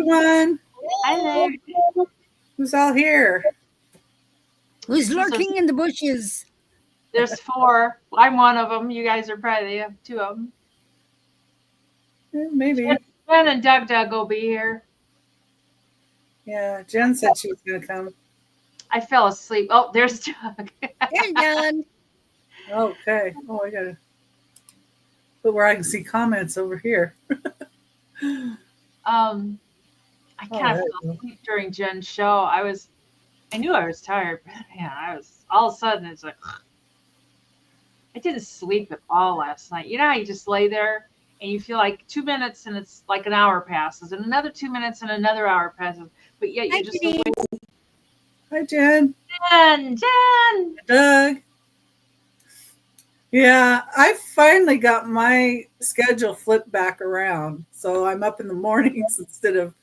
everyone. Hi there. Who's all here? Who's lurking in the bushes? There's 4. I'm one of them. You guys are probably 2 of them. Maybe. Jen and Doug will be here. Yeah, Jen said she was going to come. I fell asleep. Oh, there's Doug. You're done. Okay. Oh, I got to put where I can see comments over here. I kind of fell asleep during Jen's show. I knew I was tired, but man, I was all of a sudden it's like I didn't sleep at all last night. You know how you just lay there and you feel like 2 minutes and it's like an hour passes, and another 2 minutes and another hour passes, but yet you're just awake. Hi, Jen. Jen. Doug. Yeah, I finally got my schedule flipped back around, so I'm up in the mornings instead of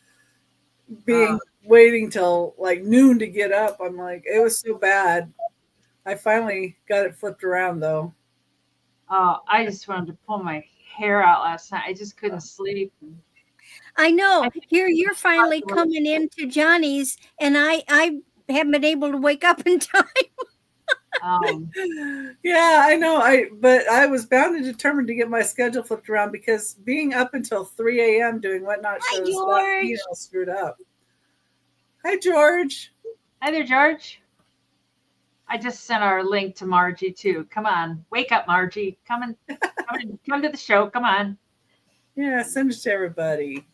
waiting till like noon to get up. I'm like, it was so bad. I finally got it flipped around though. Oh, I just wanted to pull my hair out last night. I just couldn't sleep. I know. Here you're finally coming into Johnny's, and I haven't been able to wake up in time. Yeah, I know. But I was bound and determined to get my schedule flipped around because being up until 3 a.m. doing whatnot shows that screwed up. Hi, George. Hi there, George. I just sent our link to Margie too. Come on, wake up, Margie. Come to the show. Come on. Yeah, send it to everybody.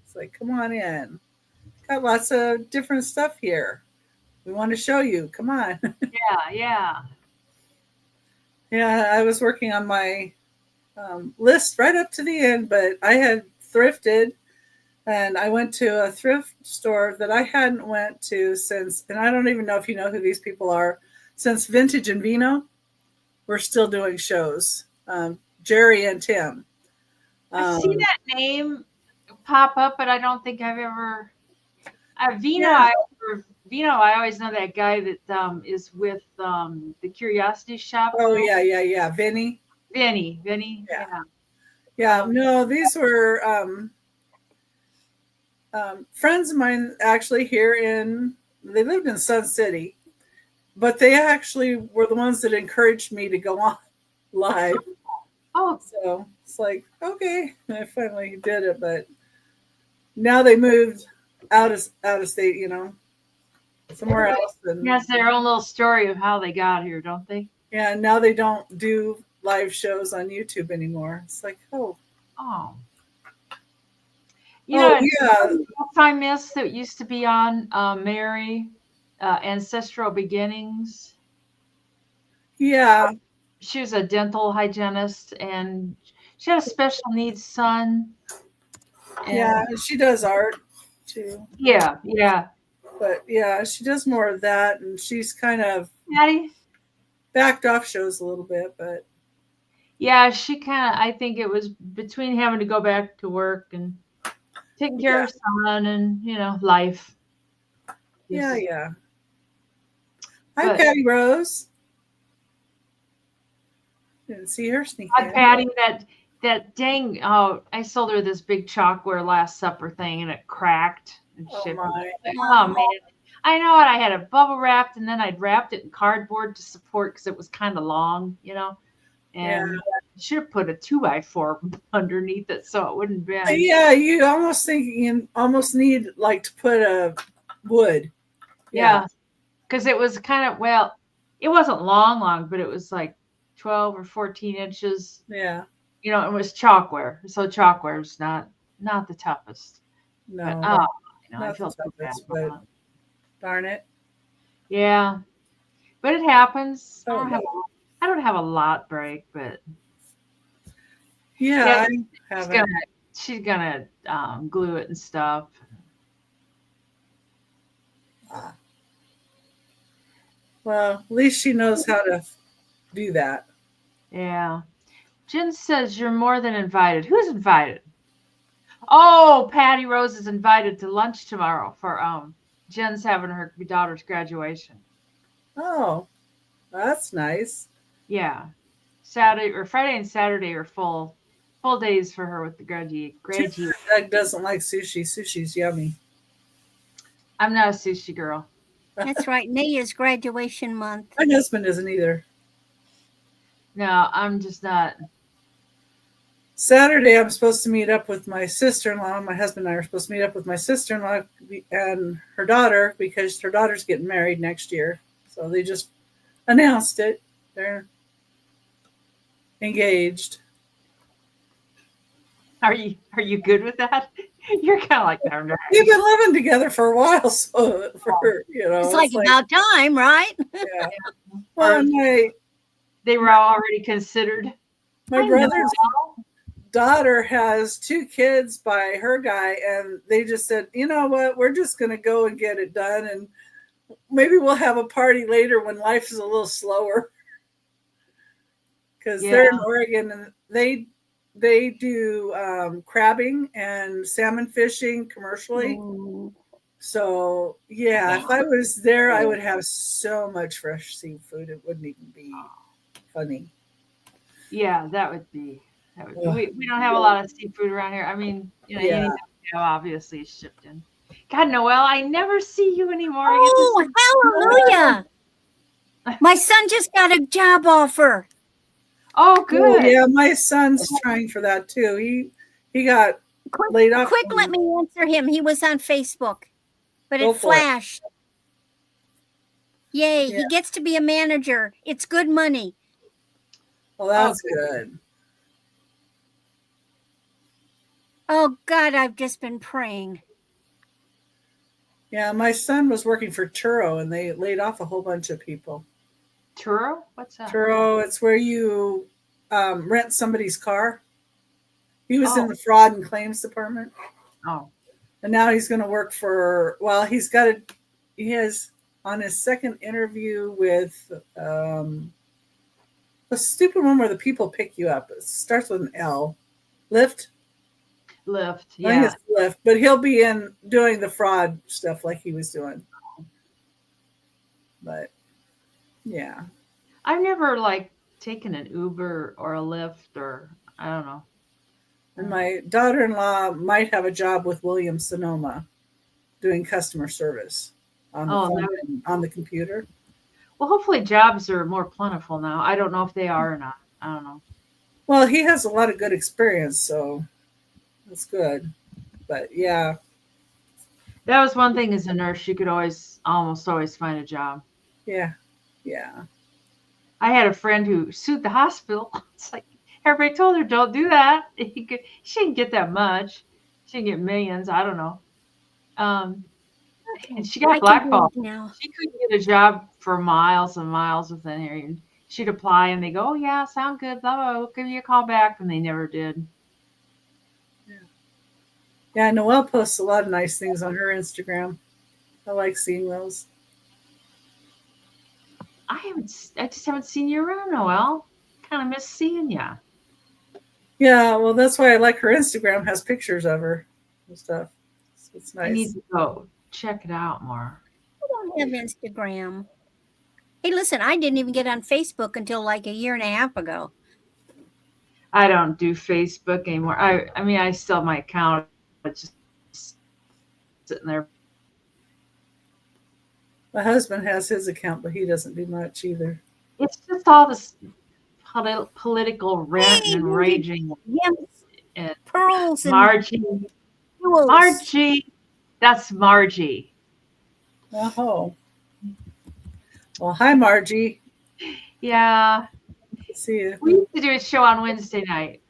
It's like, come on in. Got lots of different stuff here. We want to show you. Come on. Yeah. Yeah, I was working on my list right up to the end, but I had thrifted, and I went to a thrift store that I hadn't went to since, and I don't even know if you know who these people are, since Vintage and Vino. We're still doing shows. Jerry and Tim. I see that name pop up, but I don't think I've ever. Vino, yeah. I always know that guy that is with the Curiosity Shop. Oh yeah, Vinny. Yeah. No, these were friends of mine actually here they lived in Sun City, but they actually were the ones that encouraged me to go on live. Oh, so it's like, okay, I finally did it, but now they moved out of state, somewhere else. And has their own little story of how they got here, don't they? Yeah, now they don't do live shows on YouTube anymore. It's like, yeah. I miss that used to be on Mary, Ancestral Beginnings. Yeah. She was a dental hygienist, and she had a special needs son. Yeah, she does art too. Yeah. But yeah, she does more of that, and she's kind of backed off shows a little bit, but yeah, she kind of. I think it was between having to go back to work and taking care of son and life. Yeah. Hi, Patty Rose. Didn't see her sneak in. Patty, that dang! Oh, I sold her this big chalkware Last Supper thing, and it cracked. And oh man! I know it. I had it bubble wrapped, and then I'd wrapped it in cardboard to support because it was kind of long, And should have put a 2x4 underneath it so it wouldn't bend. Yeah, you almost need like to put a wood. Yeah, because it was kind of it wasn't long, but it was like 12 or 14 inches. Yeah. It was chalkware. So chalkware is not the toughest. No. But, I feel so bad. But darn it. Yeah. But it happens. I don't have a lot break, but yeah she's gonna glue it and stuff. Well, at least she knows how to do that. Yeah. Jen says you're more than invited. Who's invited? Oh, Patty Rose is invited to lunch tomorrow for Jen's having her daughter's graduation. Oh, that's nice. Yeah. Friday and Saturday are full full days for her with the graduate. Doug doesn't like sushi. Sushi's yummy. I'm not a sushi girl. That's right. May is graduation month. My husband isn't either. No, I'm just not. Saturday, I'm supposed to meet up with my sister-in-law. My husband and I are supposed to meet up with my sister-in-law and her daughter because her daughter's getting married next year. So they just announced it. They're engaged. Are you good with that? You're kind of like that. We've been living together for a while, so it's like about time, right? Yeah. Well, they were already considered. My brother's daughter has 2 kids by her guy, and they just said, you know what, we're just going to go and get it done, and maybe we'll have a party later when life is a little slower. Because they're in Oregon, and they do crabbing and salmon fishing commercially. Ooh. So if I was there, I would have so much fresh seafood. It wouldn't even be funny. Yeah, that would be. We don't have a lot of seafood around here. I mean, anything that we have obviously is shipped in. God, Noelle, I never see you anymore. Oh, hallelujah! My son just got a job offer. Oh, good. Yeah, my son's trying for that too. He got laid off. Quick, let me answer him. He was on Facebook, but it flashed. Yay, he gets to be a manager. It's good money. Well, that's good. Oh, God, I've just been praying. Yeah, my son was working for Turo, and they laid off a whole bunch of people. Turo? What's that? Turo, it's where you rent somebody's car. He was in the fraud and claims department. Oh. And now he's going to work for, he has on his second interview with a stupid one where the people pick you up. It starts with an L. Lyft, yeah. I think it's Lyft, but he'll be doing the fraud stuff like he was doing. But, yeah. I've never taken an Uber or a Lyft or I don't know. And my daughter-in-law might have a job with Williams Sonoma doing customer service on the phone, on the computer. Well, hopefully jobs are more plentiful now. I don't know if they are or not. I don't know. Well, he has a lot of good experience, so that's good. But yeah. That was one thing as a nurse, you could almost always find a job. Yeah. Yeah. I had a friend who sued the hospital. It's like everybody told her, don't do that. She didn't get that much. She didn't get millions. I don't know. And she got blackballed. She couldn't get a job for miles and miles within here. And she'd apply and they go, oh, yeah, sound good. Blah, blah, we'll give you a call back. And they never did. Yeah, Noelle posts a lot of nice things on her Instagram. I like seeing those. I just haven't seen you around, Noelle. Kind of miss seeing you. Yeah, well, that's why I like her Instagram. Has pictures of her and stuff. So it's nice. I need to go check it out more. I don't have Instagram. Hey, listen, I didn't even get on Facebook until a year and a half ago. I don't do Facebook anymore. I mean, I still have my account. It's just sitting there. My husband has his account, but he doesn't do much either. It's just all this political rant and raging. Yes. And Pearls and Margie. jewels. Margie. That's Margie. Oh. Well, hi, Margie. Yeah. Good to see you. We used to do a show on Wednesday night.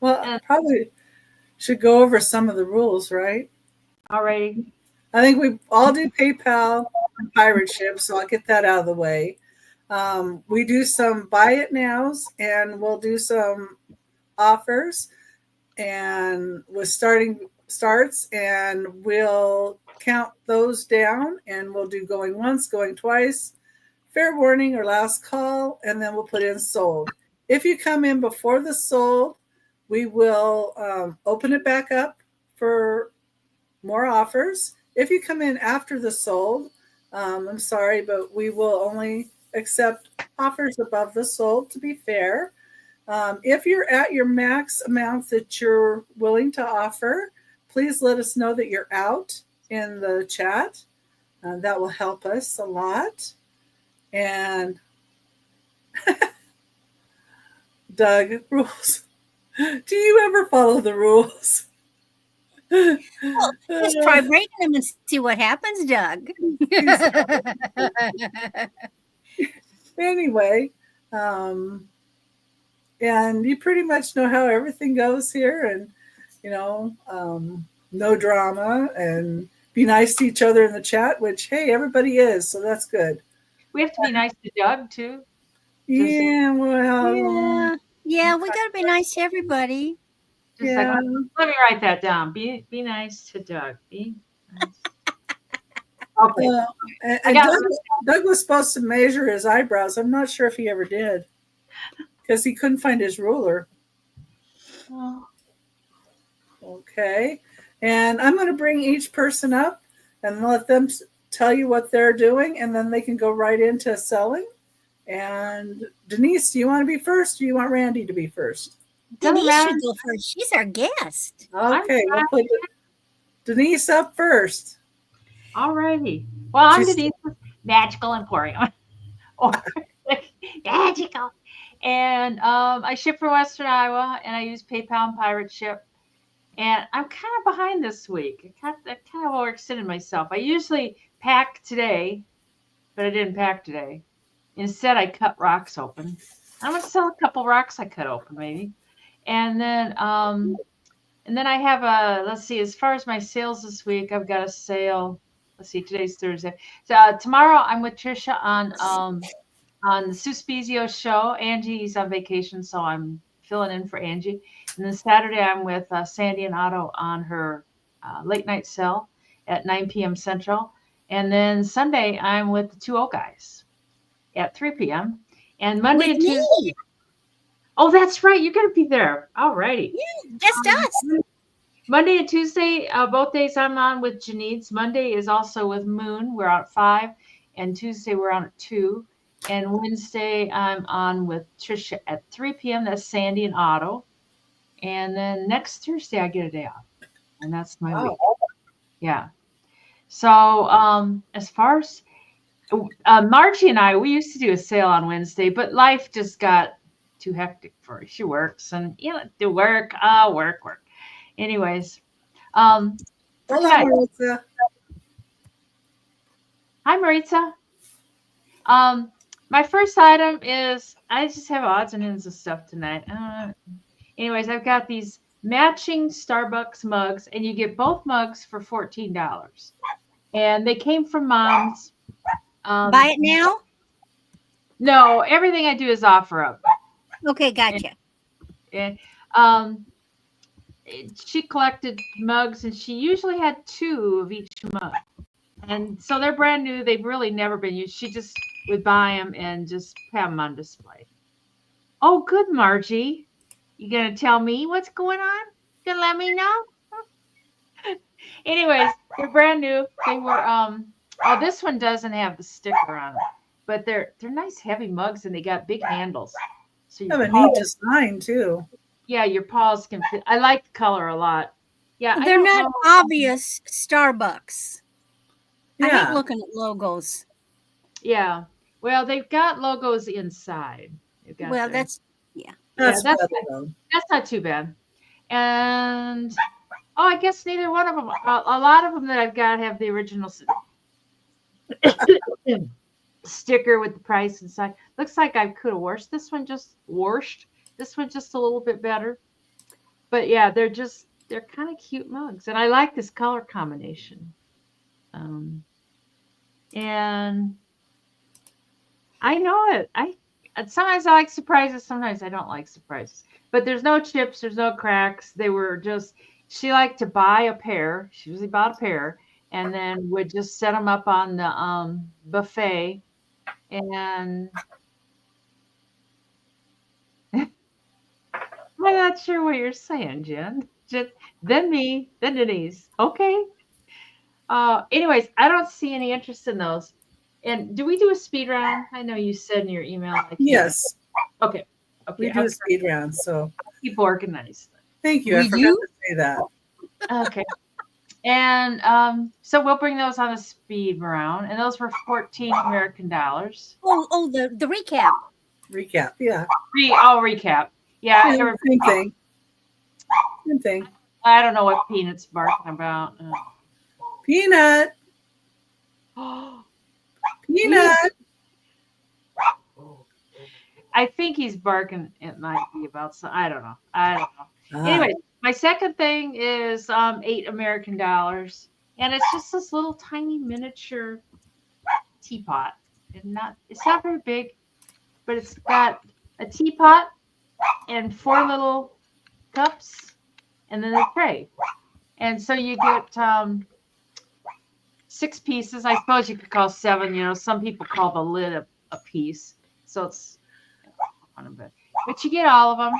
Well, I probably should go over some of the rules, right? Alrighty. I think we all do PayPal and pirate ship, so I'll get that out of the way. We do some buy it nows, and we'll do some offers, and with starts, and we'll count those down, and we'll do going once, going twice, fair warning or last call, and then we'll put in sold. If you come in before the sold, we will open it back up for more offers. If you come in after the sold, I'm sorry, but we will only accept offers above the sold to be fair. If you're at your max amount that you're willing to offer, please let us know that you're out in the chat. That will help us a lot. And Doug, rules. Do you ever follow the rules? Well, just try breaking them and see what happens, Doug. Anyway, and you pretty much know how everything goes here, and no drama, and be nice to each other in the chat, which, hey, everybody is, so that's good. We have to be nice to Doug too. Yeah, well, yeah, we got to be nice to everybody. Let me write that down. Be nice to Doug. Be nice. Okay. Doug was supposed to measure his eyebrows. I'm not sure if he ever did, because he couldn't find his ruler. Oh. Okay. And I'm going to bring each person up and let them tell you what they're doing, and then they can go right into selling. And Denise, do you want to be first, or do you want Randy to be first? Denise should go first. She's our guest. Okay, we'll put Denise up first. All righty. Well, I'm Denise with Magical Emporium. Magical. And I ship from Western Iowa, and I use PayPal and Pirate Ship. And I'm kind of behind this week. I kind of overextended myself. I usually pack today, but I didn't pack today. Instead, I cut rocks open. I'm going to sell a couple rocks I cut open, maybe. And then I have let's see, as far as my sales this week, I've got a sale. Let's see, today's Thursday. So tomorrow I'm with Trisha on the Sue Spezio show. Angie's on vacation, so I'm filling in for Angie. And then Saturday I'm with Sandy and Otto on her late night sale at 9 p.m. Central. And then Sunday I'm with the 2O guys at 3 p.m. And Monday and Tuesday. Oh, that's right. You're going to be there. All righty. Yeah, just us. Monday and Tuesday, both days I'm on with Denises. Monday is also with Moon. We're out at 5. And Tuesday we're on at 2. And Wednesday I'm on with Trisha at 3 p.m. That's Sandy and Otto. And then next Thursday I get a day off. And that's my week. Yeah. So as far as Margie and I, we used to do a sale on Wednesday, but life just got too hectic for her. She works and do work. Work. Anyways, Hello, Maritza. Hi, Maritza. My first item is I just have odds and ends of stuff tonight. Anyways, I've got these matching Starbucks mugs, and you get both mugs for $14. And they came from Mom's. Buy it now? No, everything I do is offer up. Okay, gotcha. And she collected mugs, and she usually had 2 of each mug. And so they're brand new. They've really never been used. She just would buy them and just have them on display. Oh, good, Margie. You going to tell me what's going on? You going to let me know? Anyways, they're brand new. They were, this one doesn't have the sticker on it. But they're nice heavy mugs, and they got big handles. So have a neat design, too. Yeah, your paws can fit. I like the color a lot. Yeah, they're not obvious Starbucks. Yeah. I hate looking at logos. Yeah. Well, they've got logos inside. Well, that's that's not too bad. And I guess neither one of them. A lot of them that I've got have the original sticker with the price inside. Looks like I could have washed this one just a little bit better. But yeah, they're kind of cute mugs, and I like this color combination. And I know it. Sometimes I like surprises, sometimes I don't like surprises. But there's no chips, there's no cracks. They were just, she liked to buy a pair. She usually bought a pair and then would just set them up on the buffet. And I'm not sure what you're saying, Jen. Then me, then Denise. Okay. Anyways, I don't see any interest in those. And do we do a speed round? I know you said in your email. Yes. Okay. Okay, We do a speed round, so keep organized. thank you. I We forgot do? to say that. Okay. And so we'll bring those on a speed round, and those were $14 American. Oh, the recap. Recap. Yeah. I'll recap. Yeah, Same thing. Same thing. I don't know what Peanut's barking about. Peanut. Peanut. I think he's barking. It might be about some. I don't know. Ah. Anyway, my second thing is $8 American, and it's just this little tiny miniature teapot. It's not very big, but it's got a teapot and 4 little cups, and then a tray. And so you get 6 pieces. I suppose you could call 7. You know, some people call the lid a piece, so it's on a bit. But you get all of them.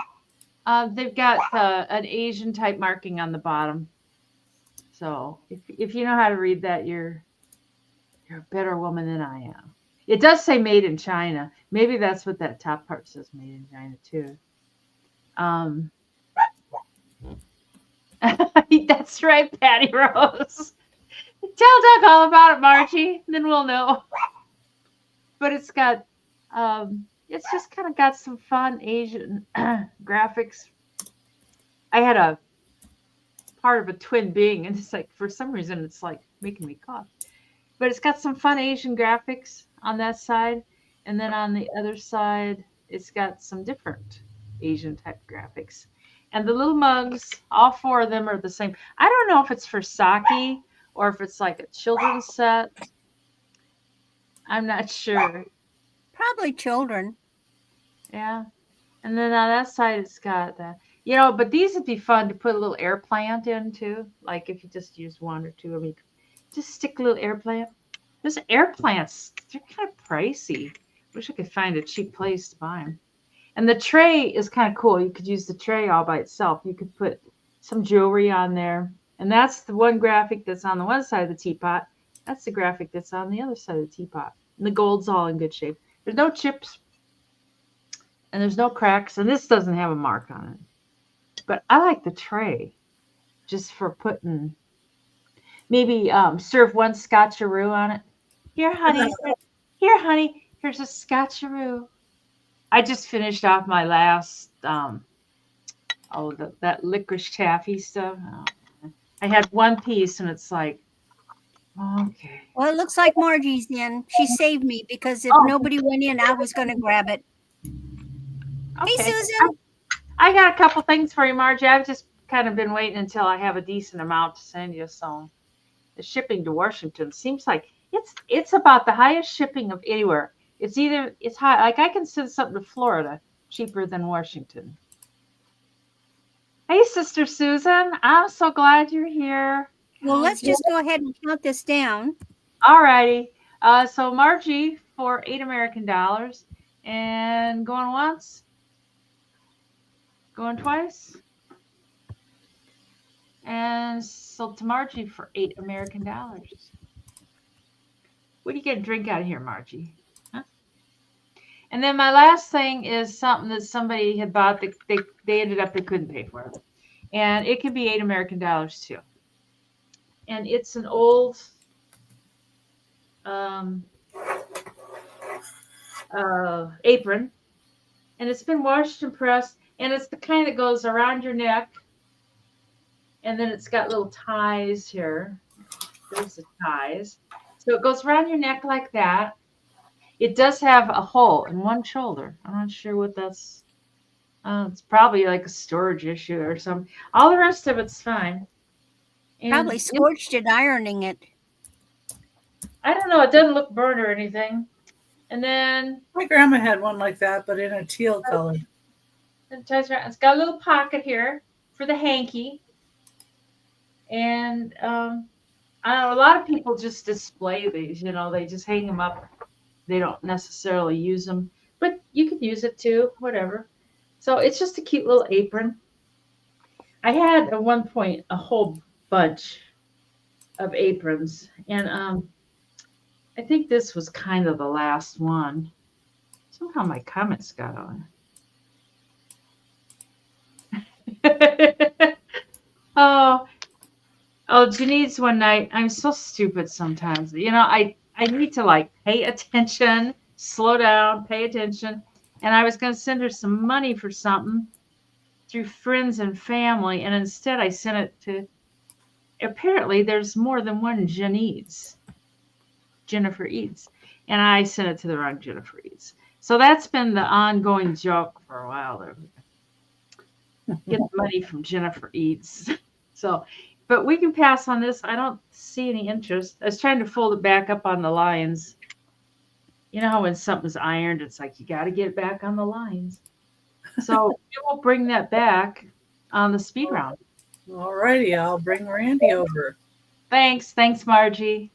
They've got an Asian type marking on the bottom. So if you know how to read that, you're a better woman than I am. It does say made in China. Maybe that's what that top part says, made in China too. That's right, Patty Rose. Tell Doug all about it, Margie, then we'll know. But it's got it's just kind of got some fun Asian graphics. I had a part of a twin being, and it's like, for some reason, it's like making me cough. But it's got some fun Asian graphics on that side. And then on the other side, it's got some different Asian type graphics. And the little mugs, all 4 of them are the same. I don't know if it's for sake or if it's like a children's set. I'm not sure. Probably children. Yeah. And then on that side, it's got that. You know, but these would be fun to put a little air plant in too. Like if you just use 1 or 2 of them, just stick a little air plant. Those air plants, they're kind of pricey. Wish I could find a cheap place to buy them. And the tray is kind of cool. You could use the tray all by itself. You could put some jewelry on there. And that's the one graphic that's on the one side of the teapot. That's the graphic that's on the other side of the teapot. And the gold's all in good shape. There's no chips. And there's no cracks. And this doesn't have a mark on it. But I like the tray. Just for putting... Maybe serve 1 scotcheroo on it. Here, honey. Here, honey. Here's a scotcheroo. I just finished off my last, that licorice taffy stuff. Oh, I had 1 piece, and it's like, okay. Well, it looks like Margie's in. She saved me because if nobody went in, I was going to grab it. Okay. Hey, Susan. I got a couple things for you, Margie. I've just kind of been waiting until I have a decent amount to send you. So the shipping to Washington seems like it's about the highest shipping of anywhere. It's high. Like I can send something to Florida cheaper than Washington. Hey, Sister Susan. I'm so glad you're here. Well, let's just go ahead and count this down. All righty. So Margie for $8 American. And going once. Going twice. And sold to Margie for $8 American. What do you get a drink out of here, Margie? Huh? And then my last thing is something that somebody had bought that they ended up they couldn't pay for it. And it could be $8 American too. And it's an old apron. And it's been washed and pressed. And it's the kind that goes around your neck. And then it's got little ties here. There's the ties. So it goes around your neck like that. It does have a hole in one shoulder. I'm not sure what that's. It's probably like a storage issue or something. All the rest of it's fine. And probably scorched it ironing it. I don't know. It doesn't look burnt or anything. And then my grandma had one like that, but in a teal color. It's got a little pocket here for the hanky. And I don't know, a lot of people just display these, you know, they just hang them up. They don't necessarily use them, but you could use it too, whatever. So it's just a cute little apron. I had at one point a whole bunch of aprons, and I think this was kind of the last one. Somehow my comments got on. Oh, Denise, one night, I'm so stupid sometimes. I need to like pay attention, slow down, pay attention. And I was going to send her some money for something through friends and family. And instead I sent it to, apparently there's more than one Jennifer Eads. And I sent it to the wrong Jennifer Eads. So that's been the ongoing joke for a while there. Get the money from Jennifer Eads. So, but we can pass on this. I don't see any interest. I was trying to fold it back up on the lines. You know how when something's ironed, it's like you got to get it back on the lines. So we will bring that back on the speed round. All righty, I'll bring Randy over. Thanks, Margie.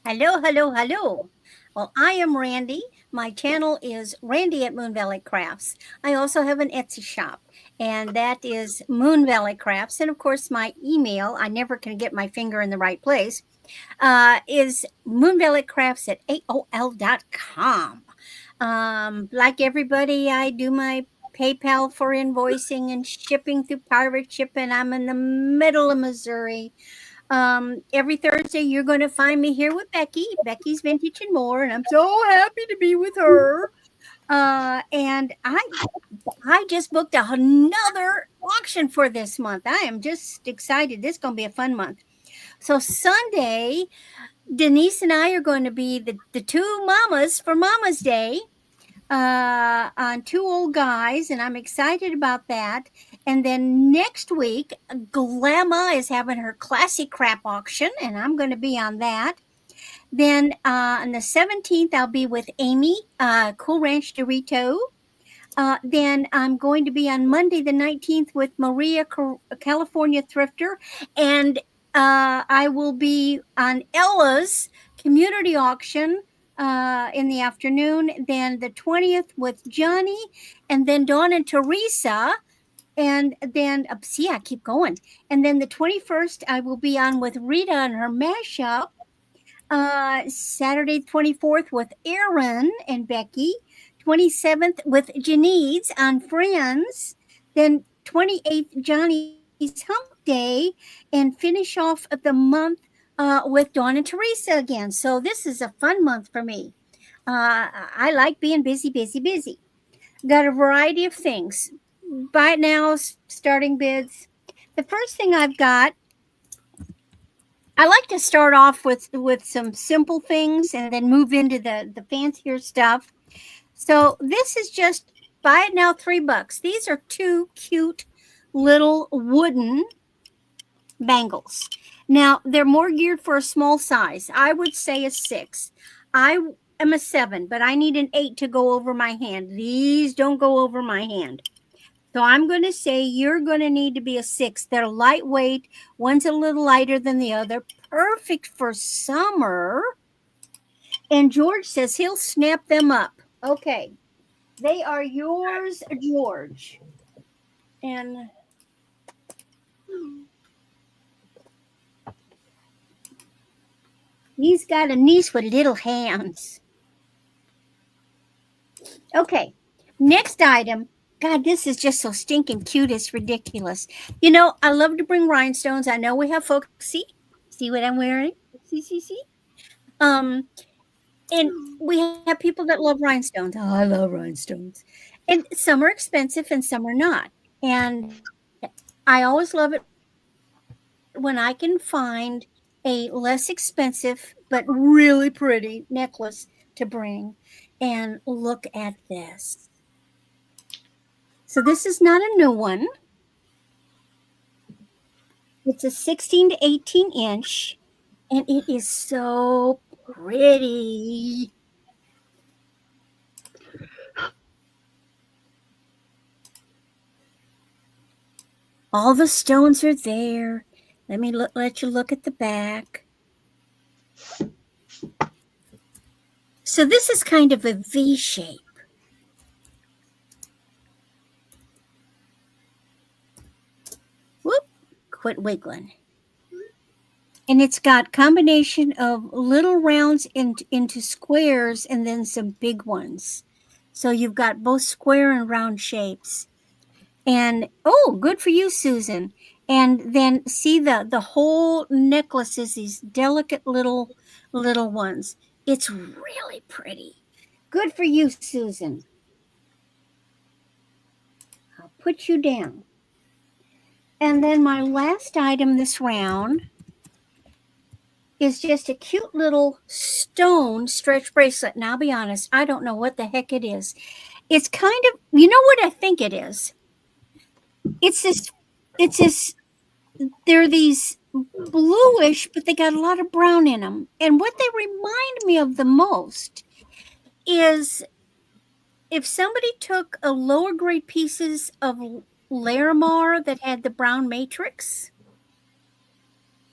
Hello, hello, hello. Well, I am Randy. My channel is Randy at Moon Valley Crafts. I also have an Etsy shop, and that is Moon Valley Crafts. And of course, my email, I never can get my finger in the right place, is moonvalleycrafts@aol.com. Like everybody, I do my PayPal for invoicing and shipping through pirate ship, and I'm in the middle of Missouri. Every Thursday, you're going to find me here with Becky. Becky's Vintage and More, and I'm so happy to be with her. And I just booked another auction for this month. I am just excited. This is going to be a fun month. So Sunday, Denise and I are going to be the two mamas for Mama's Day on Two Old Guys, and I'm excited about that. And then next week, Glamma is having her classy crap auction, and I'm going to be on that. Then on the 17th, I'll be with Amy, Cool Ranch Dorito. Then I'm going to be on Monday the 19th with Maria, California Thrifter, and I will be on Ella's community auction in the afternoon. Then the 20th with Johnny, and then Dawn and Teresa. And then, see, I keep going. And then the 21st, I will be on with Rita and her mashup. Saturday 24th with Aaron and Becky. 27th with Denise on Friends. Then 28th, Johnny's Hump Day. And finish off the month with Dawn and Teresa again. So this is a fun month for me. I like being busy. Got a variety of things. Buy it now, starting bids. The first thing I've got, I like to start off with some simple things and then move into the fancier stuff. So this is just buy it now, $3. These are two cute little wooden bangles. Now they're more geared for a small size. I would say a 6. I am a 7, but I need an 8 to go over my hand. These don't go over my hand. So I'm going to say you're going to need to be a 6. They're lightweight. One's a little lighter than the other. Perfect for summer. And George says he'll snap them up. Okay. They are yours, George. And he's got a niece with little hands. Okay. Next item. God, this is just so stinking cute. It's ridiculous. You know, I love to bring rhinestones. I know we have folks. See what I'm wearing? See. And we have people that love rhinestones. Oh, I love rhinestones. And some are expensive and some are not. And I always love it when I can find a less expensive but really pretty necklace to bring. And look at this. So this is not a new one. It's a 16 to 18 inch, and it is so pretty. All the stones are there. Let you look at the back. So this is kind of a V shape. Whoop, quit wiggling. And it's got combination of little rounds into squares and then some big ones. So you've got both square and round shapes. And oh, good for you, Susan. And then see the whole necklace is these delicate little ones. It's really pretty. Good for you, Susan. I'll put you down. And then my last item this round is just a cute little stone stretch bracelet. And I'll be honest, I don't know what the heck it is. It's kind of, you know what I think it is? It's this, they're these bluish, but they got a lot of brown in them. And what they remind me of the most is if somebody took a lower grade pieces of Larimar that had the brown matrix.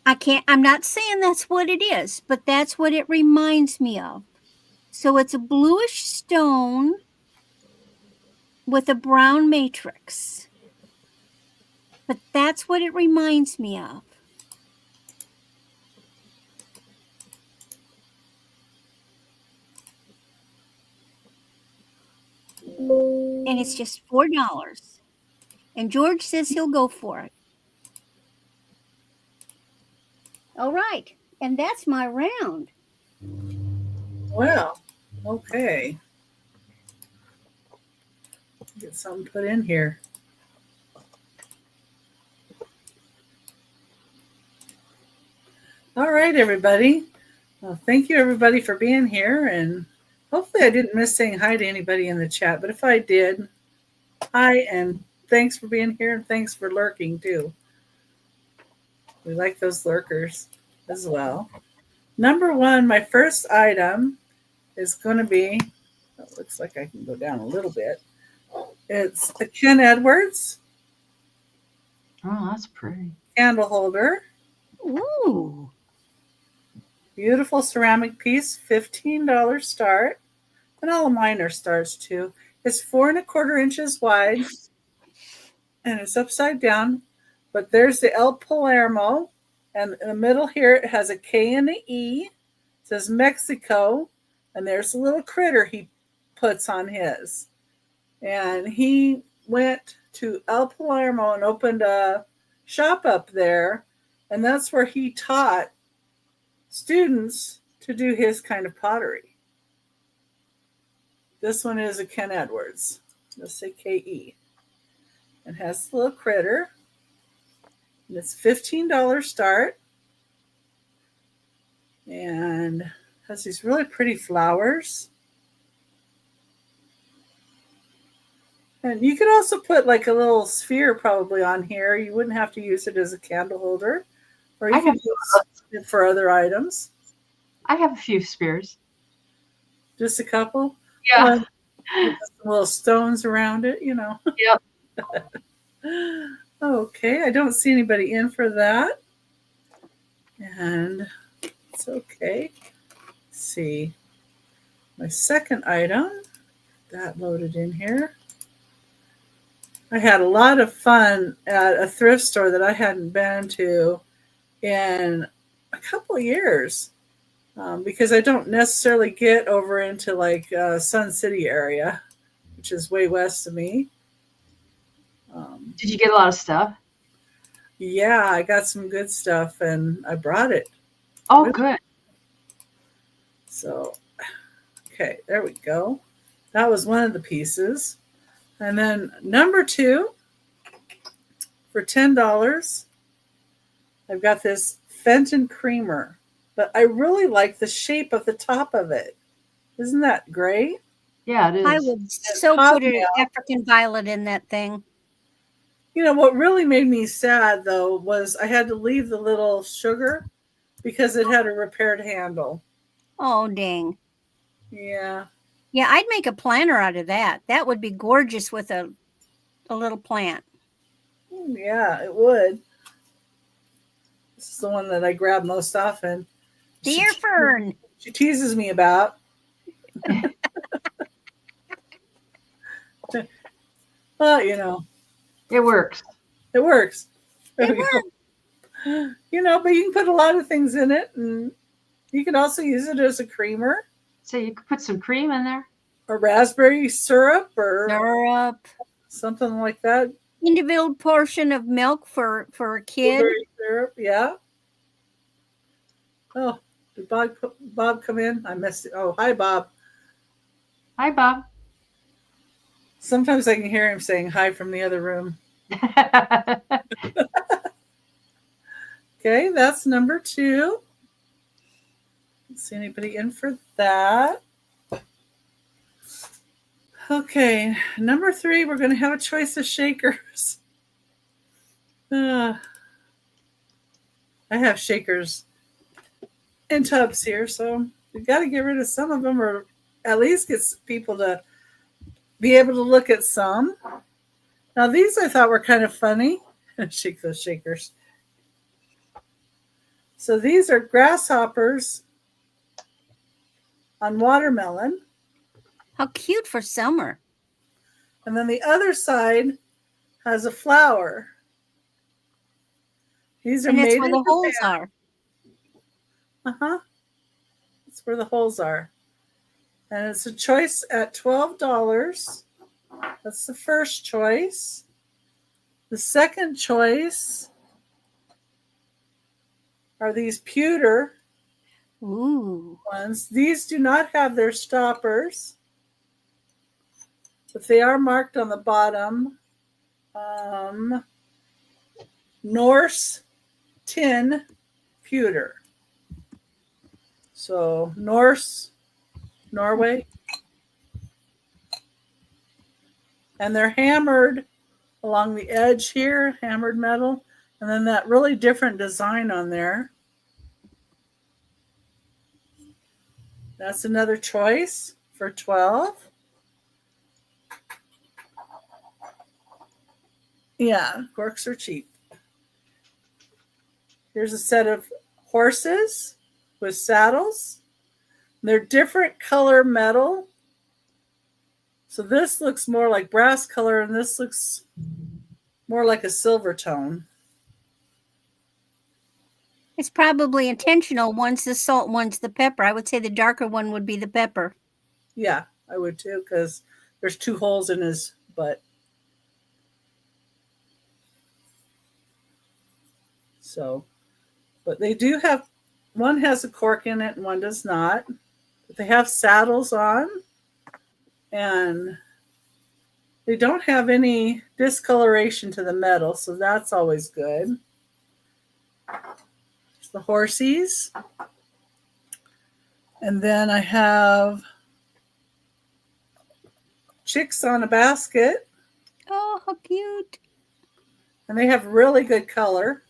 I'm not saying that's what it is, but that's what it reminds me of. So it's a bluish stone with a brown matrix. But that's what it reminds me of. And it's just $4. And George says he'll go for it. All right. And that's my round. Well, okay. Get something put in here. All right, everybody. Well, thank you, everybody, for being here. And hopefully I didn't miss saying hi to anybody in the chat. But if I did, hi, and thanks for being here. And thanks for lurking, too. We like those lurkers as well. Number one, my first item is going to be, it looks like I can go down a little bit. It's a Ken Edwards. Oh, that's pretty. Candle holder. Ooh. Beautiful ceramic piece, $15 start. And all of mine are starts too. It's 4 1/4 inches wide. And it's upside down. But there's the El Palermo. And in the middle here, it has a K and an E. It says Mexico. And there's a little critter he puts on his. And he went to El Palermo and opened a shop up there. And that's where he taught students to do his kind of pottery. This one is a Ken Edwards. Let's say K-E. It has a little critter. And it's $15 start. And has these really pretty flowers. And you could also put like a little sphere probably on here. You wouldn't have to use it as a candle holder. Or you could use it for other items. I have a few spears. Just a couple? Yeah. With some little stones around it, you know. Yep. Okay, I don't see anybody in for that. And it's okay. Let's see. My second item, that loaded in here. I had a lot of fun at a thrift store that I hadn't been to in a couple of years because I don't necessarily get over into like Sun City area, which is way west of me. Did you get a lot of stuff? Yeah, I got some good stuff and I brought it. Oh, good. So, okay, there we go. That was one of the pieces. And then number two, for $10, I've got this Fenton creamer. But I really like the shape of the top of it. Isn't that great? Yeah, it is. I would so put an African violet in that thing. You know, what really made me sad, though, was I had to leave the little sugar because it had a repaired handle. Oh, dang. Yeah. Yeah, I'd make a planter out of that. That would be gorgeous with a little plant. Yeah, it would. This is the one that I grab most often. Deer fern. She teases me about. Well, you know. It works. It works. It works. You know, but you can put a lot of things in it, and you can also use it as a creamer. So you could put some cream in there. Or raspberry syrup or Syrup. something like that. individual portion of milk for a kid. Blueberry syrup, yeah. Oh, did Bob come in? I missed it. Oh, hi, Bob. Hi, Bob. Sometimes I can hear him saying hi from the other room. Okay, that's number 2. Don't see anybody in for that. Okay, number 3, we're going to have a choice of shakers. I have shakers in tubs here, so we've got to get rid of some of them, or at least get people to be able to look at some. Now, these I thought were kind of funny. Shake those shakers. So these are grasshoppers on watermelon. How cute for summer. And then the other side has a flower. These are and that's made where in the holes Japan. are. That's where the holes are. And it's a choice at $12. That's the first choice. The second choice are these pewter ones. These do not have their stoppers, but they are marked on the bottom. Norse tin pewter. So Norse, Norway. And they're hammered along the edge here, hammered metal. And then that really different design on there. That's another choice for $12. Yeah, corks are cheap. Here's a set of horses with saddles. They're different color metal. So this looks more like brass color, and this looks more like a silver tone. It's probably intentional. One's the salt, one's the pepper. I would say the darker one would be the pepper. Yeah, I would too, because there's 2 holes in his butt. So, but they do have, one has a cork in it and one does not. But they have saddles on, and they don't have any discoloration to the metal, so that's always good. There's the horsies. And then I have chicks on a basket. Oh, how cute. And they have really good color.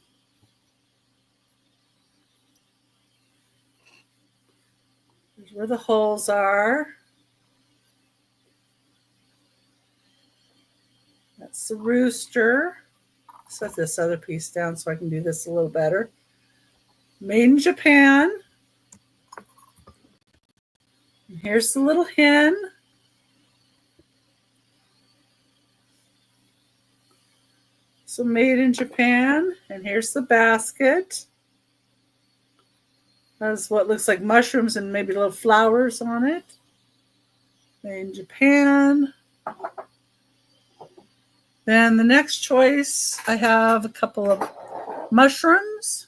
Here's where the holes are. That's the rooster. Set this other piece down so I can do this a little better. Made in Japan. And here's the little hen. So made in Japan. And here's the basket. Has what looks like mushrooms and maybe little flowers on it. Made in Japan. Then the next choice, I have a couple of mushrooms.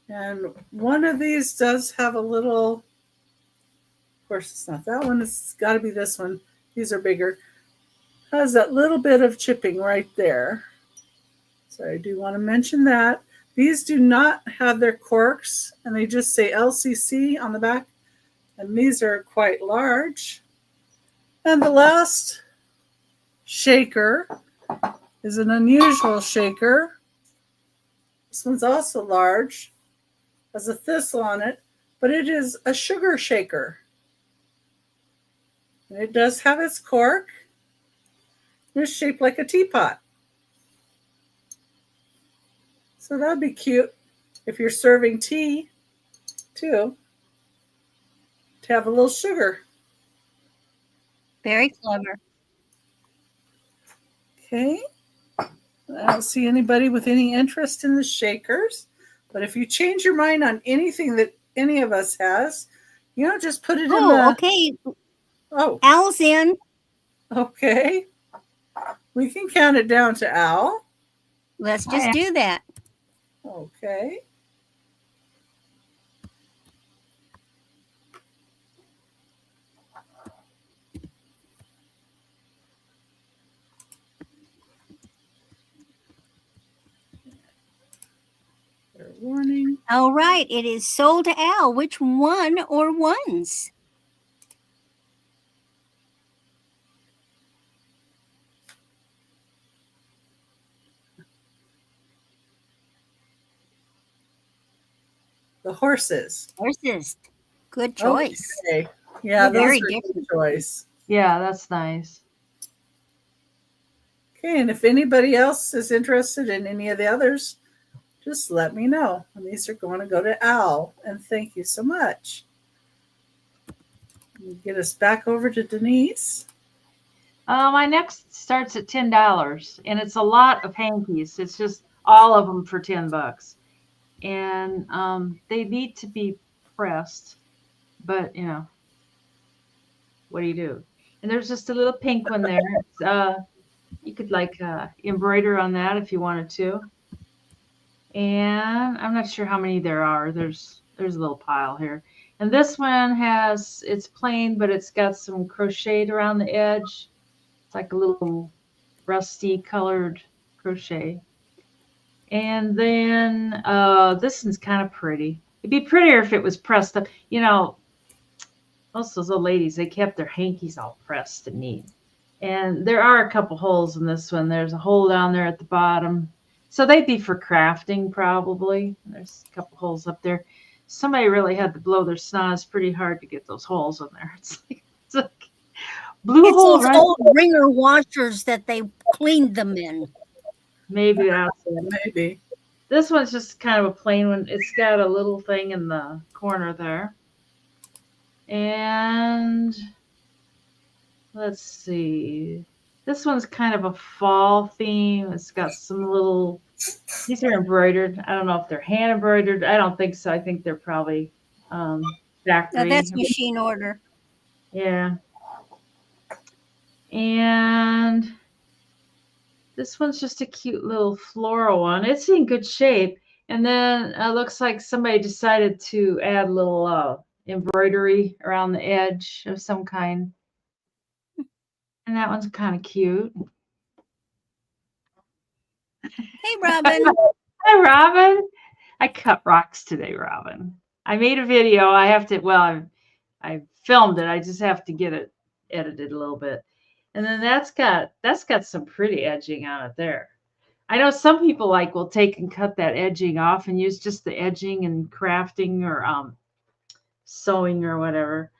And one of these does have a little, of course it's not that one, it's got to be this one. These are bigger. Has that little bit of chipping right there. So I do want to mention that. These do not have their corks, and they just say LCC on the back. And these are quite large. And the last shaker is an unusual shaker. This one's also large. Has a thistle on it, but it is a sugar shaker. And it does have its cork. It's shaped like a teapot. So that'd be cute if you're serving tea, too, to have a little sugar. Very clever. Okay. I don't see anybody with any interest in the shakers. But if you change your mind on anything that any of us has, just put it in the... Okay. Oh. Al's in. Okay. We can count it down to Al. Let's just do that. Okay. Warning. All right. It is sold to Al. Which one or ones? The horses. Horses. Good choice. Okay. Yeah, They're very those are a different. good choice. Yeah, that's nice. Okay, and if anybody else is interested in any of the others, just let me know. And these are going to go to Al. And thank you so much. Get us back over to Denise. My next starts at $10, and it's a lot of hankies. It's just all of them for $10, and they need to be pressed. But you know, what do you do? And there's just a little pink one there. You could like embroider on that if you wanted to. And I'm not sure how many there are. There's a little pile here. And this one it's plain, but it's got some crocheted around the edge. It's like a little rusty colored crochet. And then this one's kind of pretty. It'd be prettier if it was pressed up. You know, most of those old ladies, they kept their hankies all pressed and neat. And there are a couple holes in this one. There's a hole down there at the bottom. So they'd be for crafting probably. There's a couple holes up there. Somebody really had to blow their snoz pretty hard to get those holes in there. It's like blue It's hole. those old ringer washers that they cleaned them in. Maybe that's it. Maybe. This one's just kind of a plain one. It's got a little thing in the corner there. And let's see. This one's kind of a fall theme. It's got some little, these are embroidered. I don't know if they're hand embroidered. I don't think so. I think they're probably factory. That's machine order. Yeah. And this one's just a cute little floral one. It's in good shape. And then it looks like somebody decided to add a little embroidery around the edge of some kind. And that one's kind of cute. Hey, Robin. Hi, Robin. I cut rocks today, Robin. I made a video. I have to, well, I filmed it. I just have to get it edited a little bit. And then that's got some pretty edging on it there. I know some people will take and cut that edging off and use just the edging and crafting or sewing or whatever.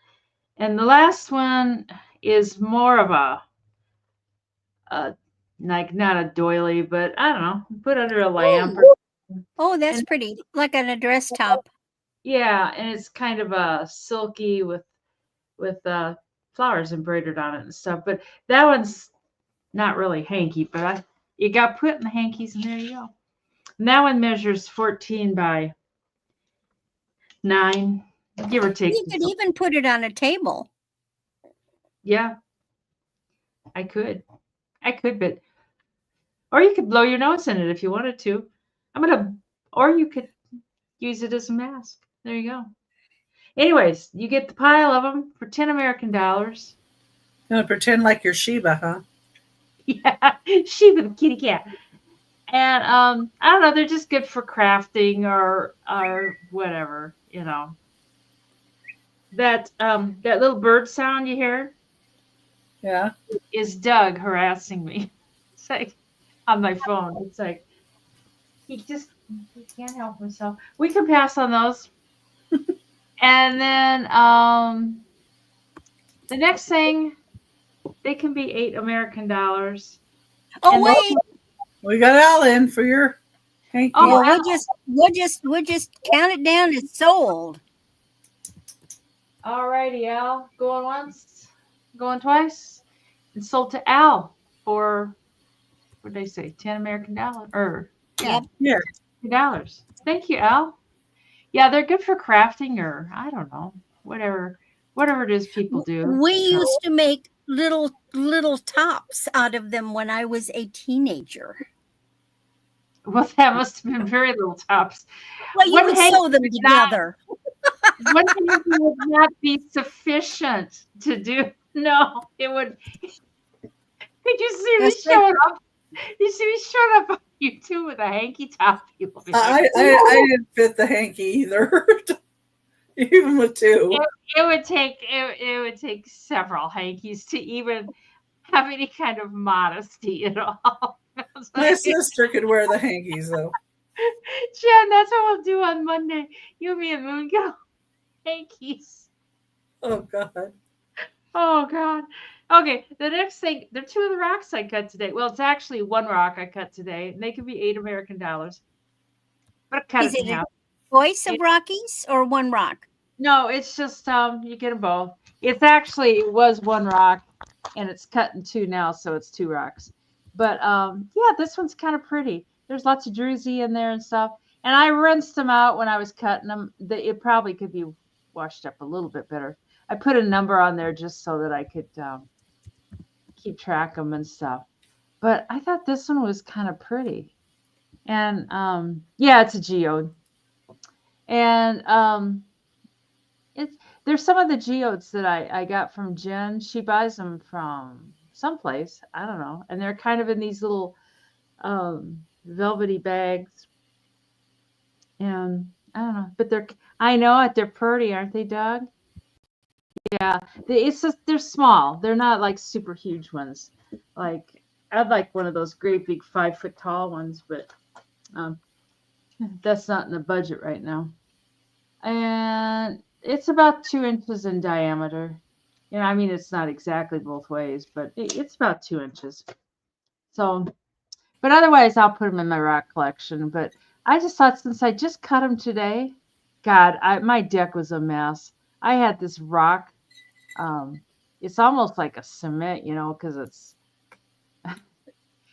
And the last one is more of a like not a doily, but I don't know, put under a lamp. Oh, that's pretty, like on a dress top. Yeah, and it's kind of a silky with flowers embroidered on it and stuff. But that one's not really hanky, but you got put in the hankies, and there you go. And that one measures 14 by 9, give or take. You could even put it on a table. Yeah, I could, but or you could blow your nose in it if you wanted to. Or you could use it as a mask. There you go. Anyways, you get the pile of them for 10 American dollars. Gonna pretend like you're Sheba, huh? Yeah, Sheba the kitty cat. And I don't know, they're just good for crafting or whatever, you know. That little bird sound you hear? Yeah. Is Doug harassing me. It's like on my phone. It's like he can't help himself. We can pass on those. And then the next thing, they can be 8 American dollars. Oh, and wait. We got Al in for your hanky. Oh, we'll just count it down as sold. All righty, Al. Going once, going twice. And sold to Al for, what did they say, 10 American dollars? Or Yeah. $10. Thank you, Al. Yeah, they're good for crafting or I don't know, whatever it is people do. We used to make little tops out of them when I was a teenager. Well, that must have been very little tops. Well, you would sew them together. One hanky would not be sufficient to do. No, it would. Could you see me showing up? You see me showing up on YouTube with a hanky top? I didn't fit the hanky either. Even with two. It would take several hankies to even have any kind of modesty at all. My sister could wear the hankies though. Jen, that's what we'll do on Monday. You, me, and Moon go hankies. Oh God. Oh God. Okay, the next thing, there are two of the rocks I cut today. Well, it's actually one rock I cut today, and they could be $8 American. But I cut it in half. Choice of Rockies or one rock? No, it's just you get them both. It was one rock, and it's cut in two now, so it's two rocks. But yeah, this one's kind of pretty. There's lots of druzy in there and stuff. And I rinsed them out when I was cutting them. It probably could be washed up a little bit better. I put a number on there just so that I could keep track of them and stuff. But I thought this one was kind of pretty. And yeah, it's a geode. And there's some of the geodes that I got from Jen. She buys them from someplace. I don't know. And they're kind of in these little velvety bags. And I don't know. But they're pretty, aren't they, Doug? Yeah. They're small. They're not like super huge ones. Like I'd like one of those great big 5-foot tall ones, but that's not in the budget right now. And it's about 2 inches in diameter. You know, I mean, it's not exactly both ways, but it's about 2 inches. So, but otherwise, I'll put them in my rock collection. But I just thought, since I just cut them today, God, my deck was a mess. I had this rock. It's almost like a cement, you know, because it's.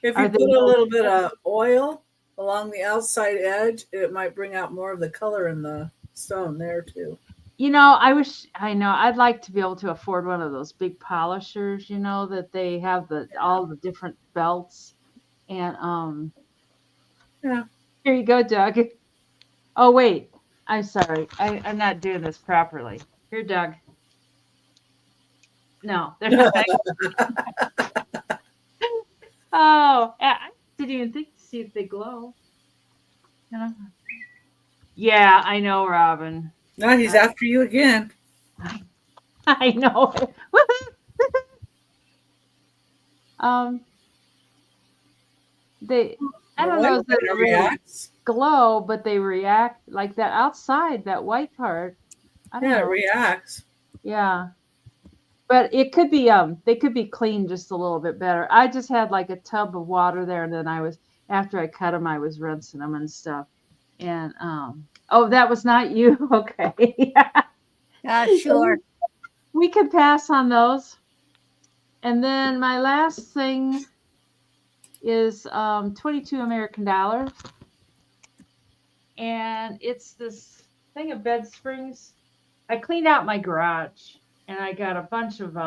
If you put a little bit of oil along the outside edge, it might bring out more of the color in the stone there too. You know, I'd like to be able to afford one of those big polishers, you know, that they have all the different belts. And yeah. Here you go, Doug. Oh wait, I'm sorry. I'm not doing this properly. Here, Doug. No, they're not. Oh, I didn't even think to see if they glow. You know? Yeah, I know, Robin. Now he's after you again. I know. I don't know if they really glow, but they react like that outside, that white part. I don't know. It reacts. Yeah. But it could be they could be cleaned just a little bit better. I just had like a tub of water there, and then after I cut them, I was rinsing them and stuff. And oh, that was not you. Okay. Sure. We could pass on those. And then my last thing is $22 American. And it's this thing of Bedsprings. I cleaned out my garage, and I got a bunch of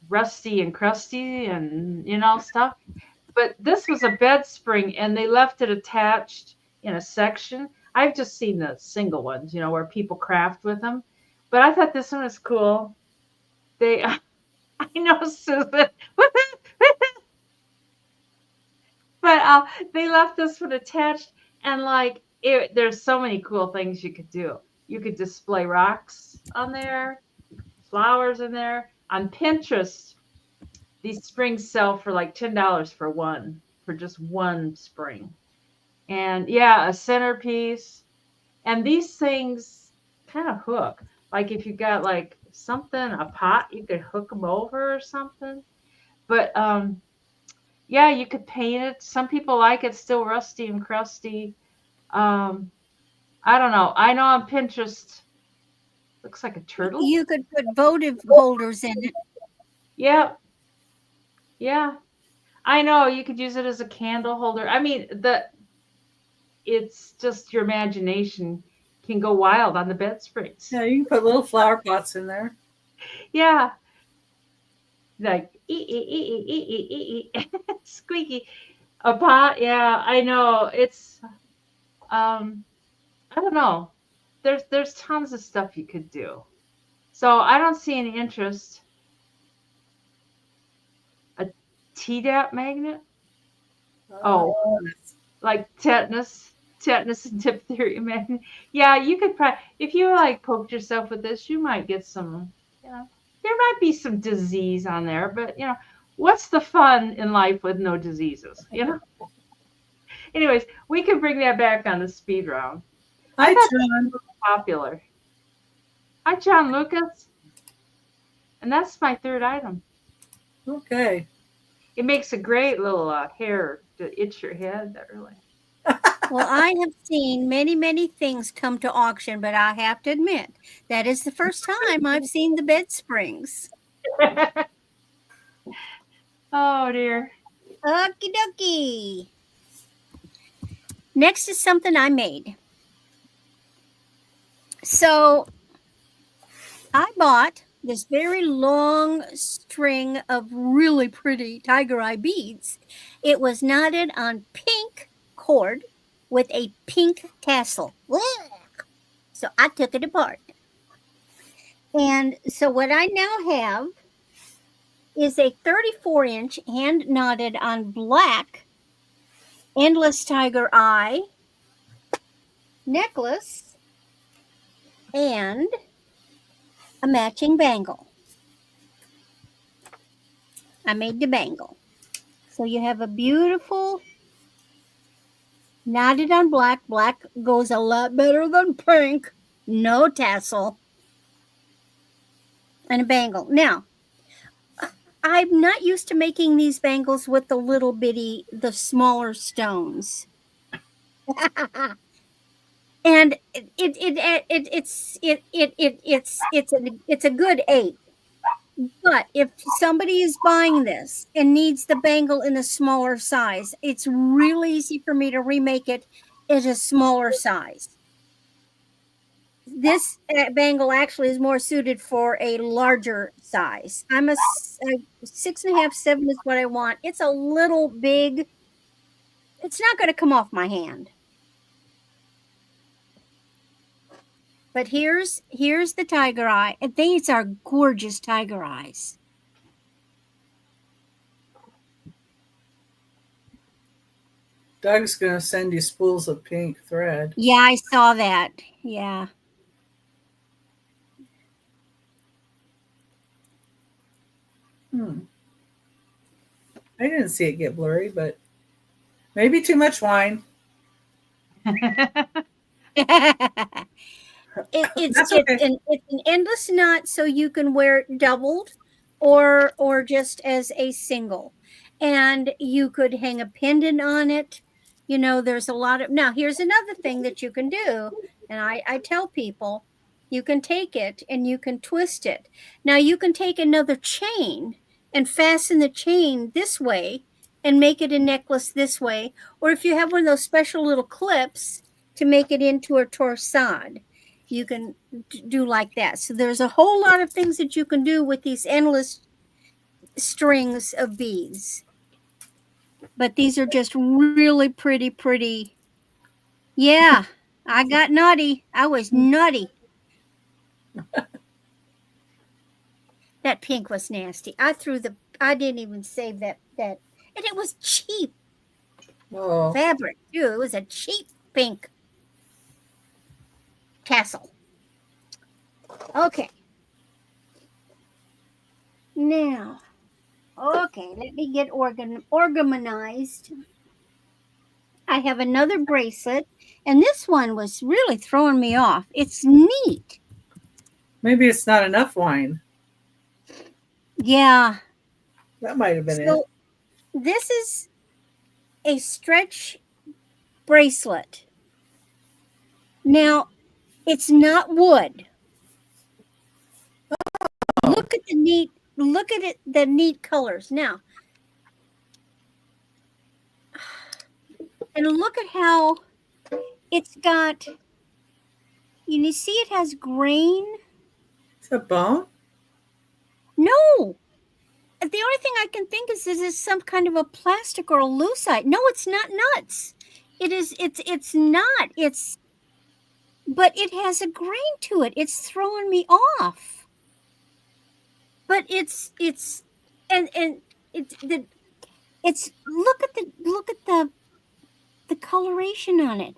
rusty and crusty and, you know, stuff. But this was a bed spring, and they left it attached in a section. I've just seen the single ones, you know, where people craft with them. But I thought this one was cool. I know, Susan. But they left this one attached, and like there's so many cool things you could do. You could display rocks on there, flowers in there. On Pinterest, these springs sell for like $10 for just one spring. And yeah, a centerpiece. And these things kind of hook. Like if you got like something, a pot, you could hook them over or something. But yeah, you could paint it. Some people like it still rusty and crusty. I don't know. I know on Pinterest, looks like a turtle. You could put votive holders in it. Yeah. Yeah. I know. You could use it as a candle holder. I mean, it's just your imagination can go wild on the bed springs. Yeah, you can put little flower pots in there. Yeah, like squeaky. A pot. Yeah, I know. It's I don't know. There's tons of stuff you could do. So I don't see any interest. A Tdap magnet? Oh, like tetanus and diphtheria magnet. Yeah, you could probably if you like poked yourself with this, you might get some. You know, there might be some disease on there, but what's the fun in life with no diseases? Anyways, we can bring that back on the speed round. Hi, I thought John. that was popular. Hi, John Lucas. And that's my third item. Okay. It makes a great little hair to itch your head. That really. Well, I have seen many, many things come to auction, but I have to admit that is the first time I've seen the bed springs. Oh dear. Okie dokie. Next is something I made. So I bought this very long string of really pretty tiger eye beads. It was knotted on pink cord with a pink tassel. So I took it apart. And so what I now have is a 34-inch hand knotted on black endless tiger eye necklace and a matching bangle. I made the bangle. So you have a beautiful knotted on black. Black goes a lot better than pink. No tassel. And a bangle. Now, I'm not used to making these bangles with the little bitty, the smaller stones. And it's a good 8. But if somebody is buying this and needs the bangle in a smaller size, it's really easy for me to remake it in a smaller size. This bangle actually is more suited for a larger size. I'm a 6.5, 7 is what I want. It's a little big. It's not going to come off my hand. But here's the tiger eye. And these are gorgeous tiger eyes. Doug's going to send you spools of pink thread. Yeah, I saw that. Yeah. I didn't see it get blurry, but maybe too much wine. It's an endless knot, so you can wear it doubled or just as a single, and you could hang a pendant on it. There's a lot of. Now here's another thing that you can do, and I tell people, you can take it and you can twist it. Now you can take another chain and fasten the chain this way and make it a necklace this way, or if you have one of those special little clips to make it into a torsade, you can do like that. So there's a whole lot of things that you can do with these endless strings of beads. But these are just really pretty. Yeah, I got naughty. I was nutty. That pink was nasty. I didn't even save that. And it was cheap fabric too. It was a cheap pink tassel. Okay. Now, let me get organized. I have another bracelet, and this one was really throwing me off. It's neat. Maybe it's not enough wine. Yeah. That might have been it. This is a stretch bracelet. Now, it's not wood. Oh. Look at the neat colors. Now, and look at how it's got, you see it has grain. It's a bone? No. The only thing I can think is this is some kind of a plastic or a lucite. No, it's not nuts. It's not. But it has a grain to it. It's throwing me off. But it's look at the coloration on it.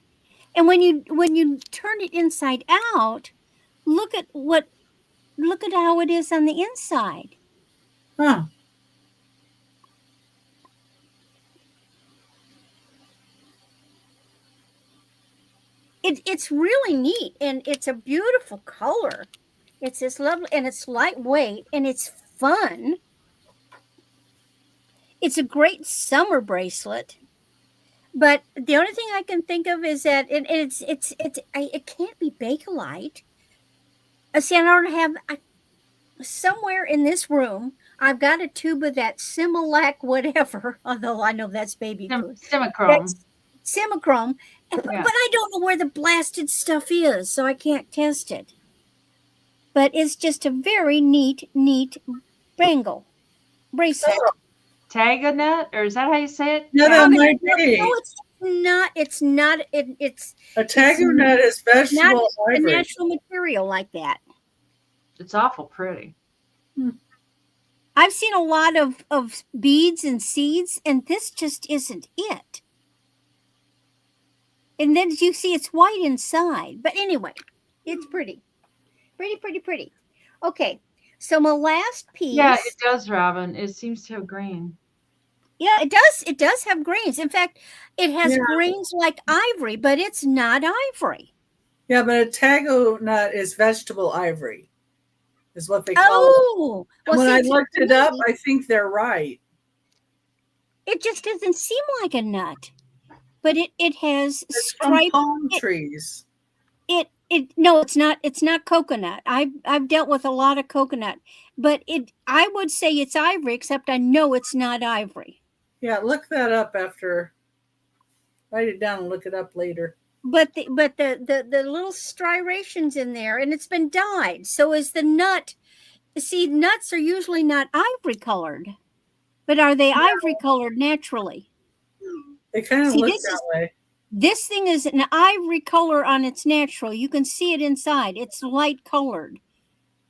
And when you turn it inside out, look at how it is on the inside. Huh. It's really neat, and it's a beautiful color. It's this lovely, and it's lightweight, and it's fun. It's a great summer bracelet. But the only thing I can think of is that it can't be Bakelite. See, I don't have somewhere in this room. I've got a tube of that Similac whatever. Although I know that's baby food. Simichrome. Simichrome, but I don't know where the blasted stuff is, so I can't test it. But it's just a very neat bracelet. Oh. Teapot nut, or is that how you say it? No, that might be. No, it's not. It's not. It's a Teapot nut is vegetable not ivory. a natural material like that. It's awful pretty. I've seen a lot of beads and seeds, and this just isn't it. And then you see it's white inside. But anyway, it's pretty. Pretty. Okay, so my last piece. Yeah, it does, Robin. It seems to have grain. Yeah, it does. It does have grains. In fact, it has grains like ivory, but it's not ivory. Yeah, but a Teapot nut is vegetable ivory, is what they call it. Oh, well, when I looked it up, I think they're right. It just doesn't seem like a nut, but it has striped palm trees. No, it's not. It's not coconut. I've dealt with a lot of coconut, but I would say it's ivory, except I know it's not ivory. Yeah, look that up after. Write it down and look it up later. But the little striations in there, and it's been dyed. So is the nut. See, nuts are usually not ivory colored, but are they ivory colored naturally? They kind of look that way. This thing is an ivory color on its natural. You can see it inside. It's light colored.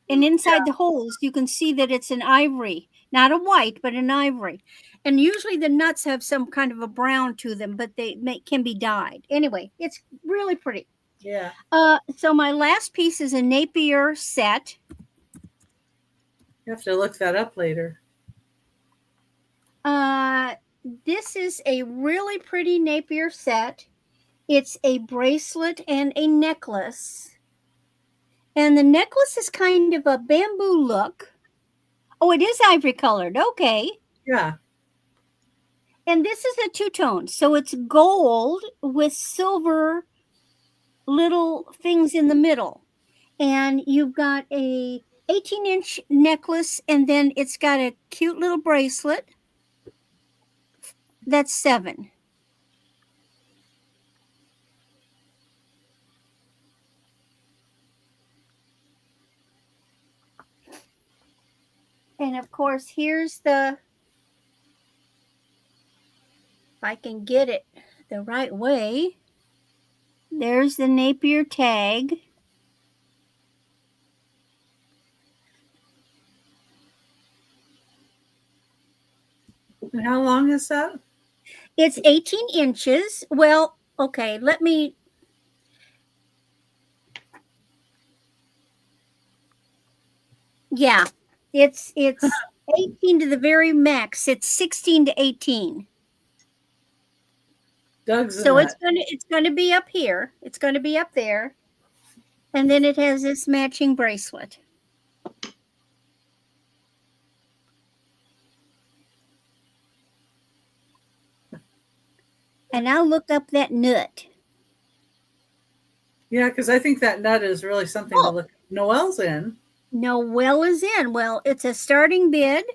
And inside the holes, you can see that it's an ivory. Not a white, but an ivory. And usually the nuts have some kind of a brown to them, but they can be dyed. Anyway, it's really pretty. Yeah. So my last piece is a Napier set. You have to look that up later. This is a really pretty Napier set. It's a bracelet and a necklace. And the necklace is kind of a bamboo look. Oh, it is ivory colored. Okay. Yeah. And this is a two-tone. So it's gold with silver little things in the middle. And you've got a 18-inch necklace, and then it's got a cute little bracelet. That's 7. And of course, here's if I can get it the right way, there's the Napier tag. And how long is that? It's 18 inches. Well, okay, let me. Yeah, it's 18 to the very max. It's 16 to 18. So it's gonna be up here. It's gonna be up there, and then it has this matching bracelet. And I'll look up that nut. Yeah, because I think that nut is really something to look. Noel's in. Noel is in. Well, it's a starting bid,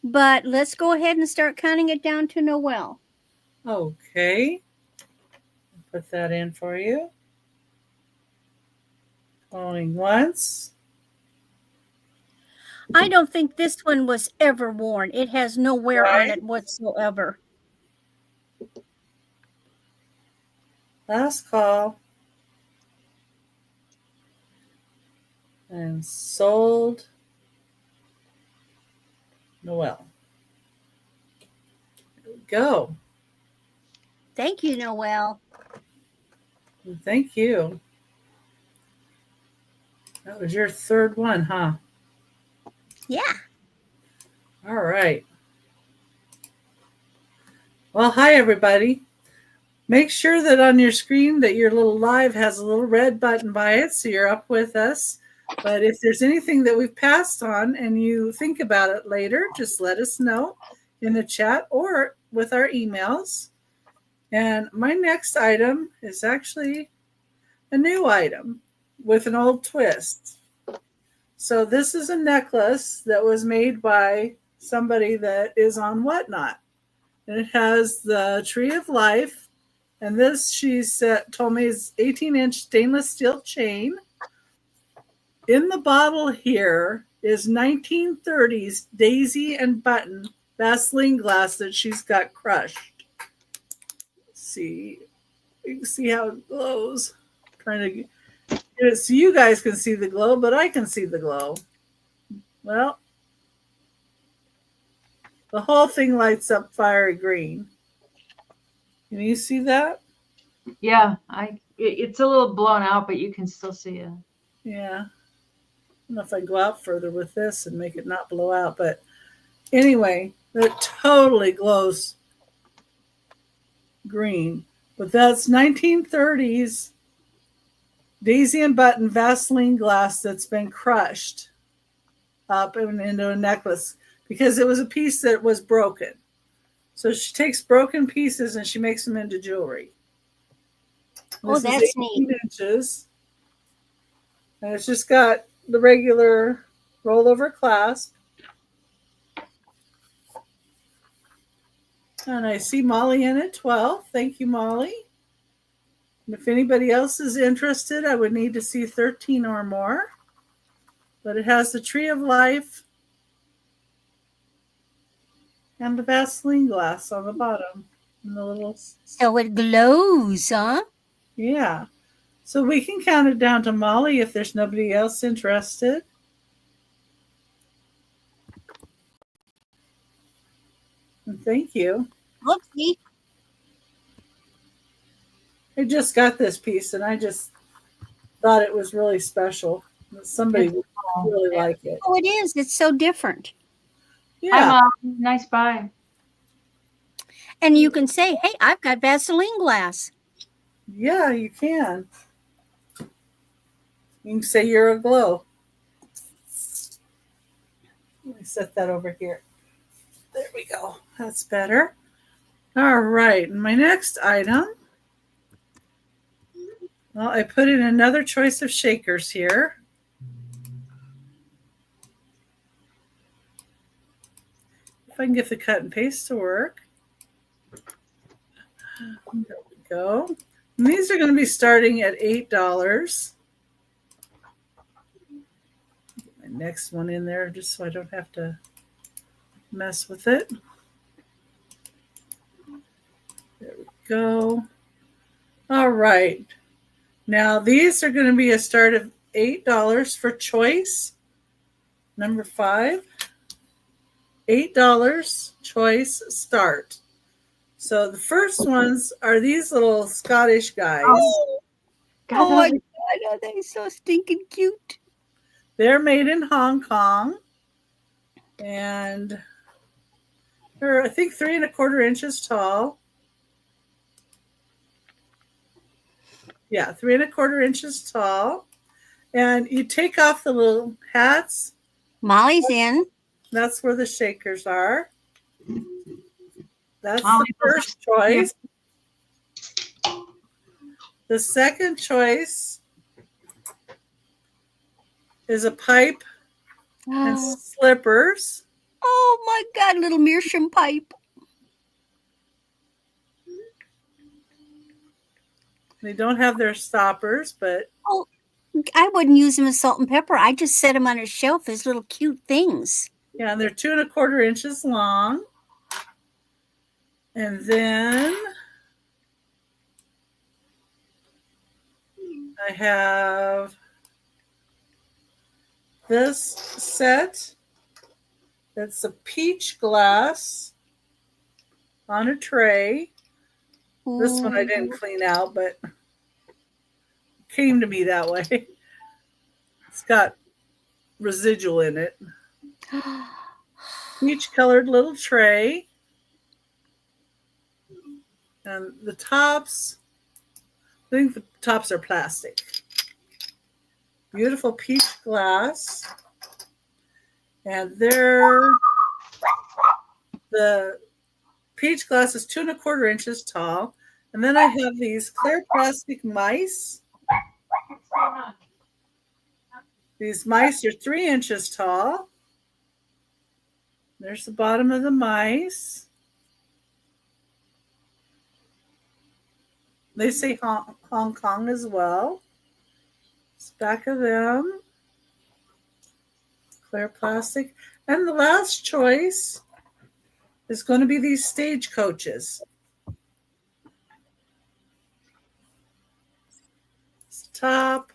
but let's go ahead and start counting it down to Noel. Okay. Put that in for you. Going once. I don't think this one was ever worn. It has no wear on Right. it whatsoever. Last call. And sold Noel. There we go. Thank you, Noel. Thank you. That was your third one, huh? Yeah. All right. Well, hi, everybody. Make sure that on your screen that your little live has a little red button by it so you're up with us. But if there's anything that we've passed on and you think about it later, just let us know in the chat or with our emails. And my next item is actually a new item with an old twist. So this is a necklace that was made by somebody that is on Whatnot. And it has the Tree of Life. And this, she told me, is 18-inch stainless steel chain. In the bottle here is 1930s Daisy and Button Vaseline glass that she's got crushed. Let's see. You can see how it glows. I'm trying to get it so you guys can see the glow, but I can see the glow. Well, the whole thing lights up fiery green. Can you see that? Yeah, it's a little blown out, but you can still see it. Yeah. I don't know if I go out further with this and make it not blow out, but anyway, it totally glows green. But that's 1930s Daisy and Button Vaseline glass that's been crushed up into a necklace because it was a piece that was broken. So she takes broken pieces and she makes them into jewelry. Oh, that's neat. 18 inches. And it's just got the regular rollover clasp. And I see Molly in at 12. Thank you, Molly. And if anybody else is interested, I would need to see 13 or more. But it has the Tree of Life and the Vaseline glass on the bottom. And the little... So it glows, huh? Yeah. So we can count it down to Molly if there's nobody else interested. And thank you. Oopsie. I just got this piece and I just thought it was really special. Somebody would really like it. Oh, it is. It's so different. Yeah. Hi, Mom. Nice buy. And you can say, hey, I've got Vaseline glass. Yeah, you can. You can say you're a glow. Let me set that over here. There we go. That's better. All right. And my next item. Well, I put in another choice of shakers here. If I can get the cut and paste to work. There we go. And these are going to be starting at $8. Get my next one in there just so I don't have to mess with it. There we go. All right. Now these are going to be a start of $8 for choice. Number 5. $8 choice start. So the first ones are these little Scottish guys. Oh, my God. Oh, they're so stinking cute. They're made in Hong Kong. And they're, I think, 3 1/4 inches tall. Yeah, 3 1/4 inches tall. And you take off the little hats. Molly's in. That's where the shakers are. That's the first choice. The second choice is a pipe and slippers. Oh my God, little meerschaum pipe. They don't have their stoppers, but I wouldn't use them as salt and pepper. I just set them on a shelf as little cute things. Yeah, and they're 2¼ inches long. And then I have this set. It's a peach glass on a tray. Ooh. This one I didn't clean out, but it came to me that way. It's got residual in it. Peach colored little tray. And the tops, I think the tops are plastic. Beautiful peach glass. And the peach glass is 2¼ inches tall. And then I have these clear plastic mice. These mice are 3 inches tall. There's the bottom of the mice. They say Hong Kong as well. It's back of them. Clear plastic. And the last choice is going to be these stagecoaches. It's top.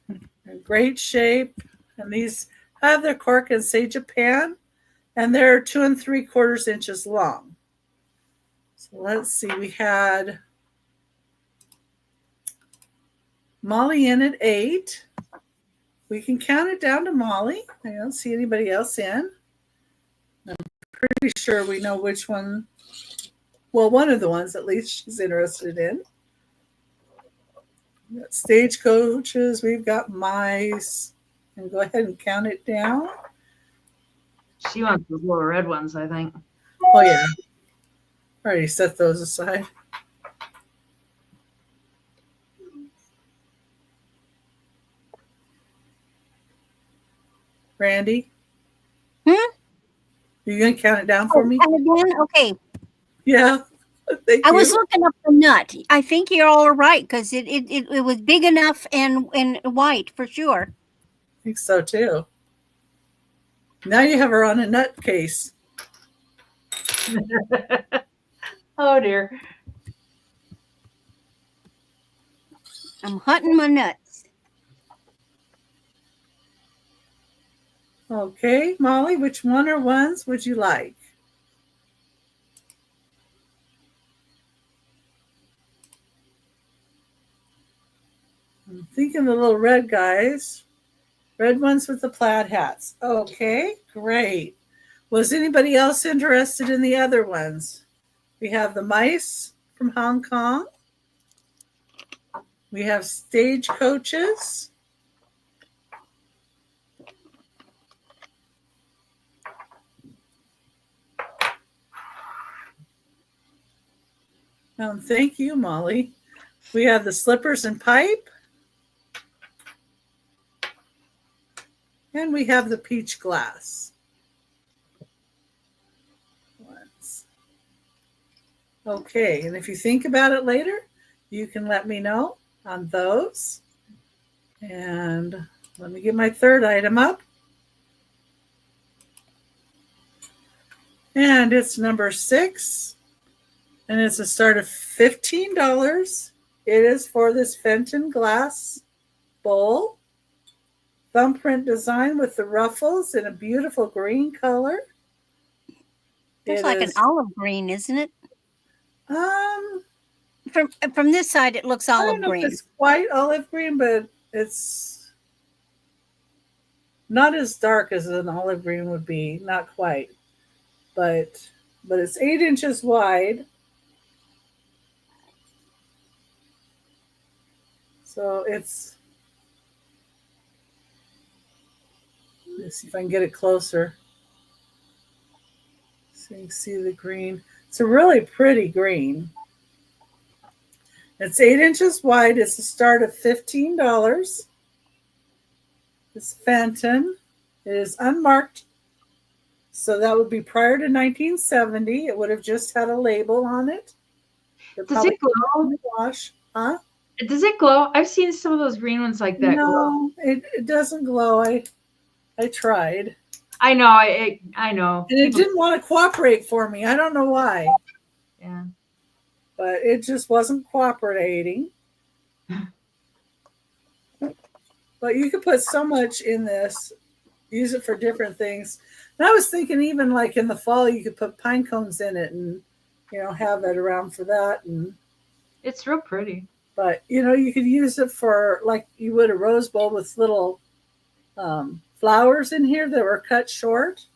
In great shape. And these have their cork and say Japan. And they're 2¾ inches long. So let's see. We had Molly in at 8. We can count it down to Molly. I don't see anybody else in. I'm pretty sure we know which one. Well, one of the ones at least she's interested in. We've got stagecoaches. We've got mice. And go ahead and count it down. She wants the little red ones, I think. Oh, yeah. I already set those aside. Randy? Hmm? You going to count it down for me? Again? Okay. Yeah. Thank I you. was looking up the nut. I think you're all right because it was big enough and white for sure. I think so too. Now you have her on a nut case. Oh dear. I'm hunting my nuts. Okay, Molly, which one or ones would you like? I'm thinking the little red guys. Red ones with the plaid hats. Okay, great. Was anybody else interested in the other ones? We have the mice from Hong Kong. We have stagecoaches. Thank you, Molly. We have the slippers and pipe. And we have the peach glass. Okay, and if you think about it later, you can let me know on those. And let me get my third item up. And it's number 6. And it's a start of $15. It is for this Fenton glass bowl. Thumbprint design with the ruffles in a beautiful green color. It's like an olive green, isn't it? From this side, it looks olive green. I don't know if it's quite olive green, but it's not as dark as an olive green would be. Not quite, but it's 8 inches wide. So it's. Let's see if I can get it closer. So you can see the green. It's a really pretty green. It's 8 inches wide. It's a start of $15. It's Fenton. It is unmarked. So that would be prior to 1970. It would have just had a label on it. Does it glow? Wash. Huh? Does it glow? I've seen some of those green ones like that glow. No, it doesn't glow. I tried. I know. I know. And it didn't want to cooperate for me. I don't know why. Yeah. But it just wasn't cooperating. But you could put so much in this, use it for different things. And I was thinking even like in the fall, you could put pine cones in it and, have it around for that. And it's real pretty. But, you could use it for like you would a rose bowl with little flowers in here that were cut short.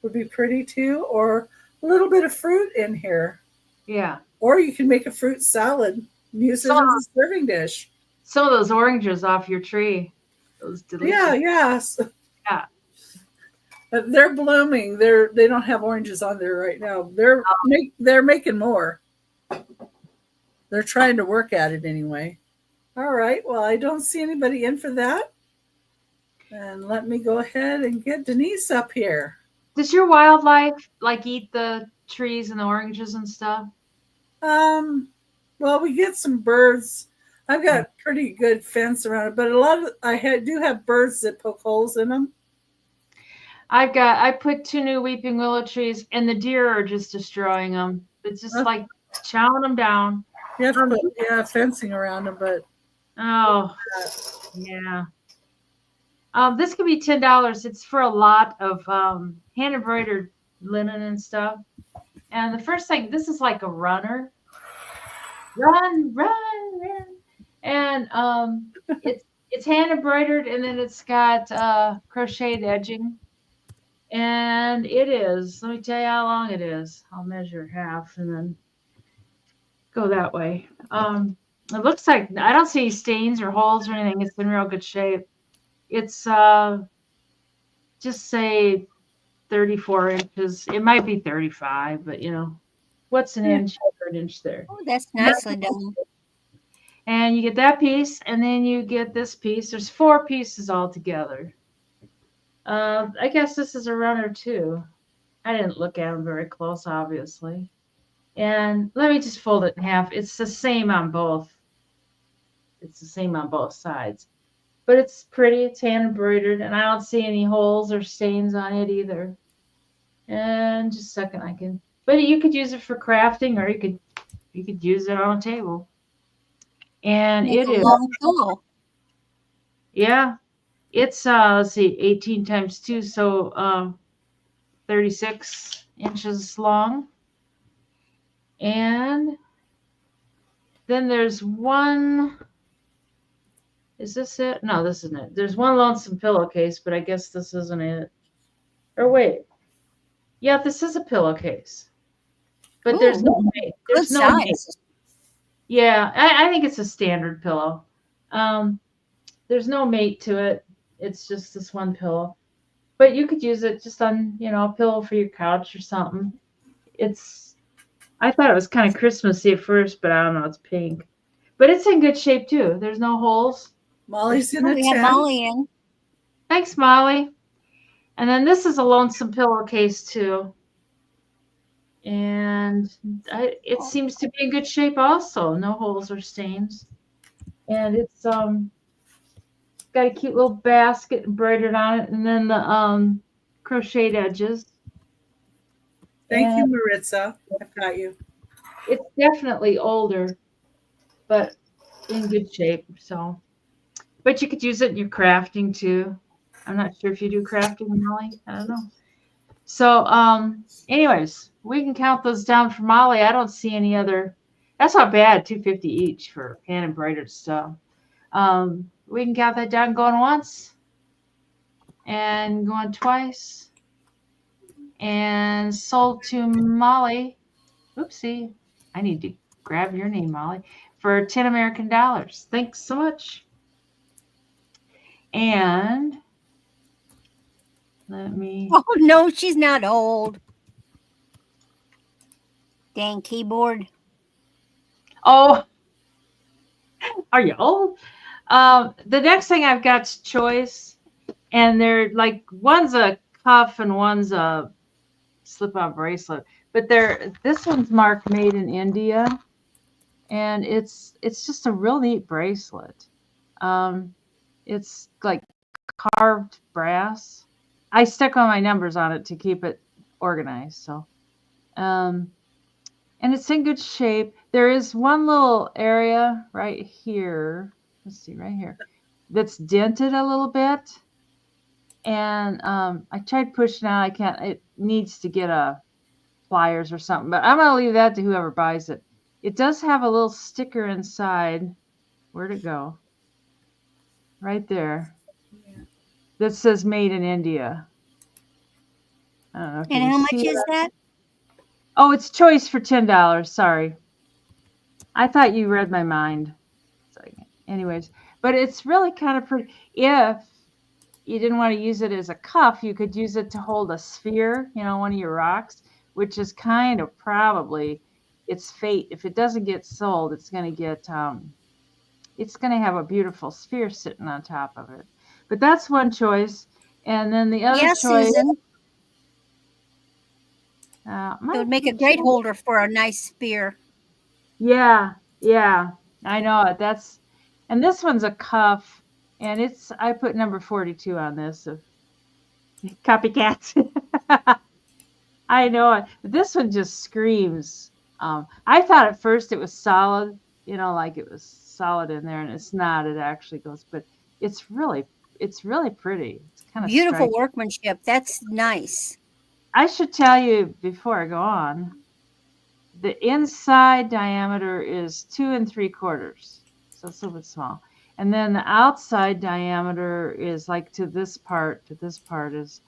Would be pretty too. Or a little bit of fruit in here. Yeah. Or you can make a fruit salad and use it as a serving dish. Some of those oranges off your tree. Those delicious. Yes. Yeah. But they're blooming. They don't have oranges on there right now. They're making more. They're trying to work at it anyway. All right. Well, I don't see anybody in for that. And let me go ahead and get Denise up here. Does your wildlife eat the trees and the oranges and stuff? Well, we get some birds. I've got pretty good fence around it, but I do have birds that poke holes in them. I put 2 new weeping willow trees, and the deer are just destroying them. It's just like chowing them down. You have to put fencing around them, but yeah. This could be $10. It's for a lot of hand embroidered linen and stuff. And the first thing, this is like a runner. Run. And it's hand embroidered, and then it's got crocheted edging. And it is, let me tell you how long it is. I'll measure half and then go that way. It looks like I don't see stains or holes or anything. It's in real good shape. It's just say 34 inches. It might be 35, but what's an inch or an inch there? Oh, that's nicely done. And you get that piece, and then you get this piece. There's 4 pieces all together. I guess this is a runner too. I didn't look at them very close, obviously. And let me just fold it in half. It's the same on both. It's the same on both sides. But it's pretty. It's hand embroidered, and I don't see any holes or stains on it either. And just a second, but you could use it for crafting, or you could use it on a table. And it is long pillow. Yeah. It's let's see, 18 times 2, so 36 inches long. And then there's one. Is this it? No, this isn't it. There's one lonesome pillowcase, but I guess this isn't it. Or wait. Yeah, this is a pillowcase. But there's no mate. There's no mate. Yeah, I think it's a standard pillow. There's no mate to it. It's just this one pillow. But you could use it just on, a pillow for your couch or something. I thought it was kind of Christmassy at first, but I don't know. It's pink. But it's in good shape, too. There's no holes. Molly's in We have Molly in. Thanks, Molly. And then this is a lonesome pillowcase, too. And it seems to be in good shape also. No holes or stains. And it's got a cute little basket embroidered on it, and then the crocheted edges. Thank you, Maritza. I've got you. It's definitely older, but in good shape. So, but you could use it in your crafting too. I'm not sure if you do crafting, Molly. I don't know. So, anyways, we can count those down for Molly. I don't see any other. That's not bad. $2.50 each for hand embroidered stuff. We can count that down going once and going twice. And sold to Molly. Oopsie. I need to grab your name, Molly, for $10 American. Thanks so much. And let me. Oh, no, she's not old. Dang keyboard. Oh, are you old? The next thing I've got's choice, and they're like one's a cuff and one's a slip-on bracelet, but this one's marked made in India, and it's just a real neat bracelet. It's like carved brass. I stuck all my numbers on it to keep it organized. So, and it's in good shape. There is one little area right here. Let's see, right here, that's dented a little bit. And I tried pushing out. I can't. It needs to get a pliers or something. But I'm gonna leave that to whoever buys it. It does have a little sticker inside. Where'd it go? Right there. Yeah. That says "Made in India." I don't know if you And can how much see is that. that? Oh, it's choice for $10. Sorry, I thought you read my mind. So, anyways, but it's really kind of pretty. If you didn't want to use it as a cuff, you could use it to hold a sphere, one of your rocks, which is kind of probably its fate. If it doesn't get sold, it's going to have a beautiful sphere sitting on top of it. But that's one choice. And then the other Yeah, choice, Susan. It might would make be a great choice. holder for a nice spear. Yeah, I know it. And this one's a cuff, and I put number 42 on this of copycats. I know it. But this one just screams. I thought at first it was solid, like it was solid in there, and it's not. It actually goes, but it's really pretty. It's kind of Beautiful striking. workmanship. That's nice. I should tell you before I go on, the inside diameter is 2 3/4, so it's a little bit small, and then the outside diameter is like to this part is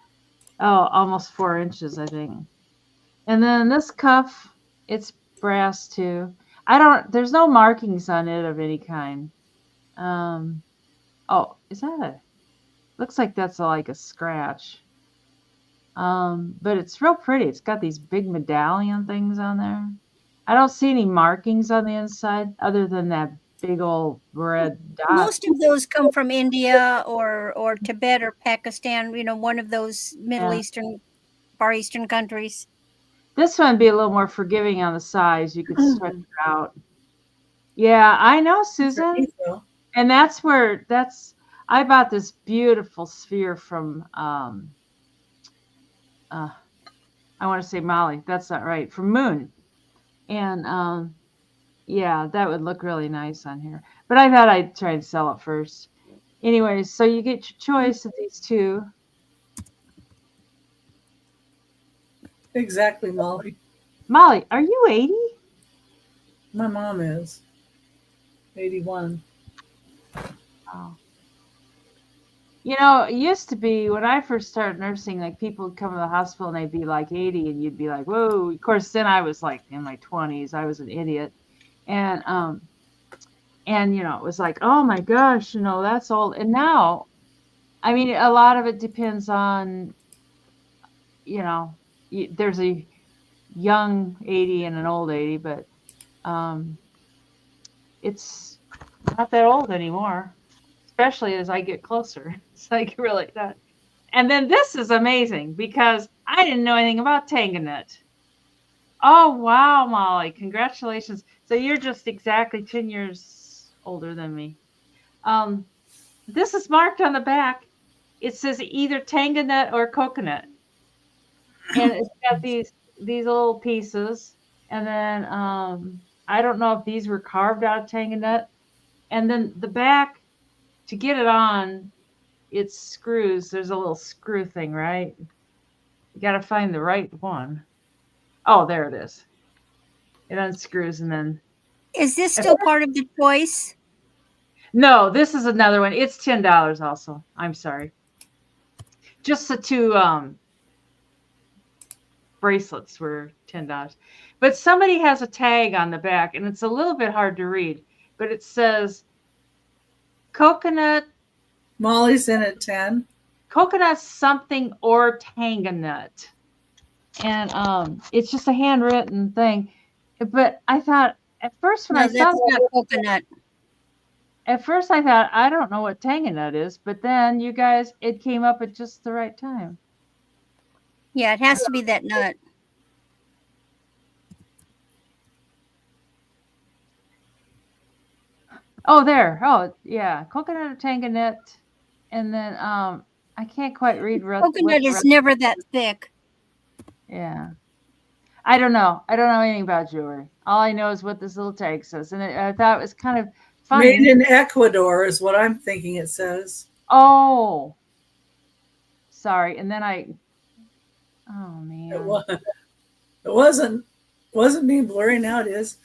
almost 4 inches, I think. And then this cuff, it's brass too. There's no markings on it of any kind. Is that looks like that's like a scratch. But it's real pretty. It's got these big medallion things on there. I don't see any markings on the inside other than that big old red dot. Most of those come from India or Tibet or Pakistan, one of those Middle Eastern, Far Eastern countries. This one would be a little more forgiving on the size. You could stretch it out. Yeah, I know, Susan. And I bought this beautiful sphere from, I want to say Molly. That's not right. From Moon. And yeah, that would look really nice on here. But I thought I'd try and sell it first. Anyways, so you get your choice of these two. Exactly, Molly. Molly, are you 80? My mom is 81. Oh. It used to be when I first started nursing, like people would come to the hospital and they'd be like 80 and you'd be like, whoa. Of course, then I was like in my 20s. I was an idiot. And it was like, oh my gosh, that's old. And now, I mean, a lot of it depends on, there's a young 80 and an old 80, but it's not that old anymore, especially as I get closer. It's like really that. And then this is amazing because I didn't know anything about Tanganut. Oh, wow, Molly. Congratulations. So you're just exactly 10 years older than me. This is marked on the back. It says either Tanganut or coconut. And it's got these little pieces. And then I don't know if these were carved out of Tanganut. And then the back, to get it on, it's screws. There's a little screw thing, right? You got to find the right one. Oh, there it is. It unscrews and then. Is this still part of the choice? No, this is another one. It's $10 also. I'm sorry. Just the two bracelets were $10. But somebody has a tag on the back, and it's a little bit hard to read. But it says coconut. Molly's in at 10. Coconut something or Tanganut. And it's just a handwritten thing. But I thought at first when I saw that's not coconut. At first I thought, I don't know what Tanganut is, but then you guys, it came up at just the right time. Yeah, it has to be that nut. Oh, there. Oh, yeah. Coconut or tanganite. And then I can't quite read what Coconut the is rest. never that thick. Yeah. I don't know. I don't know anything about jewelry. All I know is what this little tag says. And I thought it was kind of funny. Made in Ecuador is what I'm thinking it says. Oh. Sorry. And then oh, It, man. was, it wasn't being blurry. Now it is.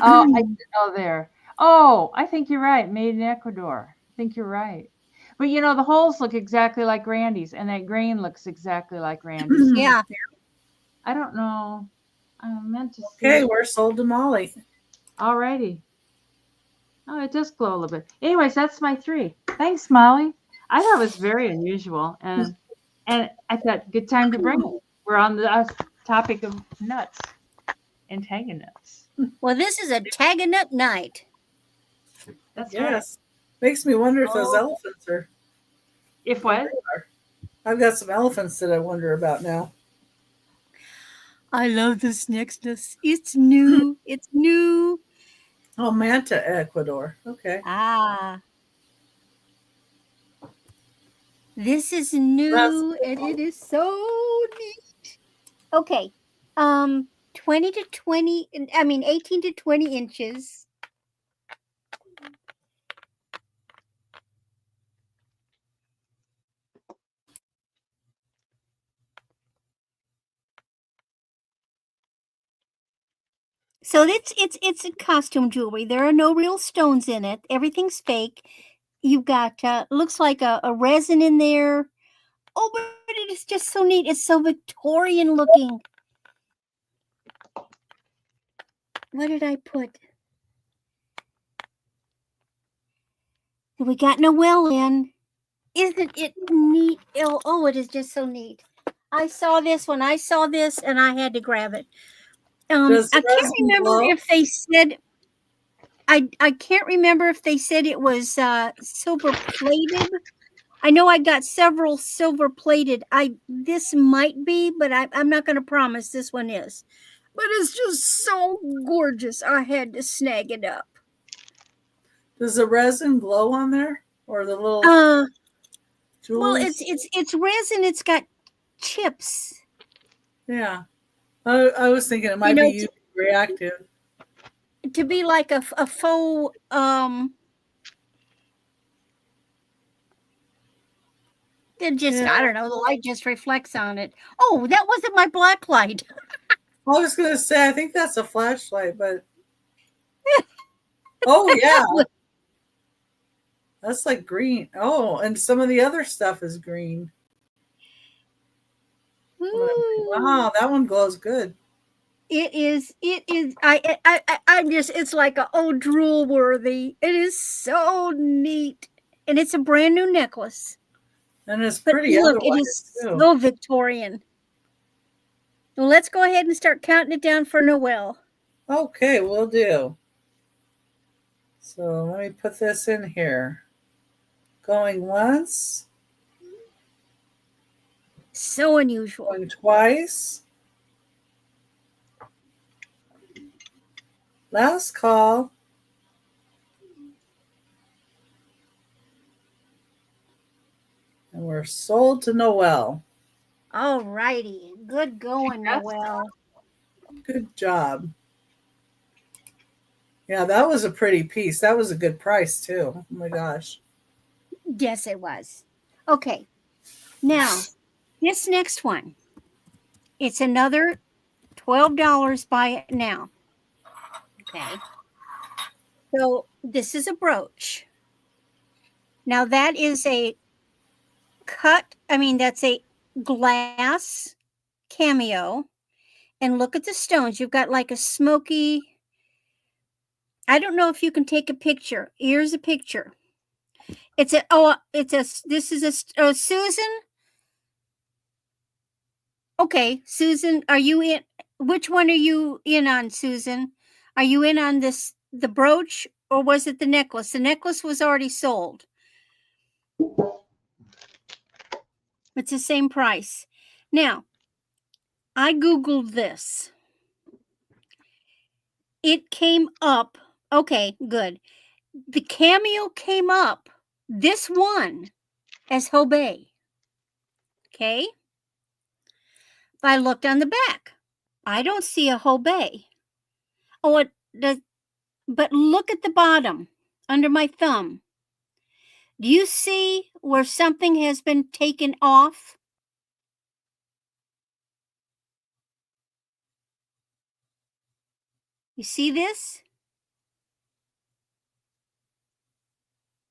Oh, there. Oh, I think you're right. Made in Ecuador. I think you're right. But the holes look exactly like Randy's, and that grain looks exactly like Randy's. Yeah. I don't know. I meant to see. Okay, we're sold to Molly. Alrighty. Oh, it does glow a little bit. Anyways, that's my 3. Thanks, Molly. I thought it was very unusual, and I thought good time to bring it. We're on the topic of nuts and tagging nuts. Well, this is a taganut night. That's Yes. Right. Makes me wonder if those Oh. elephants are. If what? I've got some elephants that I wonder about now. I love this necklace. It's new. It's new. Oh, Manta, Ecuador. Okay. Ah. This is new and it is so neat. Okay. 20 to 20, 18 to 20 inches. So it's a costume jewelry. There are no real stones in it. Everything's fake. You've got looks like a resin in there. Oh, but it is just so neat. It's so Victorian looking. What did I put? We got Noelle in. Isn't it neat? Oh, it is just so neat. I saw this when I saw this, and I had to grab it. I can't remember if they said. I can't remember if they said it was silver plated. I know I got several silver plated. This might be, but I'm not going to promise this one is. But it's just so gorgeous. I had to snag it up. Does the resin glow on there, or the little? Jewels? Well, it's resin. It's got chips. Yeah, I was thinking it might be reactive. To be like a faux it just I don't know, the light just reflects on it. Oh, that wasn't my black light. I was gonna say I think that's a flashlight, but oh yeah. That's like green. Oh, and some of the other stuff is green. Ooh. Wow, that one glows good. It is. I'm just. It's like drool worthy. It is so neat, and it's a brand new necklace. And it's pretty. Look, it is so Victorian. Well, let's go ahead and start counting it down for Noelle. Okay, we'll do. So let me put this in here. Going once. So unusual. Going twice. Last call. And we're sold to Noelle. All righty. Good going, Noelle. Good job. Yeah, that was a pretty piece. That was a good price, too. Oh, my gosh. Yes, it was. Okay. Now, this next one, it's another $12. Buy it now. Okay. So this is a brooch. Now that is a that's a glass cameo. And look at the stones. You've got like a smoky. I don't know if you can take a picture. Here's a picture. This is a Susan. Okay, Susan, are you in? Which one are you in on, Susan? Are you in on the brooch, or was it the necklace? The necklace was already sold. It's the same price. Now, I Googled this. It came up. Okay, good. The cameo came up, this one, as Hobey. Okay? But I looked on the back. I don't see a Hobey. Oh, it does. But look at the bottom under my thumb. Do you see where something has been taken off? You see this?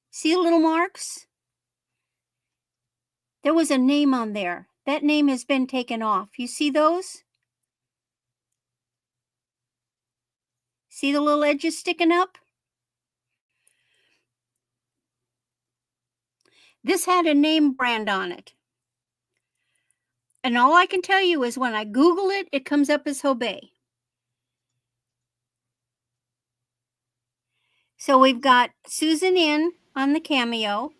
See the little marks? There was a name on there. That name has been taken off. You see those? See the little edges sticking up? This had a name brand on it. And all I can tell you is when I Google it, it comes up as Hobey. So we've got Susan in on the cameo.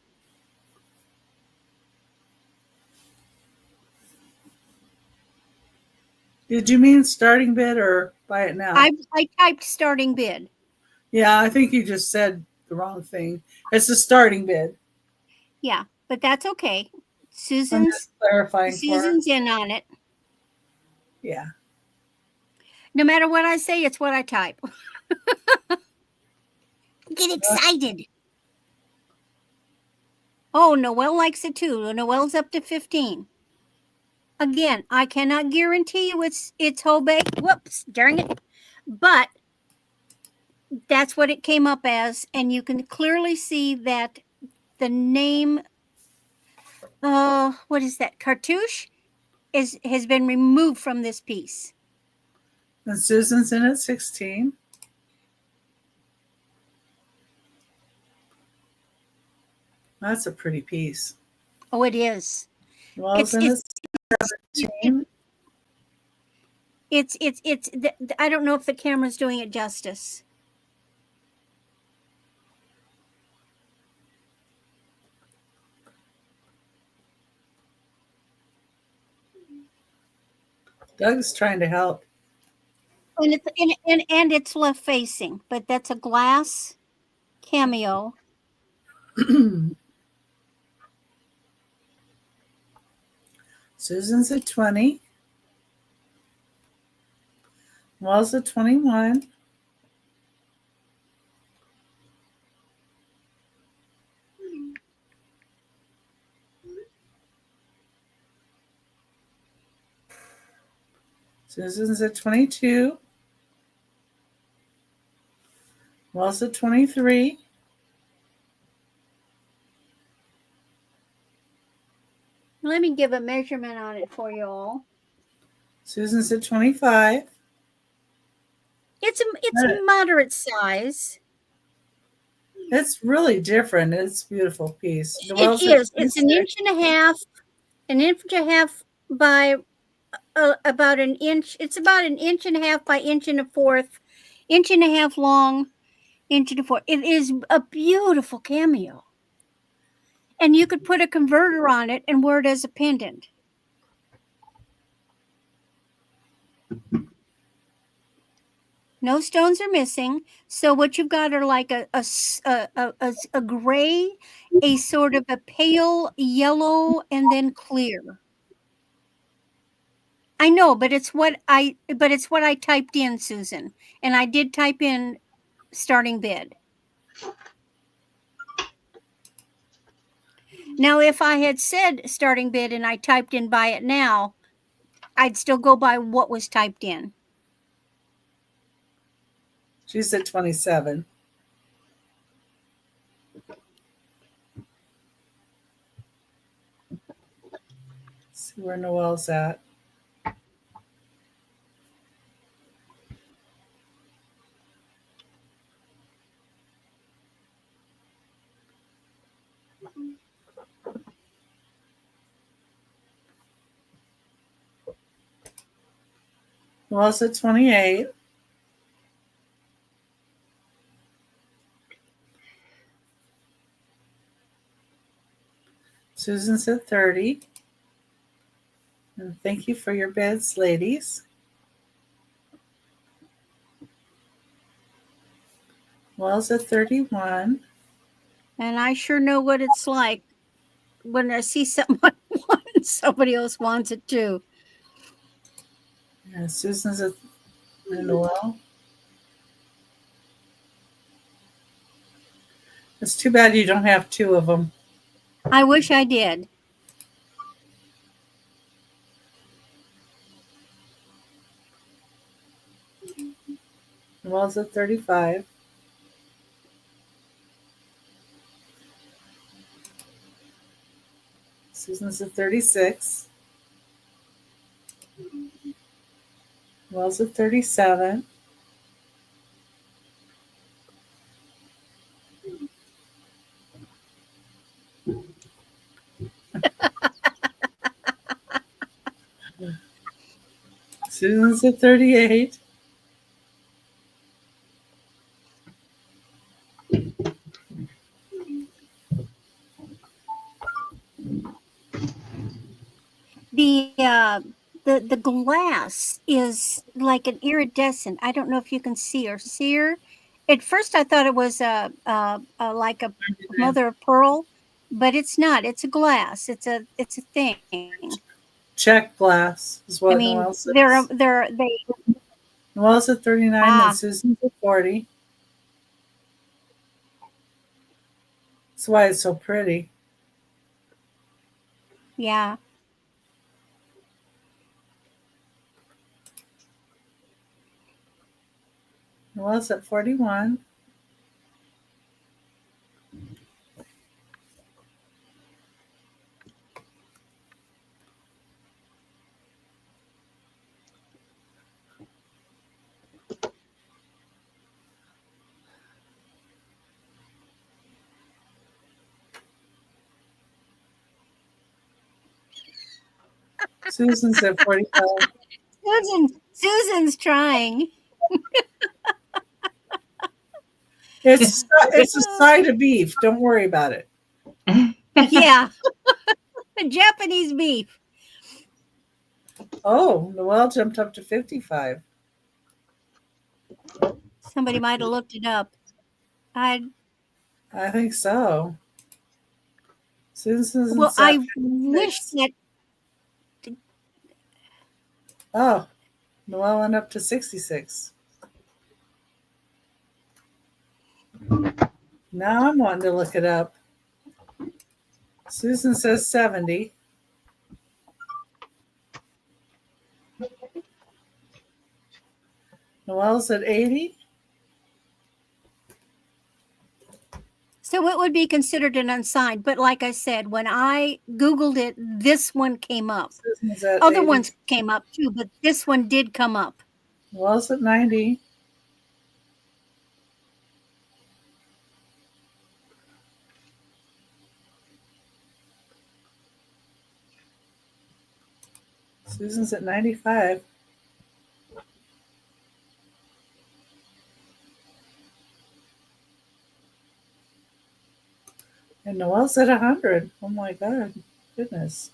Did you mean starting bid or buy it now? I typed starting bid. Yeah, I think you just said the wrong thing. It's the starting bid. Yeah, but that's okay. I'm Susan's just clarifying for her. Susan's in on it. Yeah. No matter what I say, it's what I type. Get excited. Oh, Noelle likes it too. Noelle's up to 15. Again, I cannot guarantee you it's Hobey. Whoops, darn it. But that's what it came up as, and you can clearly see that the name, what is that? Cartouche has been removed from this piece. And Susan's in at 16. That's a pretty piece. Oh, it is. Noelle's in at 17. It's I don't know if the camera's doing it justice. Doug's trying to help. And it's left facing, but that's a glass cameo. Susan's at 20. Noelle's at 21. Susan's at 22. Noelle's at 23. Let me give a measurement on it for you all. Susan's at 25. It's a moderate size. It's really different. It's a beautiful piece. It is. It's an inch and a half by about an inch. It's about an inch and a half by inch and a fourth, inch and a half long, inch and a fourth. It is a beautiful cameo. And you could put a converter on it and wear it as a pendant. No stones are missing. So what you've got are like a gray, a sort of a pale yellow, and then clear. I know, but it's what I typed in, Susan. And I did type in starting bid. Now, if I had said starting bid and I typed in buy it now, I'd still go by what was typed in. She's at 27. See where Noelle's at. Noelle's at 28. Susan's at 30. And thank you for your bids, ladies. Noelle's at 31. And I sure know what it's like when I see someone somebody else wants it too. Yeah, Susan's at Noelle. It's too bad you don't have two of them. I wish I did. Noelle's at 35. Susan's at 36. Noelle's at 37. Susan's at 38. The glass is like an iridescent. I don't know if you can see or see her. At first, I thought it was like a mother of pearl, but it's not. It's a glass. It's a thing. Check glass is what I mean, Noelle says. they. Noelle's at 39 and Susan's at 40. That's why it's so pretty. Yeah. Noelle's at 41. Susan's at 45. Susan's trying. It's a side of beef. Don't worry about it. Yeah. Japanese beef. Oh, Noelle jumped up to 55. Somebody might have looked it up. I think so. Susan's well, I wish that. Oh, Noelle went up to 66. Now I'm wanting to look it up. Susan says 70. Noelle's at 80. So it would be considered an unsigned, but like I said, when I Googled it, this one came up. Other 80. ones came up too, but this one did come up. Noelle's at 90. Susan's at 95. And Noelle's at 100. Oh my God. Goodness.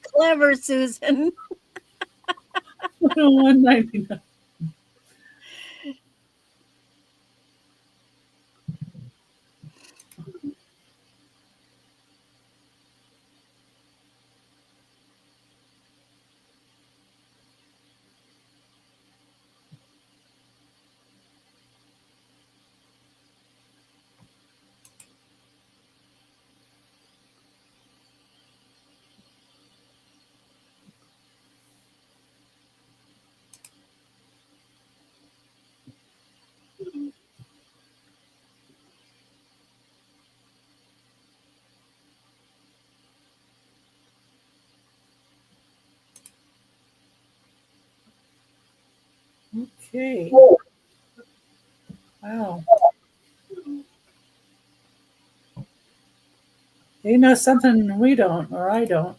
Clever, Susan. 199. Okay. Wow. They know something we don't, or I don't.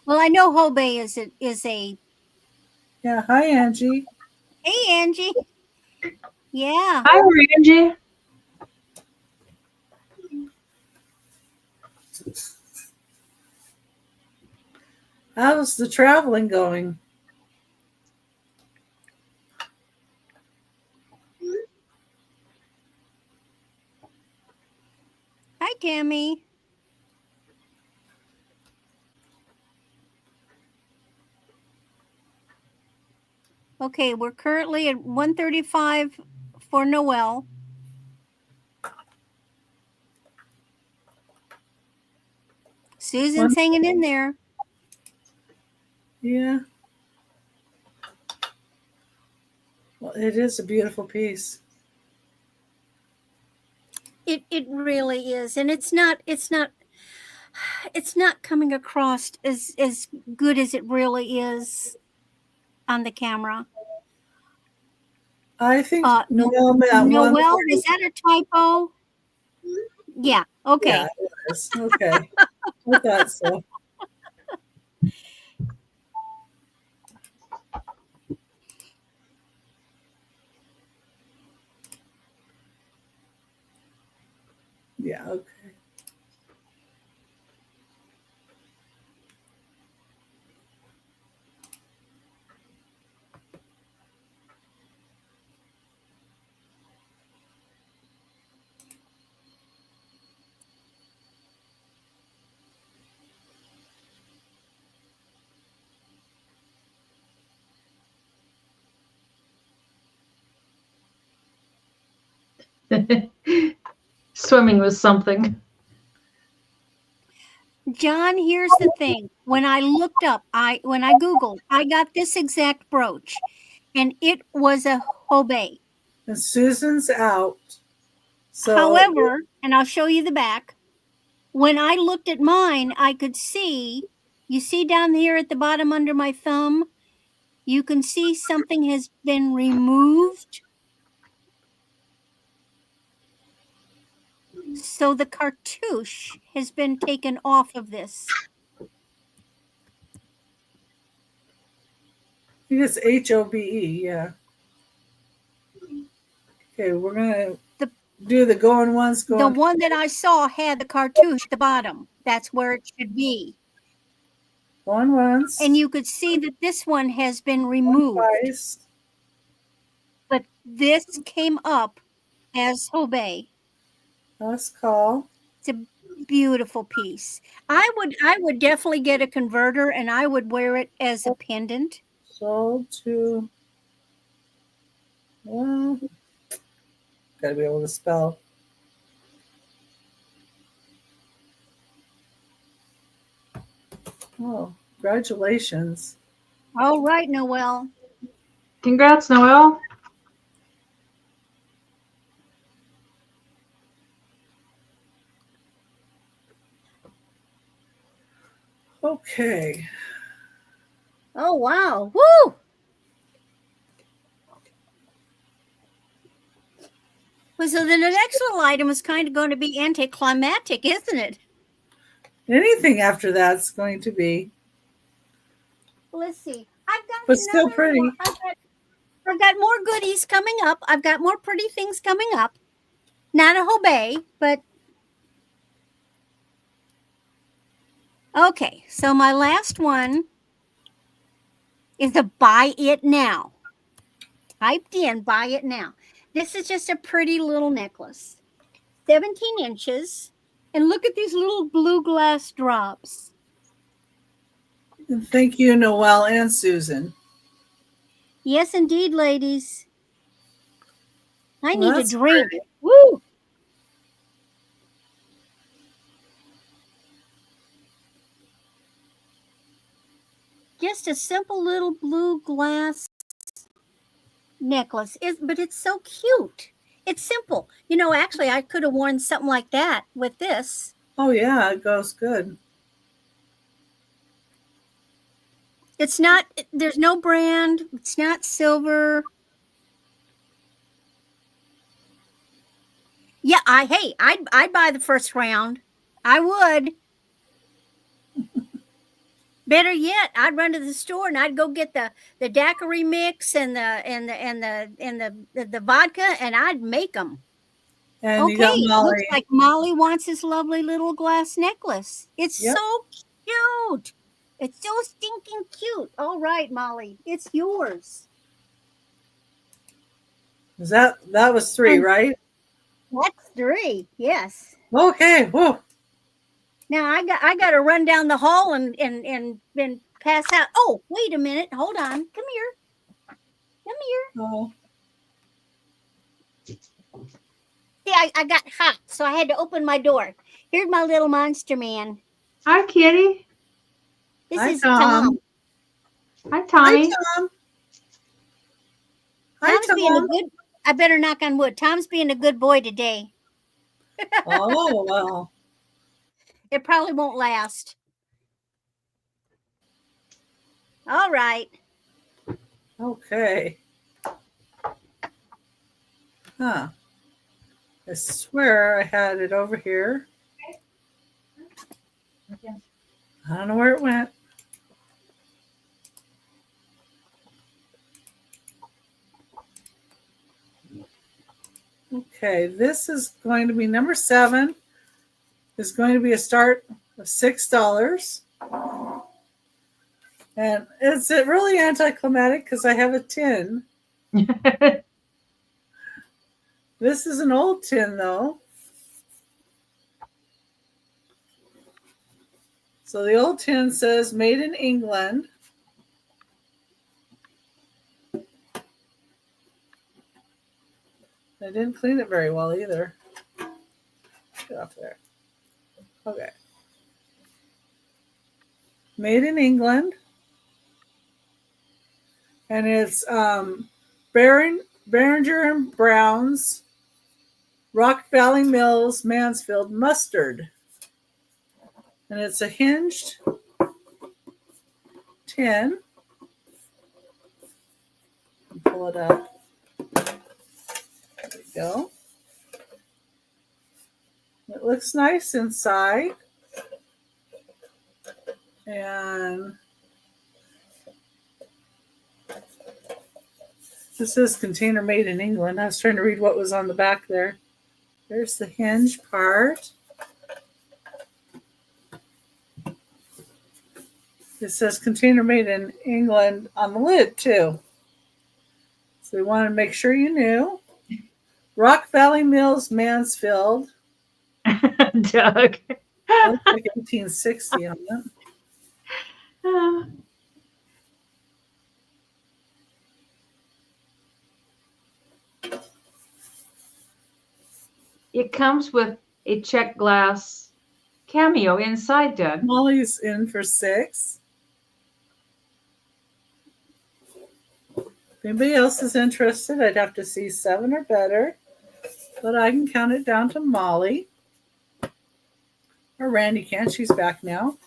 Well, I know Hobey is a. Yeah. Hi, Angie. Hey, Angie. Yeah. Hi, Angie. How's the traveling going? Hi, Tammy. Okay, we're currently at 135 for Noel. Susan's hanging in there. Yeah. Well, it is a beautiful piece. It really is, and it's not coming across as good as it really is on the camera. I think Noel, is that a typo? Yeah. Okay. Yeah, it is. Okay. I thought so. Yeah, okay. Swimming was something. John, here's the thing. When I looked up, when I Googled, I got this exact brooch, and it was a Hobey. And Susan's out. So however, and I'll show you the back. When I looked at mine, I could see, you see down here at the bottom under my thumb, you can see something has been removed. So the cartouche has been taken off of this. I think it's HOBE, yeah. Okay, we're gonna do the going once, going. The one that I saw had the cartouche at the bottom. That's where it should be. Going once. And you could see that this one has been removed. Twice. But this came up as Hobey. Last call. It's a beautiful piece. I would definitely get a converter, and I would wear it as a pendant. Sold to, well, gotta be able to spell. Oh, congratulations. All right, Noel. Congrats, Noel. Okay. Oh, wow. Woo! Well, so the next little item is kind of going to be anticlimactic, isn't it? Anything after that's going to be. Let's see. I've got but still pretty. I've got more goodies coming up. I've got more pretty things coming up. Not a Hobey, but okay. So my last one is a buy it now. Typed in buy it now. This is just a pretty little necklace. 17 inches. And look at these little blue glass drops. And thank you, Noelle and Susan. Yes, indeed, ladies. I need a drink. Great. Woo! Just a simple little blue glass necklace, but it's so cute. It's simple. You know, actually, I could have worn something like that with this. Oh, yeah, it goes good. It's not, there's no brand. It's not silver. Yeah, I'd buy the first round. I would. Better yet, I'd run to the store and I'd go get the daiquiri mix and the vodka, and I'd make them. And okay, you got Molly. Looks like Molly wants his lovely little glass necklace. It's so cute. It's so stinking cute. All right, Molly, it's yours. That was 3, right? That's 3. Yes. Okay. Whoa. Now I got to run down the hall and pass out. Oh, wait a minute. Hold on. Come here. Come here. Oh. See, I got hot, so I had to open my door. Here's my little monster man. Hi, Kitty. This Hi, is Tom. Hi, Tommy. Hi, Tom. Tom's being a good. I better knock on wood. Tom's being a good boy today. Oh, well. It probably won't last. All right. Okay. Huh. I swear I had it over here. I don't know where it went. Okay, this is going to be number 7. It's going to be a start of $6. And is it really anticlimactic because I have a tin? This is an old tin, though. So the old tin says made in England. I didn't clean it very well either. Get off there. Okay. Made in England. And it's Behringer and Brown's Rock Valley Mills Mansfield mustard. And it's a hinged tin. Pull it up. There we go. It looks nice inside. And this is container made in England. I was trying to read what was on the back there. There's the hinge part. It says container made in England on the lid too. So we want to make sure you knew. Rock Valley Mills Mansfield. Doug. Looks like 1860 on it. It comes with a check glass cameo inside, Doug. Molly's in for 6. If anybody else is interested, I'd have to see 7 or better. But I can count it down to Molly. Or Randy can. She's back now.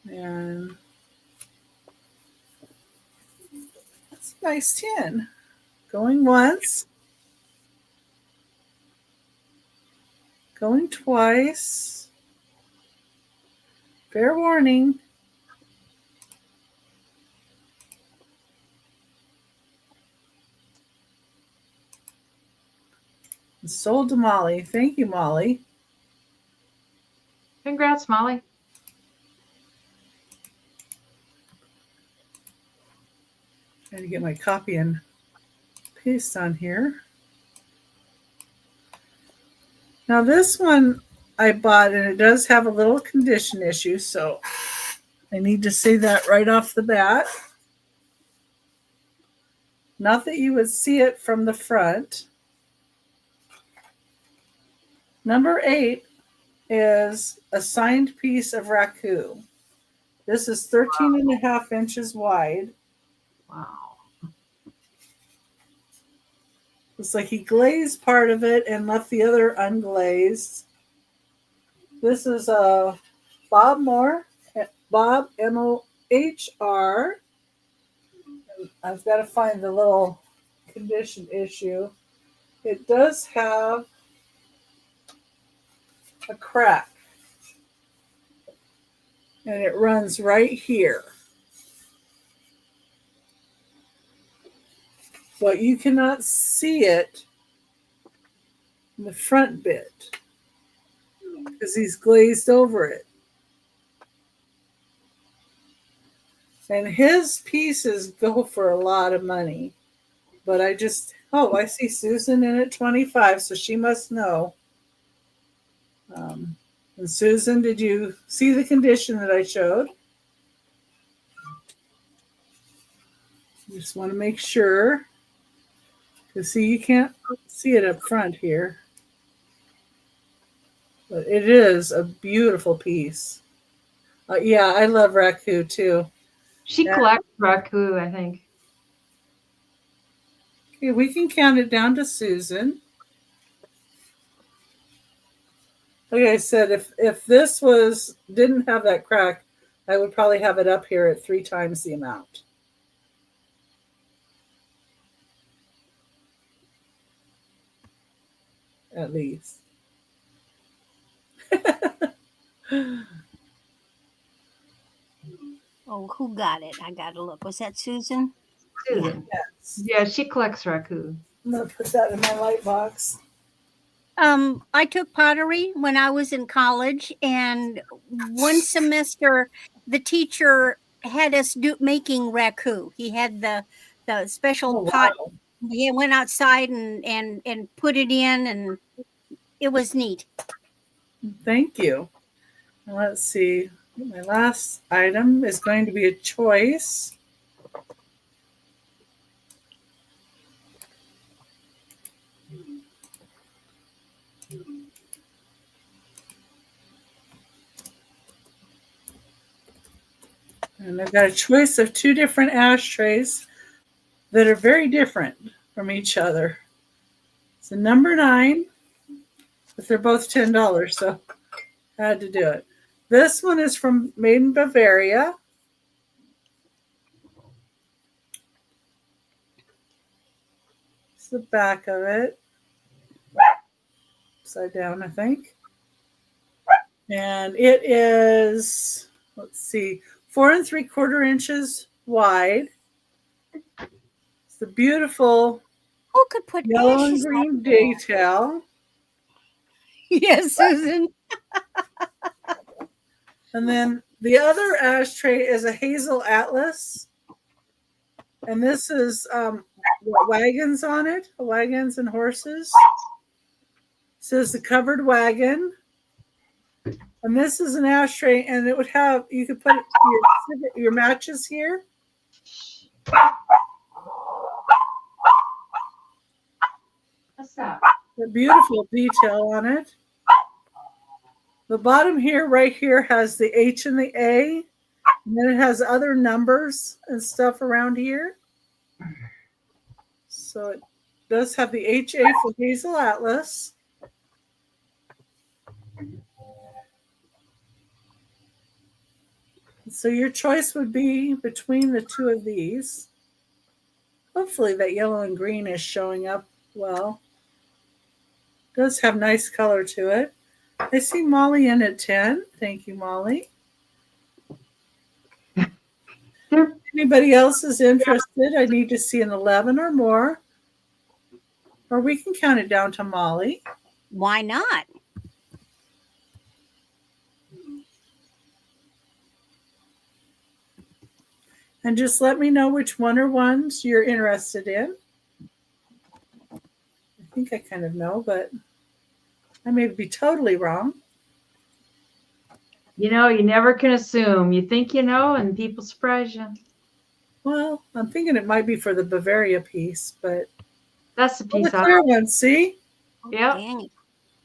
And it's a nice tin. Going once. Going twice. Fair warning. Sold to Molly. Thank you, Molly. Congrats, Molly. Trying to get my copy and paste on here. Now this one I bought, and it does have a little condition issue, so I need to say that right off the bat. Not that you would see it from the front. Number 8 is a signed piece of raku. This is 13 and a half inches wide. Wow. It's like he glazed part of it and left the other unglazed. This is a Bob Mohr, Bob M-O-H-R. I've got to find the little condition issue. It does have a crack, and it runs right here. But you cannot see it in the front bit. because he's glazed over it. And his pieces go for a lot of money. But I see Susan in at 25, so she must know. And Susan, did you see the condition that I showed? You just want to make sure. Because see, you can't see it up front here. But it is a beautiful piece. Yeah, I love Raku too. She collects Raku, I think. Okay, we can count it down to Susan. Like I said, if this didn't have that crack, I would probably have it up here at 3 times the amount. At least. Oh, who got it? I gotta look. Was that Susan? Susan. Yes. Yeah, she collects Raku. I'm gonna put that in my light box. I took pottery when I was in college, and one semester the teacher had us making raku. He had the special pot. Wow. He went outside and put it in, and it was neat. Thank you. Let's see. My last item is going to be a choice. And I've got a choice of 2 different ashtrays that are very different from each other. It's a number 9, but they're both $10, so I had to do it. This one is made in Bavaria. It's the back of it. Upside down, I think. And it is, let's see, 4 3/4 inches wide. It's the beautiful who could put yellow and green detail. Yes, Susan. And then the other ashtray is a hazel atlas. And this is wagons on it, wagons and horses. It says the covered wagon. And this is an ashtray, and it would have, you could put your matches here. What's that? The beautiful detail on it. The bottom here, right here, has the H and the A. And then it has other numbers and stuff around here. So it does have the HA for Hazel Atlas. So your choice would be between the 2 of these. Hopefully that yellow and green is showing up well. It does have nice color to it. I see Molly in at 10. Thank you, Molly. Anybody else is interested? I need to see an 11 or more. Or we can count it down to Molly. Why not? And just let me know which one or ones you're interested in. I think I kind of know, but I may be totally wrong. You know, you never can assume. You think you know, and people surprise you. Well, I'm thinking it might be for the Bavaria piece, but that's the piece. The clear one, see? Yeah.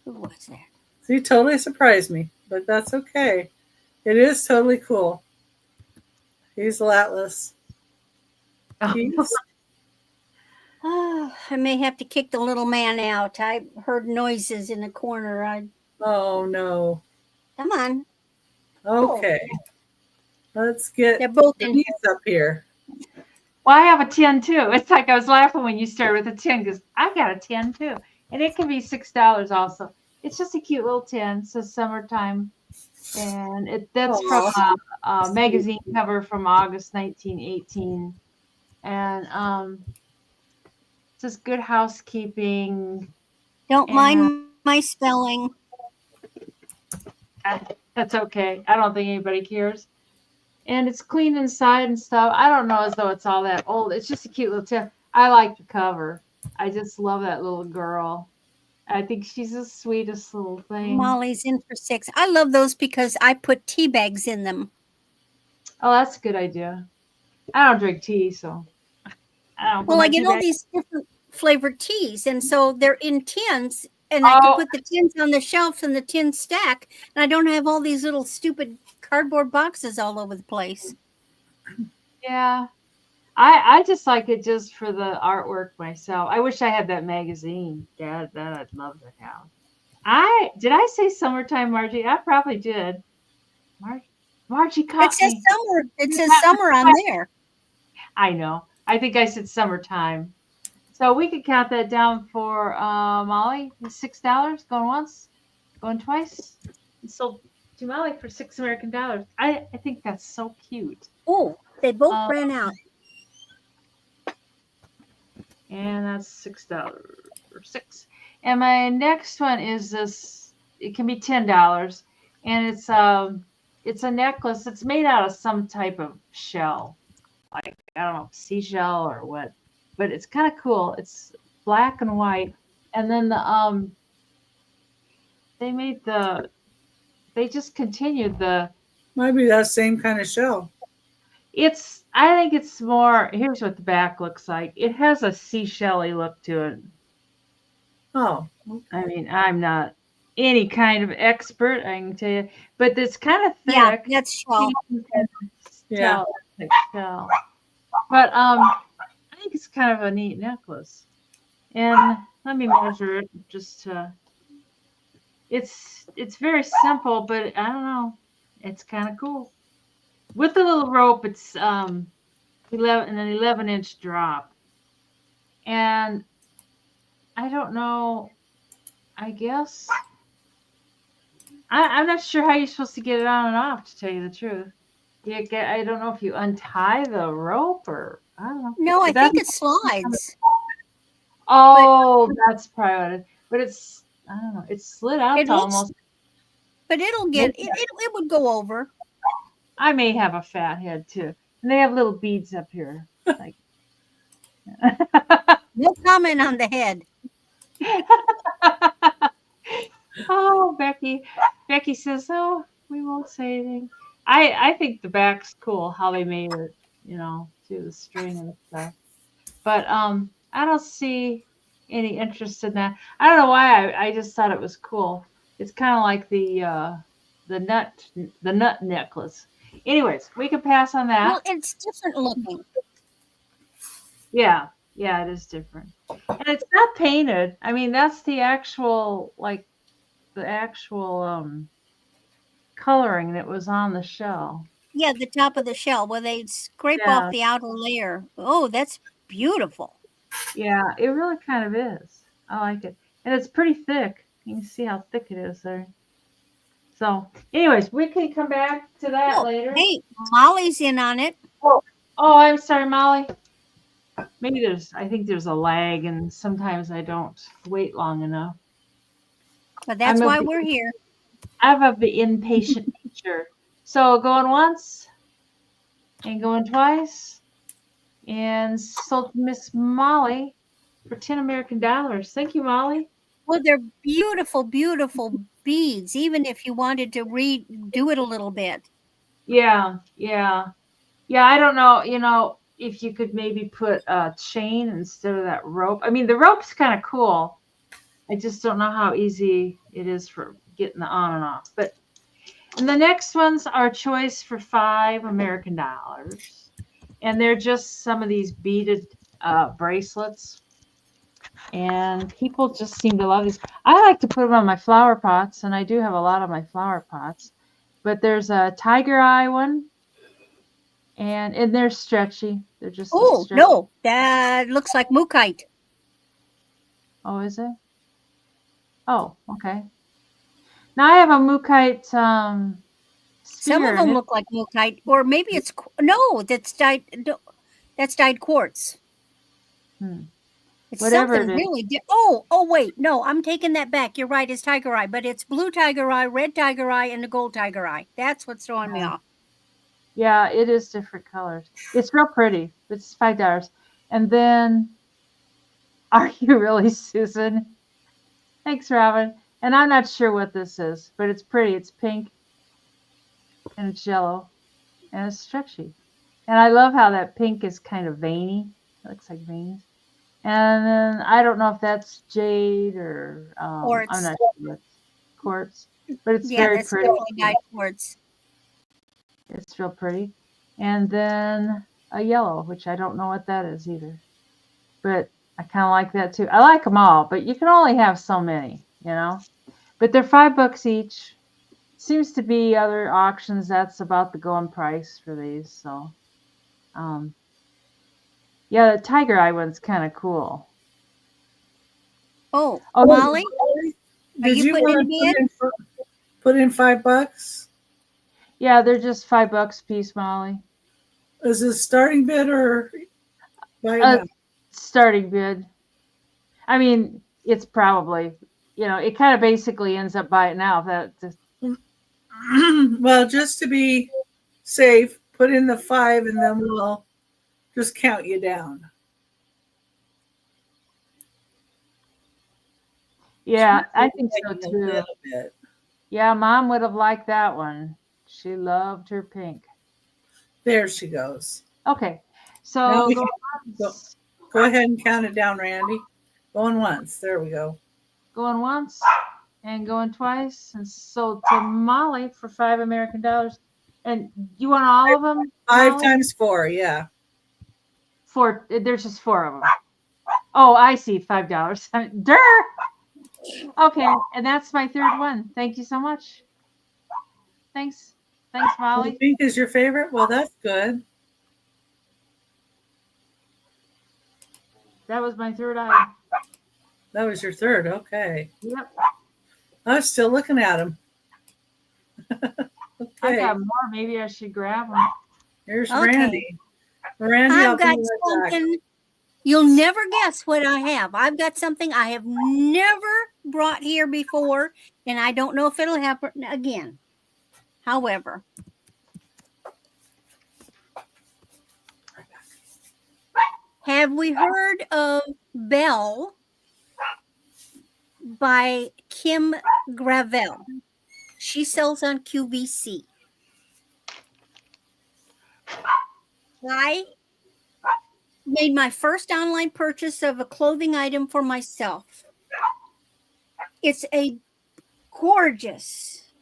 Who was that? See, totally surprised me, but that's okay. It is totally cool. Hazel Atlas. Oh, I may have to kick the little man out. I heard noises in the corner. Oh, no. Come on. Okay. Let's get They're both Denise up here. Well, I have a 10 too. It's like I was laughing when you started with a 10 because I got a 10 too. And it can be $6 also. It's just a cute little 10. It says summertime. And that's from a magazine cover from August 1918. And it says good housekeeping. Don't mind my spelling. That's okay. I don't think anybody cares. And it's clean inside and stuff. I don't know as though it's all that old. It's just a cute little tip. I like the cover. I just love that little girl. I think she's the sweetest little thing. Molly's in for 6. I love those because I put tea bags in them. Oh, that's a good idea. I don't drink tea, so I don't. Well, I get all these different flavored teas, and so they're in tins, and I can put the tins on the shelf and the tin stack, and I don't have all these little stupid cardboard boxes all over the place. Yeah. I just like it just for the artwork myself. I wish I had that magazine. That I'd love to have. Did I say summertime, Margie? I probably did. Margie caught me. Summer. It says summer on there. I know. I think I said summertime. So we could count that down for Molly. $6 going once, going twice. And sold to Molly for $6 American dollars. I think that's so cute. Oh, they both ran out. And that's $6 or 6. And my next one is this. It can be $10, and it's a necklace. It's made out of some type of shell, like I don't know, seashell or what. But it's kind of cool. It's black and white, and then they just continued the. Might be that same kind of shell. I think it's more. Here's what the back looks like. It has a seashell-y look to it. Oh. Okay. I mean, I'm not any kind of expert, I can tell you, but it's kind of thick. Yeah, that's shell. Yeah. Shell. But I think it's kind of a neat necklace. And let me measure it just to. It's very simple, but I don't know. It's kind of cool. With the little rope, it's 11 an 11-inch drop, and I don't know. I guess I'm not sure how you're supposed to get it on and off. To tell you the truth, I don't know if you untie the rope or I don't know. No, I think it slides. Oh, that's probably what it is. But it's I don't know. It's slid out almost. But it'll get it would go over. I may have a fat head too. And they have little beads up here. Like no comment on the head. Oh, Becky. Becky says, oh, we won't say anything. I think the back's cool, how they made it, through the string and stuff. But I don't see any interest in that. I don't know why. I just thought it was cool. It's kind of like the nut necklace. Anyways, we can pass on that. Well, it's different looking. Yeah, it is different. And it's not painted. I mean, that's the actual coloring that was on the shell. Yeah, the top of the shell where they scrape off the outer layer. Oh, that's beautiful. Yeah, it really kind of is. I like it. And it's pretty thick. You can see how thick it is there. So, anyways, we can come back to that later. Hey, Molly's in on it. Oh, I'm sorry, Molly. Maybe I think there's a lag, and sometimes I don't wait long enough. But that's why we're here. I have the impatient nature. So going once and going twice, and sold Miss Molly for $10 American. Thank you, Molly. Well, they're beautiful, beautiful beads, even if you wanted to redo it a little bit. Yeah. I don't know, if you could maybe put a chain instead of that rope. I mean, the rope's kind of cool. I just don't know how easy it is for getting the on and off. And the next ones are choice for $5 American. And they're just some of these beaded bracelets. And people just seem to love these. I like to put them on my flower pots, and I do have a lot of my flower pots. But there's a tiger eye one, and they're stretchy. They're just stretchy. No, that looks like mookite. Oh, is it? Oh, okay. Now I have a mookite. Some of them look like mookite, or maybe it's that's dyed quartz. It's Whatever something it is. really wait, no, I'm taking that back. You're right, it's tiger eye, but it's blue tiger eye, red tiger eye, and the gold tiger eye. That's what's throwing me off. Yeah, it is different colors. It's real pretty. It's $5. And then, are you really, Susan? Thanks, Robin. And I'm not sure what this is, but it's pretty. It's pink and it's yellow and it's stretchy. And I love how that pink is kind of veiny. It looks like veins. And then I don't know if that's jade or I'm not sure what's quartz, but it's very that's pretty. definitely dyed quartz. It's real pretty. And then a yellow, which I don't know what that is either. But I kind of like that too. I like them all, but you can only have so many, you know. But they're $5 each. Seems to be other auctions that's about the going price for these. So, yeah, the tiger eye one's kind of cool. Oh, Molly, did you want to put in $5? Yeah, they're just $5 a piece, Molly. Is it starting bid or starting bid? I mean, it's probably, it kind of basically ends up by it now. Well, just to be safe, put in the 5 and then we'll just count you down. Yeah, I think so too. Yeah, Mom would have liked that one. She loved her pink. There she goes. Okay, so go ahead and count it down, Randy. Going once. There we go. Going once and going twice, and sold to Molly for $5 American. And you want all of them? 5 times 4, yeah. 4. There's just 4 of them. Oh, I see. $5. Durr. Okay, and that's my third one. Thank you so much. Thanks, Molly. The pink is your favorite? Well, that's good. That was my third eye. That was your third. Okay. Yep. I'm still looking at them. Okay. I got more. Maybe I should grab them. Here's Randy. Randy, I've got something. You'll never guess what I have. I've got something I have never brought here before, and I don't know if it'll happen again. However, have we heard of Belle by Kim Gravel? She sells on QVC. I made my first online purchase of a clothing item for myself. It's a gorgeous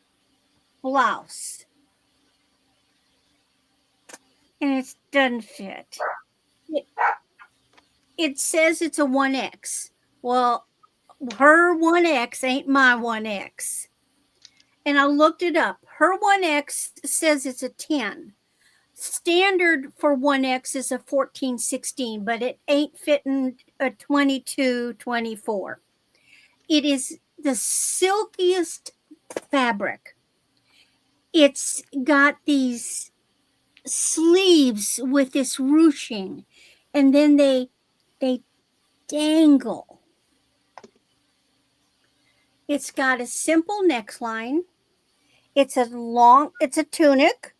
blouse. And it doesn't fit. It says it's a 1X. Well, her 1X ain't my 1X. And I looked it up. Her 1X says it's a 10. Standard for 1X is a 14-16, but it ain't fitting a 22-24. It is the silkiest fabric. It's got these sleeves with this ruching, and then they dangle. It's got a simple neckline. It's a tunic.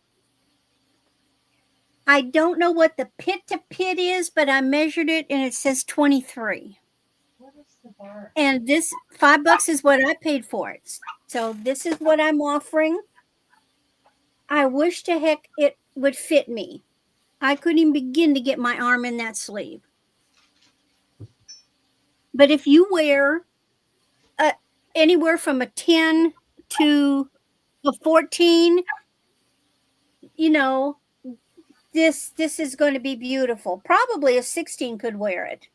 I don't know what the pit to pit is, but I measured it and it says 23. What is the bar? And this $5 is what I paid for it. So this is what I'm offering. I wish to heck it would fit me. I couldn't even begin to get my arm in that sleeve. But if you wear anywhere from a 10 to a 14, this is going to be beautiful. Probably a 16 could wear it.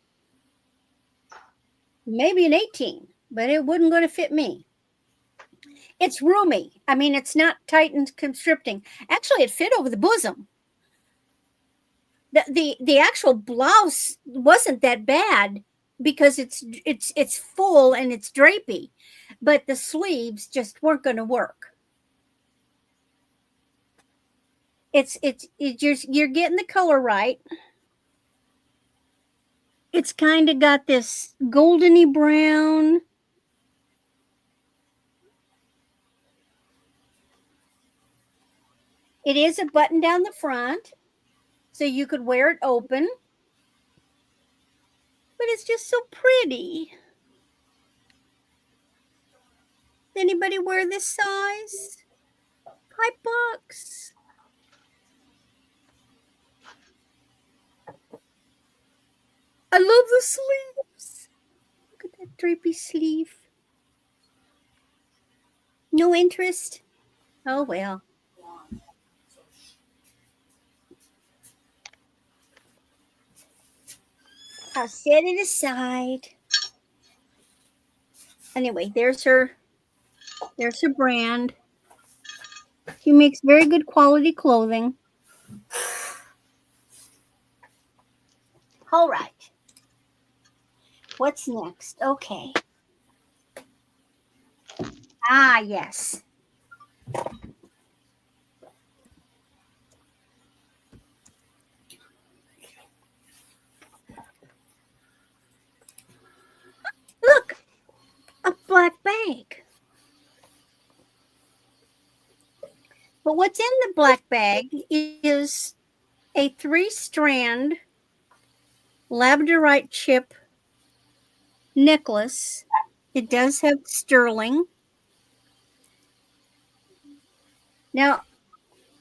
Maybe an 18, but it wouldn't going to fit me. It's roomy. I mean, it's not tight and constricting. Actually, it fit over the bosom. The actual blouse wasn't that bad because it's full and it's drapey, but the sleeves just weren't going to work. You're getting the color right. It's kind of got this goldeny brown. It is a button down the front, so you could wear it open. But it's just so pretty. Anybody wear this size? $5. I love the sleeves. Look at that drapey sleeve. No interest? Oh, well. I'll set it aside. Anyway, there's her brand. She makes very good quality clothing. All right. What's next? Okay. Ah, yes. Look, a black bag. But what's in the black bag is a 3-strand labradorite chip necklace. It does have sterling. Now,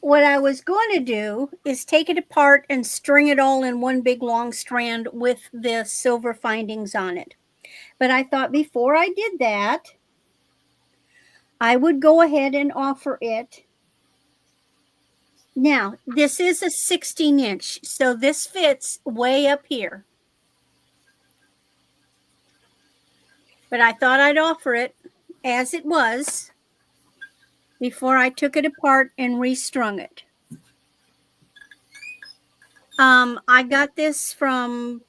what I was going to do is take it apart and string it all in one big long strand with the silver findings on it. But I thought before I did that, I would go ahead and offer it. Now, this is a 16-inch, so this fits way up here. But I thought I'd offer it as it was before I took it apart and restrung it. I got this from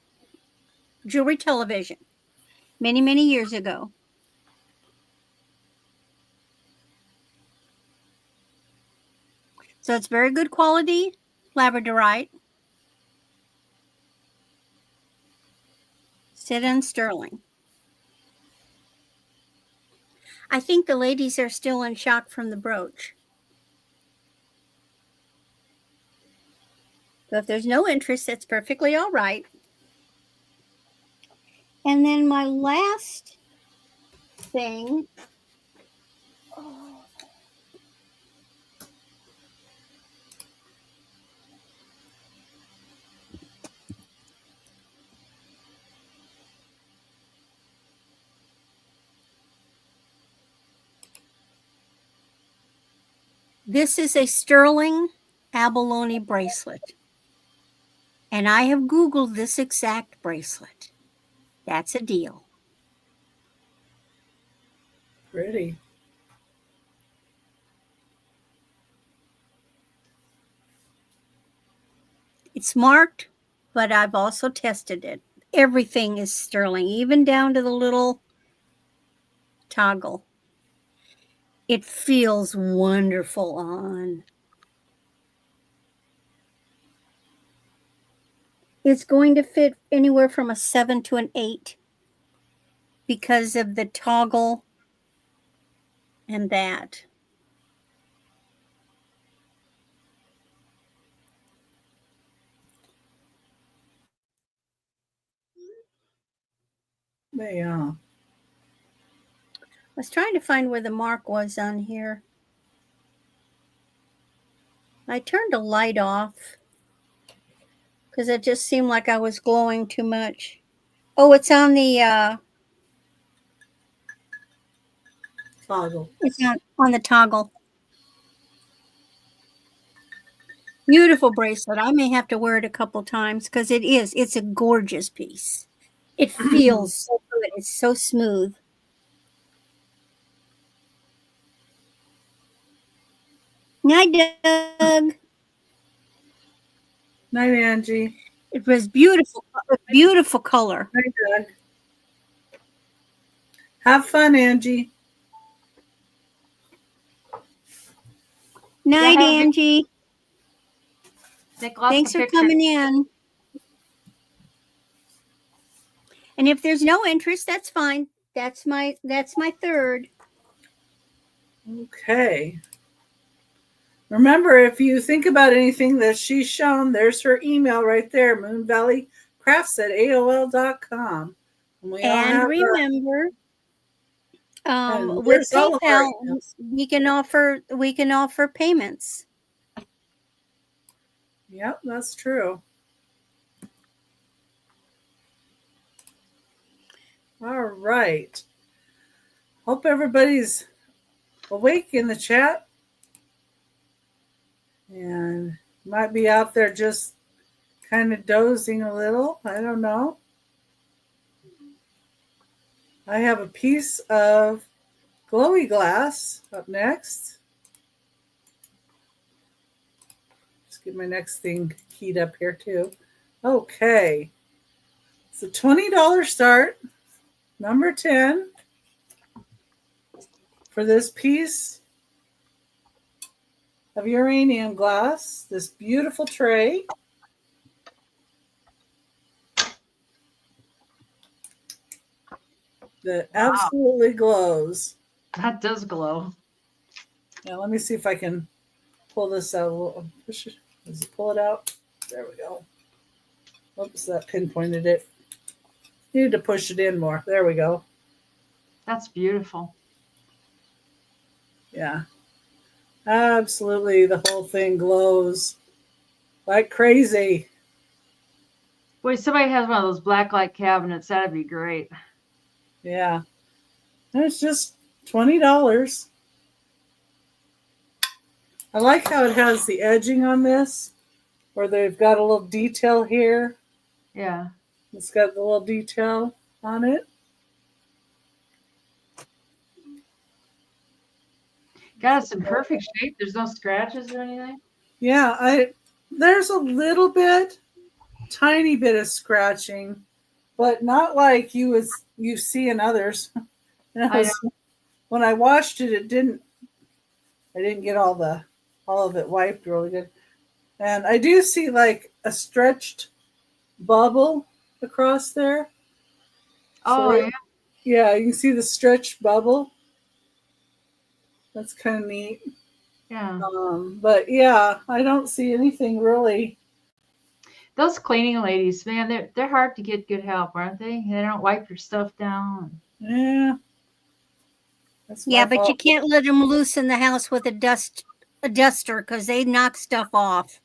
Jewelry Television many, many years ago. So it's very good quality labradorite. Set in sterling. I think the ladies are still in shock from the brooch. So if there's no interest, that's perfectly all right. And then my last thing. This is a sterling abalone bracelet. And I have Googled this exact bracelet. That's a deal. Pretty. It's marked, but I've also tested it. Everything is sterling, even down to the little toggle. It feels wonderful on. It's going to fit anywhere from a 7 to an 8 because of the toggle and that. Yeah. I was trying to find where the mark was on here. I turned the light off because it just seemed like I was glowing too much. Oh, it's on the Toggle. it's on the toggle. Beautiful bracelet. I may have to wear it a couple times because it's a gorgeous piece. It feels so good. It's so smooth. Night, Doug. Night, Angie. It was beautiful, a beautiful color. Night, Doug. Have fun, Angie. Night, Yeah, Angie. Take lots Thanks of for pictures. coming in. And if there's no interest, that's fine. That's my third. Okay. Remember, if you think about anything that she's shown, there's her email right there, moonvalleycrafts@aol.com. And remember, and with PayPal, we can offer payments. Yep, that's true. All right. Hope everybody's awake in the chat. And might be out there just kind of dozing a little. I don't know. I have a piece of glowy glass up next. Just get my next thing keyed up here too. Okay. It's a $20 start. Number 10 for this piece of uranium glass, this beautiful tray. That absolutely glows. That does glow. Now let me see if I can pull this out a little. Push it. Does it pull it out? There we go. Oops, that pinpointed it. Need to push it in more. There we go. That's beautiful. Yeah. Absolutely, the whole thing glows like crazy. Boy, somebody has one of those blacklight cabinets. That'd be great. Yeah. And it's just $20. I like how it has the edging on this, where they've got a little detail here. Yeah. It's got the little detail on it. Got us in perfect shape. There's no scratches or anything. Yeah, there's a little bit, tiny bit of scratching, but not like you see in others. When I washed it, I didn't get all of it wiped really good. And I do see like a stretched bubble across there. Oh, So, yeah. Yeah, you can see the stretched bubble. That's kind of neat. Yeah. But yeah, I don't see anything really. Those cleaning ladies, man, they're hard to get good help, aren't they? They don't wipe your stuff down. Yeah. Yeah, but you can't let them loose in the house with a duster because they knock stuff off.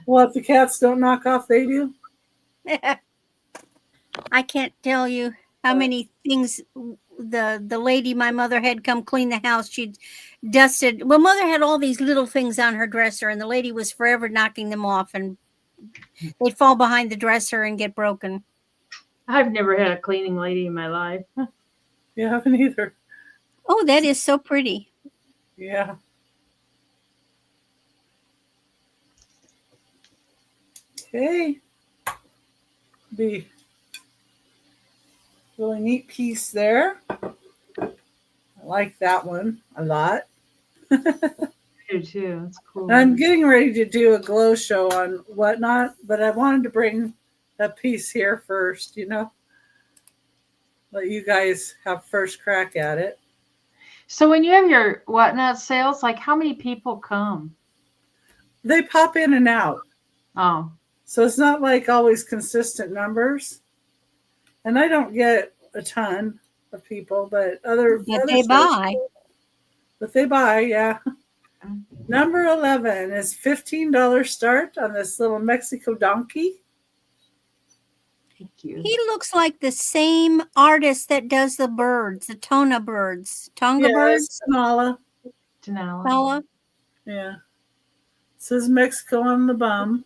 Well, if the cats don't knock off, they do. I can't tell you how many things the lady my mother had come clean the house. She'd dusted. Well, mother had all these little things on her dresser, and the lady was forever knocking them off, and they'd fall behind the dresser and get broken. I've never had a cleaning lady in my life. You haven't either. Oh, that is so pretty. Yeah. Okay. Be really neat piece there. I like that one a lot. I do too. It's cool. I'm getting ready to do a glow show on Whatnot, but I wanted to bring a piece here first, let you guys have first crack at it. So when you have your Whatnot sales, like how many people come? They pop in and out. Oh. So it's not like always consistent numbers. And I don't get a ton of people, but they buy. But they buy, yeah. Number 11 is $15 start on this little Mexico donkey. Thank you. He looks like the same artist that does the birds, the Tonga birds. Birds? Tonala. Tonala. Yeah. It says Mexico on the bum.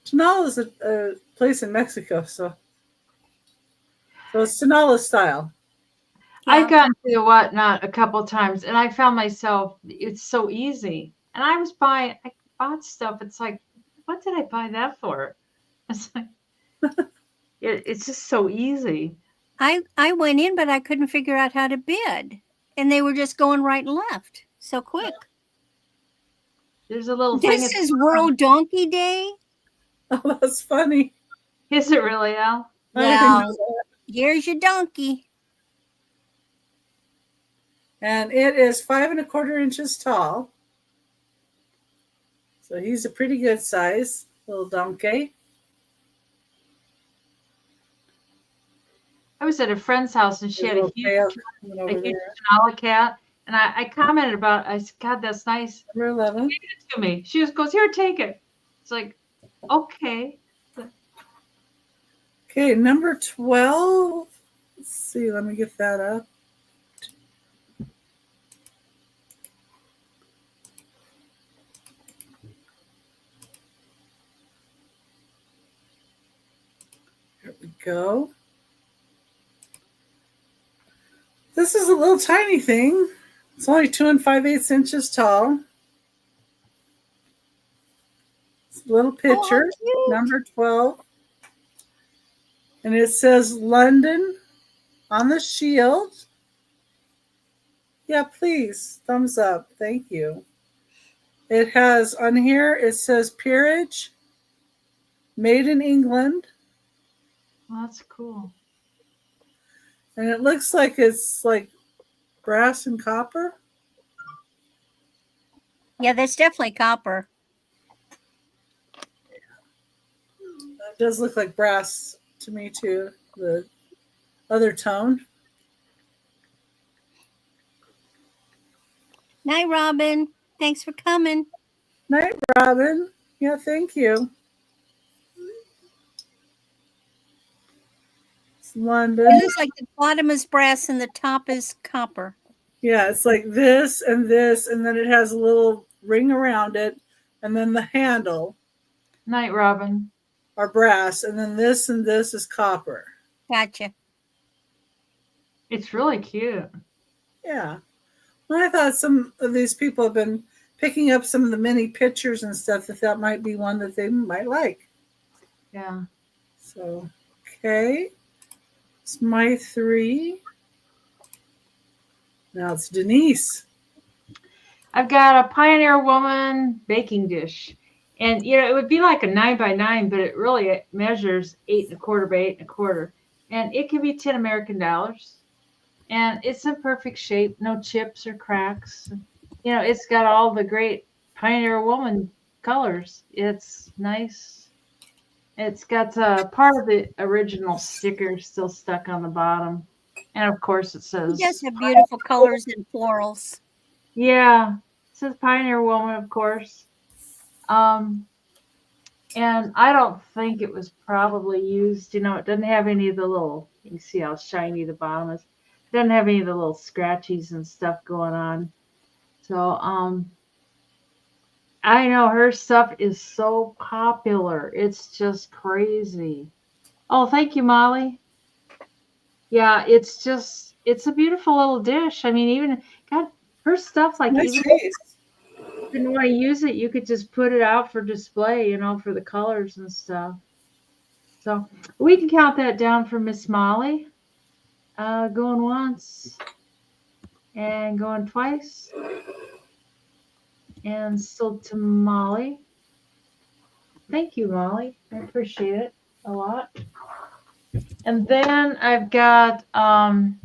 Tonala is a place in Mexico, so it's Tonala style. Yeah. I've gotten to the Whatnot a couple times, and I found myself, it's so easy. And I bought stuff. It's like, what did I buy that for? It's like, it's just so easy. I went in, but I couldn't figure out how to bid. And they were just going right and left so quick. There's a little thing. This is World Donkey Day? Oh, that's funny. Is it really, Al? I didn't know Well, that. here's your donkey. And it is 5¼ inches tall. So he's a pretty good size little donkey. I was at a friend's house and she had a huge Denali cat. And I commented about it. I said, God, that's nice. Number 11. She gave it to me. She just goes, here, take it. It's like, okay. Okay, number 12. Let's see. Let me get that up. There we go. This is a little tiny thing. It's only 2 5/8 inches tall. It's a little picture, number 12. And it says London on the shield. Yeah, please. Thumbs up. Thank you. It has on here, it says Peerage, made in England. Well, that's cool. And it looks like it's like brass and copper. Yeah, that's definitely copper. It does look like brass to me too, the other tone. Night, Robin. Thanks for coming. Night, Robin. Yeah, thank you. It's London. It looks like the bottom is brass and the top is copper. Yeah, it's like this, and then it has a little ring around it, and then the handle Night, Robin. are brass, and then this and this is copper. Gotcha. It's really cute. Yeah. Well, I thought some of these people have been picking up some of the mini pictures and stuff, that might be one that they might like. Yeah. So, okay. It's my 3. Now it's Denise. I've got a Pioneer Woman baking dish. And, it would be like a 9x9, but it measures 8¼ by 8¼ And it can be 10 American dollars. And it's in perfect shape, no chips or cracks. It's got all the great Pioneer Woman colors. It's nice. It's got part of the original sticker still stuck on the bottom. And of course it says... It does have beautiful colors and florals. Yeah. It says Pioneer Woman, of course. And I don't think it was probably used. It doesn't have any of the little... You can see how shiny the bottom is. It doesn't have any of the little scratchies and stuff going on. So, I know her stuff is so popular. It's just crazy. Oh, thank you, Molly. Yeah, it's a beautiful little dish. I mean, even, God, her stuff, like, nice even face. if you didn't want to use it, you could just put it out for display, for the colors and stuff. So we can count that down for Miss Molly. Going once and going twice. And still to Molly. Thank you, Molly. I appreciate it a lot. And then I've got $10,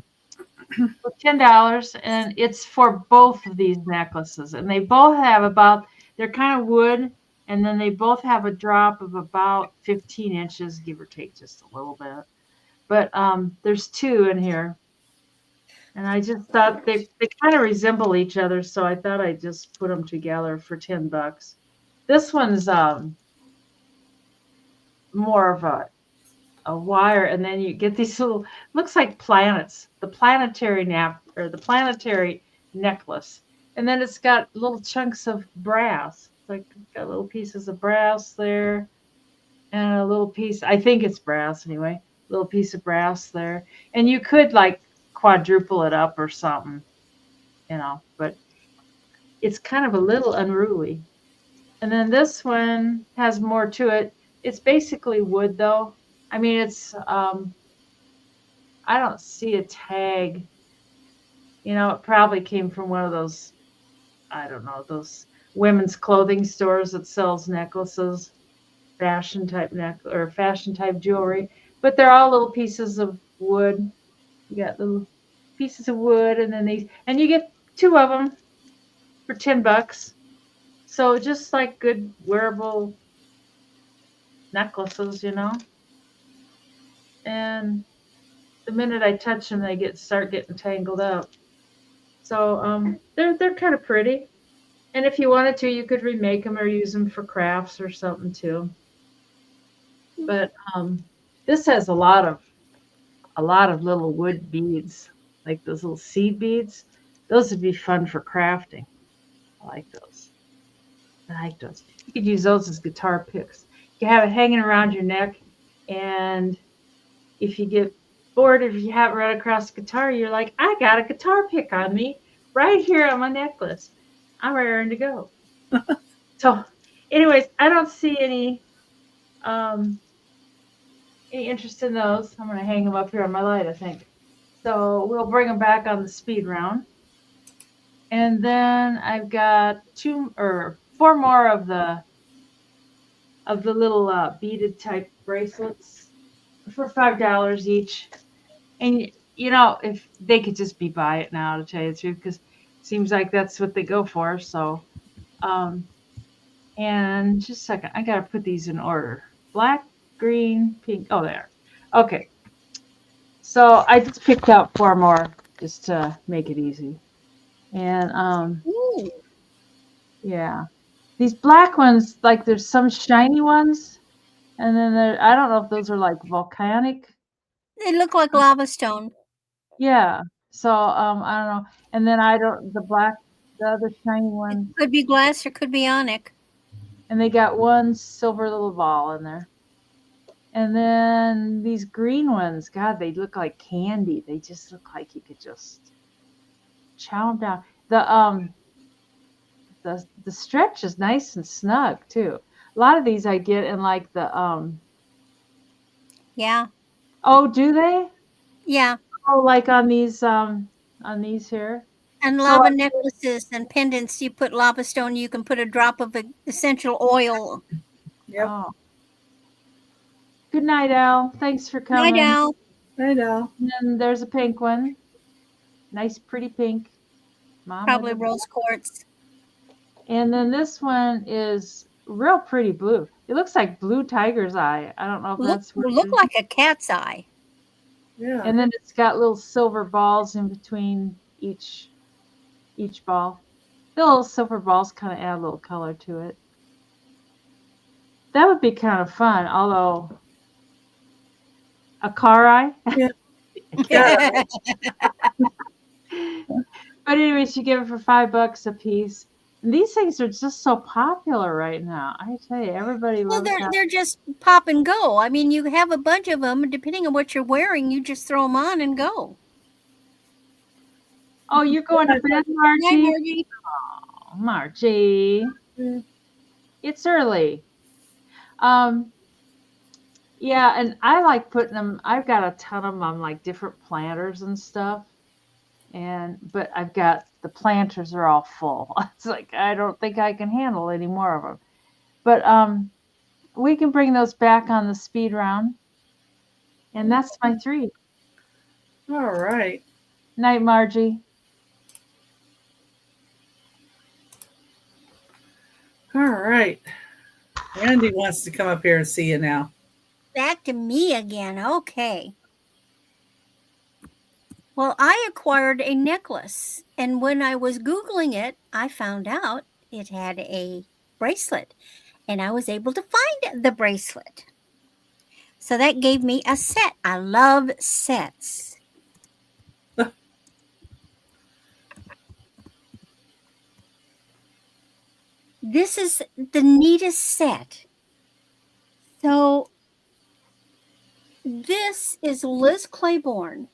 and it's for both of these necklaces. And they both have they're kind of wood, and then they both have a drop of about 15 inches, give or take just a little bit. But there's 2 in here. And I just thought they kind of resemble each other, so I thought I'd just put them together for $10. This one's more of a wire, and then you get these little, looks like planets, the planetary the planetary necklace. And then it's got little chunks of brass. It's like got little pieces of brass there, and a little piece, I think it's brass anyway, little piece of brass there. And you could like quadruple it up or something, but it's kind of a little unruly. And then this one has more to it. It's basically wood, though. I mean, it's I don't see a tag. It probably came from one of those, I don't know, those women's clothing stores that sells necklaces. fashion type neck or fashion type jewelry, but they're all little pieces of wood. You got little pieces of wood, and then and you get 2 of them for $10. So just like good wearable necklaces, And the minute I touch them, they start getting tangled up. So they're kind of pretty. And if you wanted to, you could remake them or use them for crafts or something too. But this has a lot of little wood beads, like those little seed beads. Those would be fun for crafting. I like those. You could use those as guitar picks. You can have it hanging around your neck, and if you get bored, if you have it right across the guitar, you're like, I got a guitar pick on me right here on my necklace. I'm raring to go. So, anyways, I don't see any interest in those. I'm going to hang them up here on my light, I think. So we'll bring them back on the speed round. And then I've got 4 more of the little beaded type bracelets for $5 each. And if they could just be buy it now, to tell you the truth, because it seems like that's what they go for. So, and just a second, I gotta put these in order: black, green, pink. Oh, there. Okay. So I just picked out 4 more just to make it easy. And Ooh. yeah, these black ones, like there's some shiny ones, and then I don't know if those are like volcanic. They look like lava stone. Yeah. So I don't know. And then the other shiny one. Could be glass or could be onyx. And they got one silver little ball in there. And then these green ones, God, they look like candy. They just look like you could just chow them down. The stretch is nice and snug too. A lot of these I get in like the Yeah. Oh, do they? Yeah. Oh, like on these here. And lava necklaces and pendants, you put lava stone, you can put a drop of essential oil. Yep. Oh. Good night, Al. Thanks for coming. Night, Al. Night, Al. And then there's a pink one. Nice, pretty pink. Probably rose quartz. And then this one is real pretty blue. It looks like blue tiger's eye. I don't know if that's what look like a cat's eye. Yeah. And then it's got little silver balls in between each ball. The little silver balls kind of add a little color to it. That would be kind of fun, although a car eye. Yeah. But anyways, you give it for $5 a piece. And these things are just so popular right now. I tell you, everybody loves them. Well, they're just pop and go. I mean, you have a bunch of them, and depending on what you're wearing, you just throw them on and go. Oh, you're going to bed, Margie? Hi, Margie. Oh, Margie. It's early. Yeah, and I like putting them, I've got a ton of them on like different planters and stuff. But I've got, the planters are all full. It's like, I don't think I can handle any more of them. But we can bring those back on the speed round. And that's my 3. All right. Night, Margie. All right. Andy wants to come up here and see you now. Back to me again. Okay. Well, I acquired a necklace, and when I was Googling it, I found out it had a bracelet, and I was able to find the bracelet. So that gave me a set. I love sets. This is the neatest set. So this is Liz Claiborne.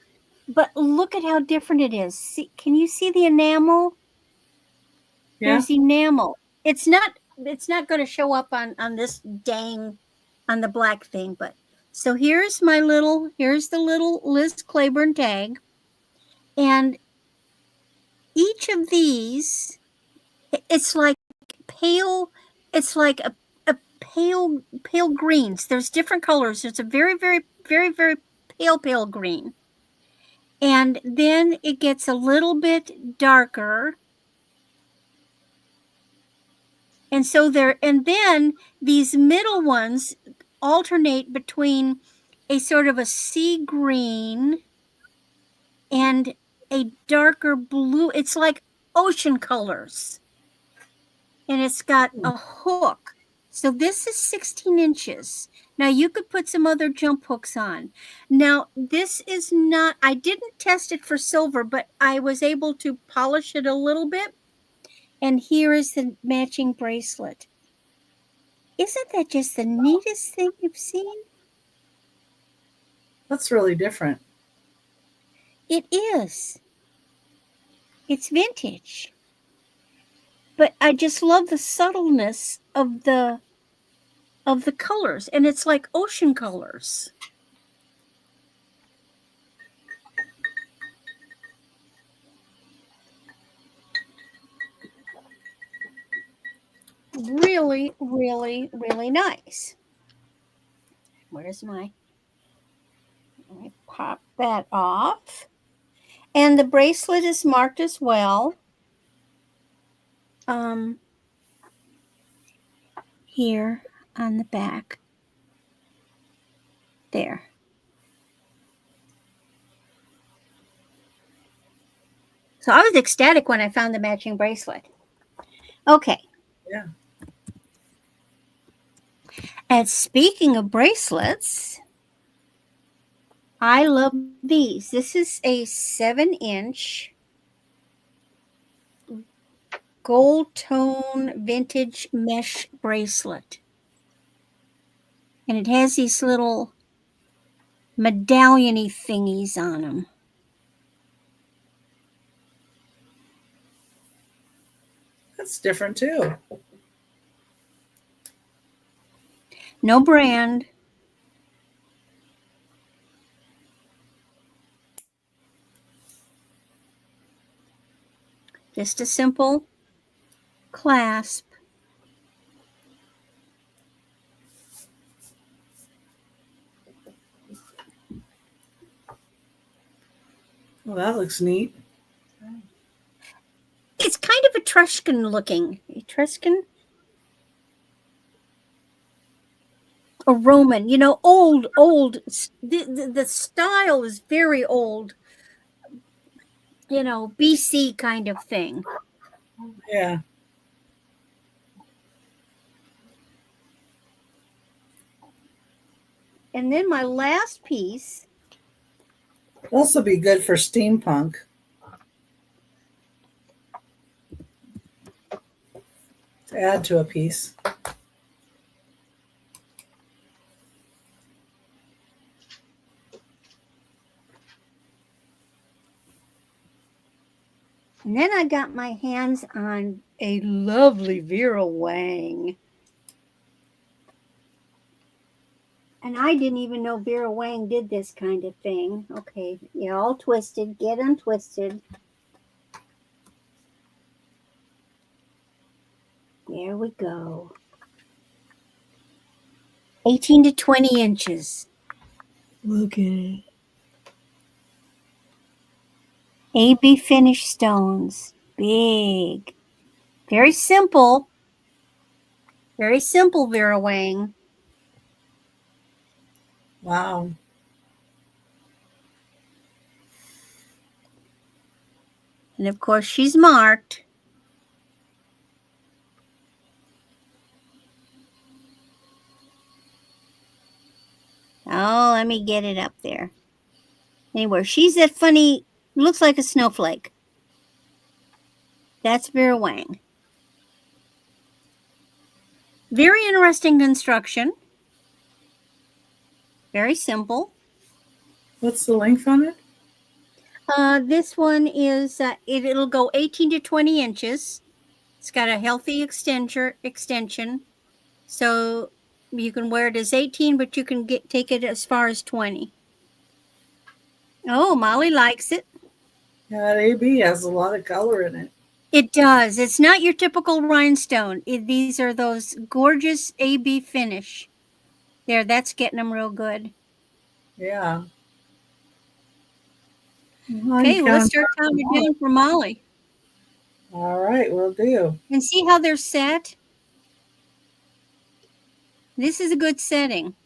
But look at how different it is. See, can you see the enamel? Yeah. There's enamel. It's not going to show up on this on the black thing. But so here's the little Liz Claiborne tag. And each of these, it's like pale, it's like a pale greens. There's different colors. It's a very, very, very, very pale green. And then it gets a little bit darker. And so then these middle ones alternate between a sort of a sea green and a darker blue. It's like ocean colors. And it's got a hook. So this is 16 inches. Now you could put some other jump hooks on. Now this is not, I didn't test it for silver, but I was able to polish it a little bit. And here is the matching bracelet. Isn't that just the neatest thing you've seen? That's really different. It is. It's vintage. But I just love the subtleness of the colors. And it's like ocean colors. Really, really, really nice. Where's my... Let me pop that off. And the bracelet is marked as well. Here on the back. There. So I was ecstatic when I found the matching bracelet. Okay. Yeah. And speaking of bracelets, I love these. This is a 7-inch gold tone vintage mesh bracelet. And it has these little medallion-y thingies on them. That's different too. No brand. Just a simple clasp. Well, that looks neat. It's kind of Etruscan looking. Etruscan? A Roman, you know, old. The style is very old, you know, BC kind of thing. Yeah. And then my last piece. Also be good for steampunk. To add to a piece. And then I got my hands on a lovely Vera Wang. And I didn't even know Vera Wang did this kind of thing. Okay, you're all twisted. Get untwisted. There we go. 18 to 20 inches. Look at it. AB finish stones. Big. Very simple. Very simple, Vera Wang. Wow. And of course, she's marked. Oh, let me get it up there. Anyway, she's that funny, looks like a snowflake. That's Vera Wang. Very interesting construction. Very simple. What's the length on it? This one is, it'll go 18 to 20 inches. It's got a healthy extension. So you can wear it as 18, but you can take it as far as 20. Oh, Molly likes it. Yeah, that AB has a lot of color in it. It does. It's not your typical rhinestone. These are those gorgeous AB finish. There, that's getting them real good. Yeah. Okay, well, let's start counting down for Molly. All right, we'll do. And see how they're set? This is a good setting.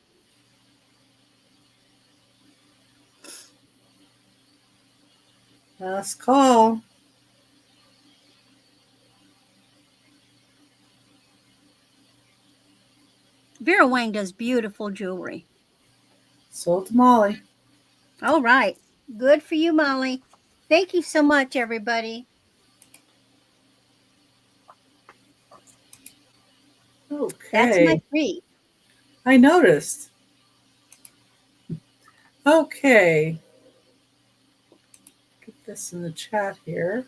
Last call. Vera Wang does beautiful jewelry. Sold to Molly. All right. Good for you, Molly. Thank you so much, everybody. Okay. That's my treat. I noticed. Okay. Get this in the chat here.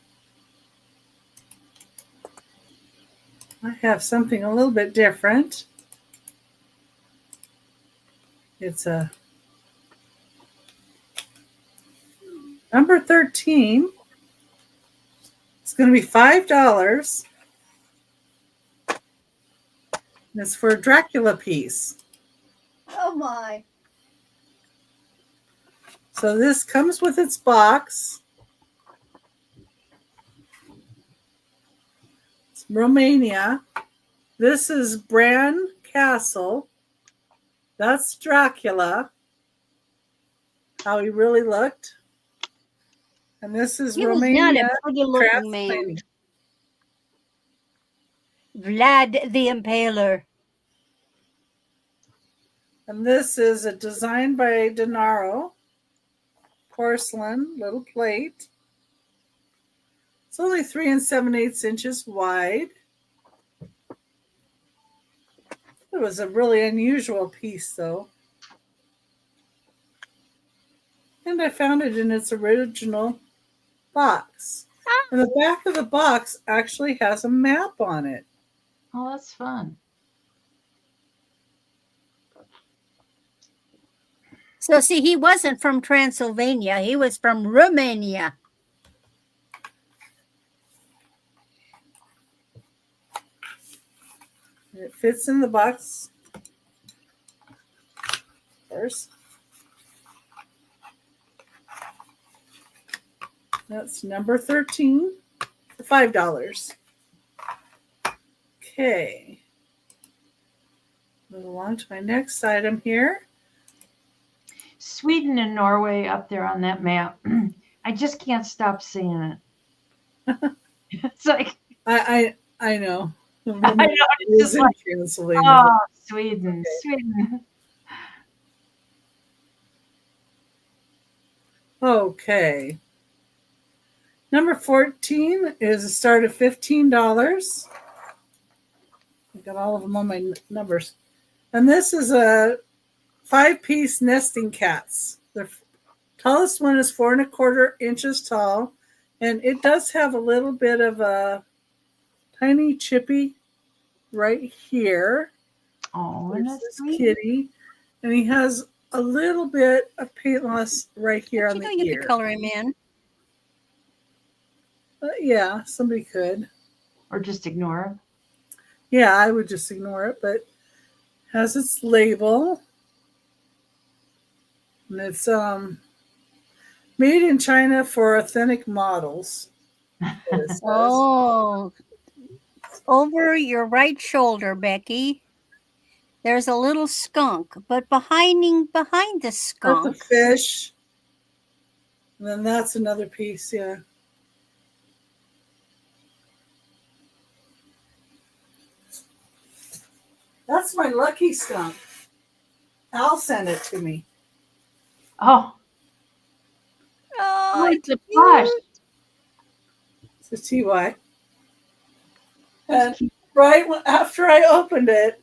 I have something a little bit different. It's a number 13. It's going to be $5. And it's for a Dracula piece. Oh, my. So this comes with its box. It's Romania. This is Bran Castle. That's Dracula. How he really looked. And this is Romania. He was not a pretty-looking man. Vlad the Impaler. And this is a design by Denaro. Porcelain, little plate. It's only 3 7/8 inches wide. It was a really unusual piece, though. And I found it in its original box. And the back of the box actually has a map on it. Oh, that's fun. So, see, he wasn't from Transylvania. He was from Romania. It fits in the box first. That's number 13 for $5. Okay. Move along to my next item here. Sweden and Norway up there on that map. I just can't stop seeing it. It's like I know. I know, it's just like, Pennsylvania. oh, Sweden, Okay. Sweden. Okay. Number 14 is a start of $15. I got all of them on my numbers. And this is a 5-piece nesting cats. The tallest one is 4 1/4 inches tall. And it does have a little bit of a tiny chippy right here. Oh, There's that's this sweet. kitty. And he has a little bit of paint loss right here on the You ear. could color him in. Yeah, somebody could. Or just ignore it. Yeah, I would just ignore it, but has its label. And it's made in China for authentic models. Oh, over your right shoulder, Becky. There's a little skunk, but behind the skunk. That's a fish. And then that's another piece, yeah. That's my lucky skunk. Al sent it to me. Oh, Oh, it's a plush. It's a TY. And right after I opened it,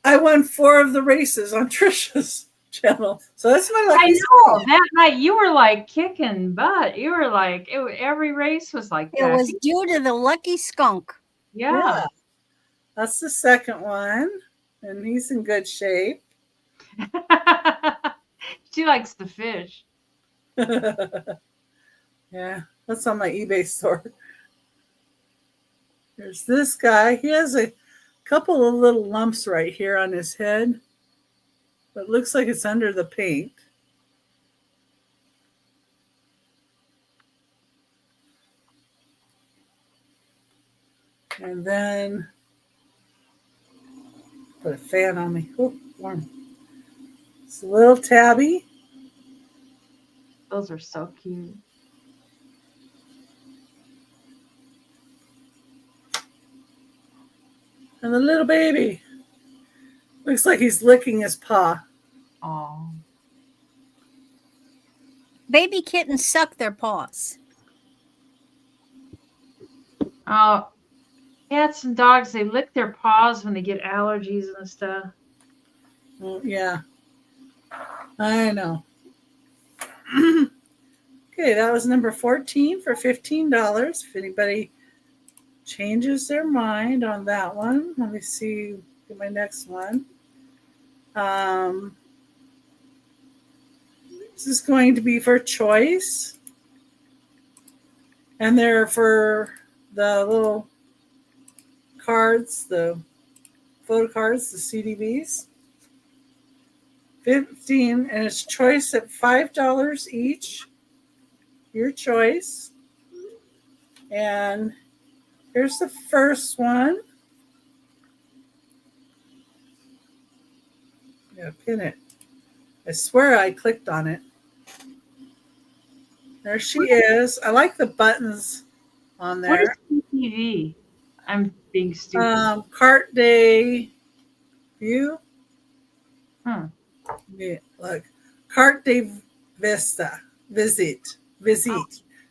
I won 4 of the races on Trisha's channel. So that's my lucky I know. skunk. That night you were like kicking butt. You were like, every race was like it that. was due to the lucky skunk. Yeah. That's the second one. And he's in good shape. She likes the fish. Yeah, that's on my eBay store. There's this guy. He has a couple of little lumps right here on his head, but it looks like it's under the paint. And then put a fan on me. Oh, warm. It's a little tabby. Those are so cute. And the little baby. Looks like he's licking his paw. Oh. Baby kittens suck their paws. Oh, cats and dogs, they lick their paws when they get allergies and stuff. Oh, yeah. I know. Okay, that was number 14 for $15. If anybody changes their mind on that one, let me see my next one. This is going to be for choice. And they're for the little cards, the photo cards, the CDVs. 15, and it's choice at $5 each. Your choice. And here's the first one. I'm going to pin it. I swear I clicked on it. There she is. I like the buttons on there. What is TV? I'm being stupid. Cart day view. Hmm. Yeah, look. Cart day vista. Visit. Oh.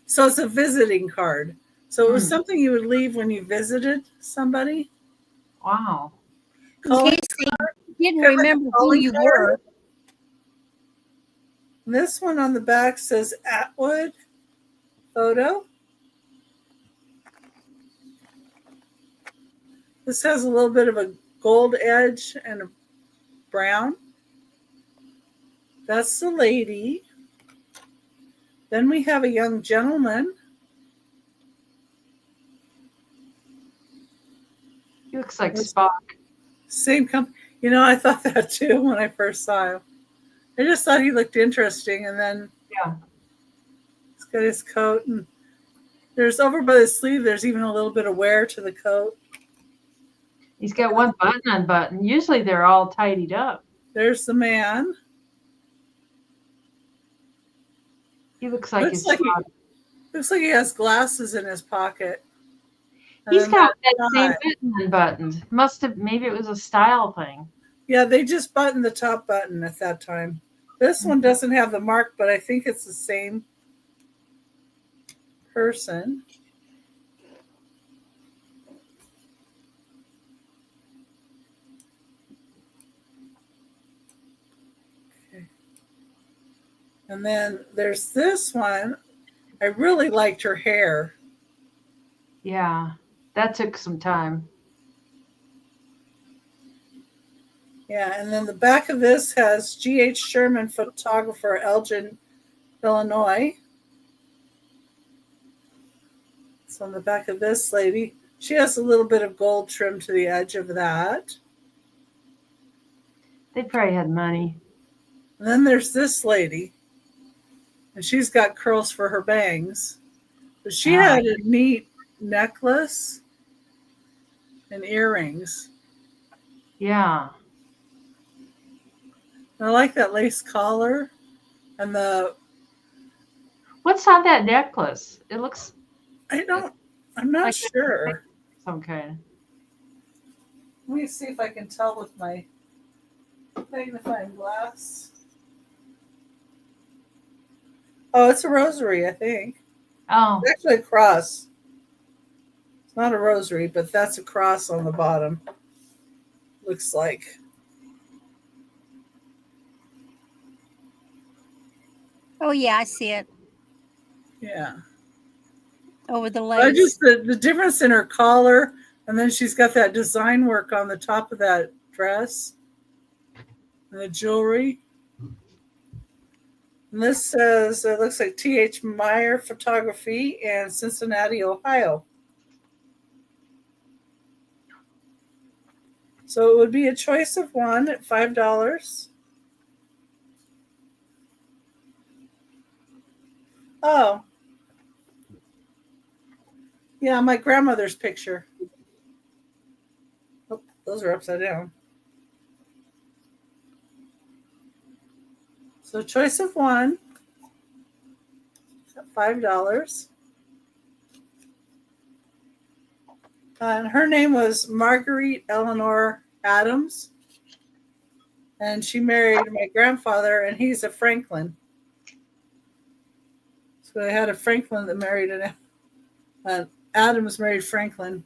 So it's a visiting card. So it was something you would leave when you visited somebody. Wow. In case they didn't remember who you were. This one on the back says Atwood photo. This has a little bit of a gold edge and a brown. That's the lady. Then we have a young gentleman. He looks like Spock. Same company. You know, I thought that too when I first saw him. I just thought he looked interesting, and then he's got his coat, and there's over by the sleeve, there's even a little bit of wear to the coat. He's got one button unbuttoned. Usually they're all tidied up. There's the man. He looks like looks like he has glasses in his pocket. He's got that same button unbuttoned. Maybe it was a style thing. Yeah, they just buttoned the top button at that time. This one doesn't have the mark, but I think it's the same person. Okay. And then there's this one. I really liked her hair. Yeah, that took some time. Yeah, and then the back of this has G.H. Sherman, photographer, Elgin, Illinois. So on the back of this lady, she has a little bit of gold trim to the edge of that. They probably had money. And then there's this lady, and she's got curls for her bangs. But she had a neat necklace and earrings. Yeah. I like that lace collar and what's on that necklace? It looks. I'm not like sure. Some kind. Let me see if I can tell with my magnifying glass. Oh, it's a rosary, I think. Oh. It's actually a cross. It's not a rosary, but that's a cross on the bottom. Looks like. Oh, yeah, I see it. Yeah. Over the legs. Just the difference in her collar, and then she's got that design work on the top of that dress and the jewelry. And this says, it looks like T.H. Meyer Photography in Cincinnati, Ohio. So it would be a choice of one at $5. Oh, yeah, my grandmother's picture. Oh, those are upside down. So choice of one at $5. And her name was Marguerite Eleanor Adams. And she married my grandfather, and he's a Franklin. So they had a Franklin that married an Adams married Franklin.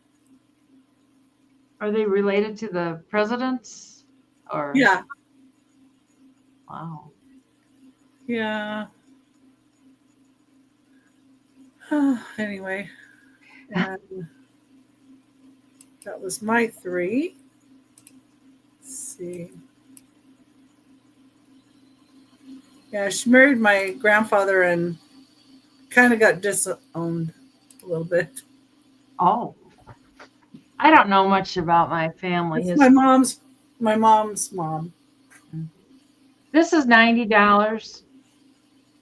Are they related to the presidents? Or Yeah. Wow. Yeah. Anyway, and that was my 3. Let's see. Yeah, she married my grandfather and kind of got disowned a little bit. Oh. I don't know much about my family. It's my mom's mom. This is $90,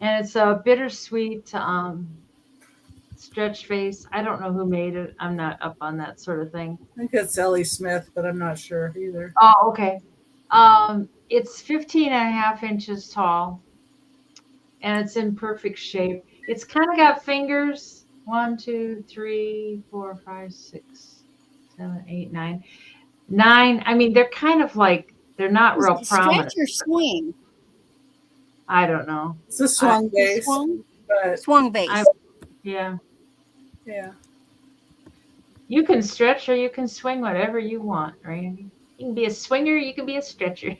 and it's a bittersweet stretch face. I don't know who made it. I'm not up on that sort of thing. I think it's Ellie Smith, but I'm not sure either. Oh, okay. It's 15.5 inches tall, and it's in perfect shape. It's kind of got fingers. 1, 2, 3, 4, 5, 6, 7, 8, 9. 9. I mean, they're kind of like, they're not real prominent. Stretch or swing? I don't know. It's a swung base. Swung base. Yeah. Yeah. You can stretch or you can swing, whatever you want, Randy. You can be a swinger, you can be a stretcher.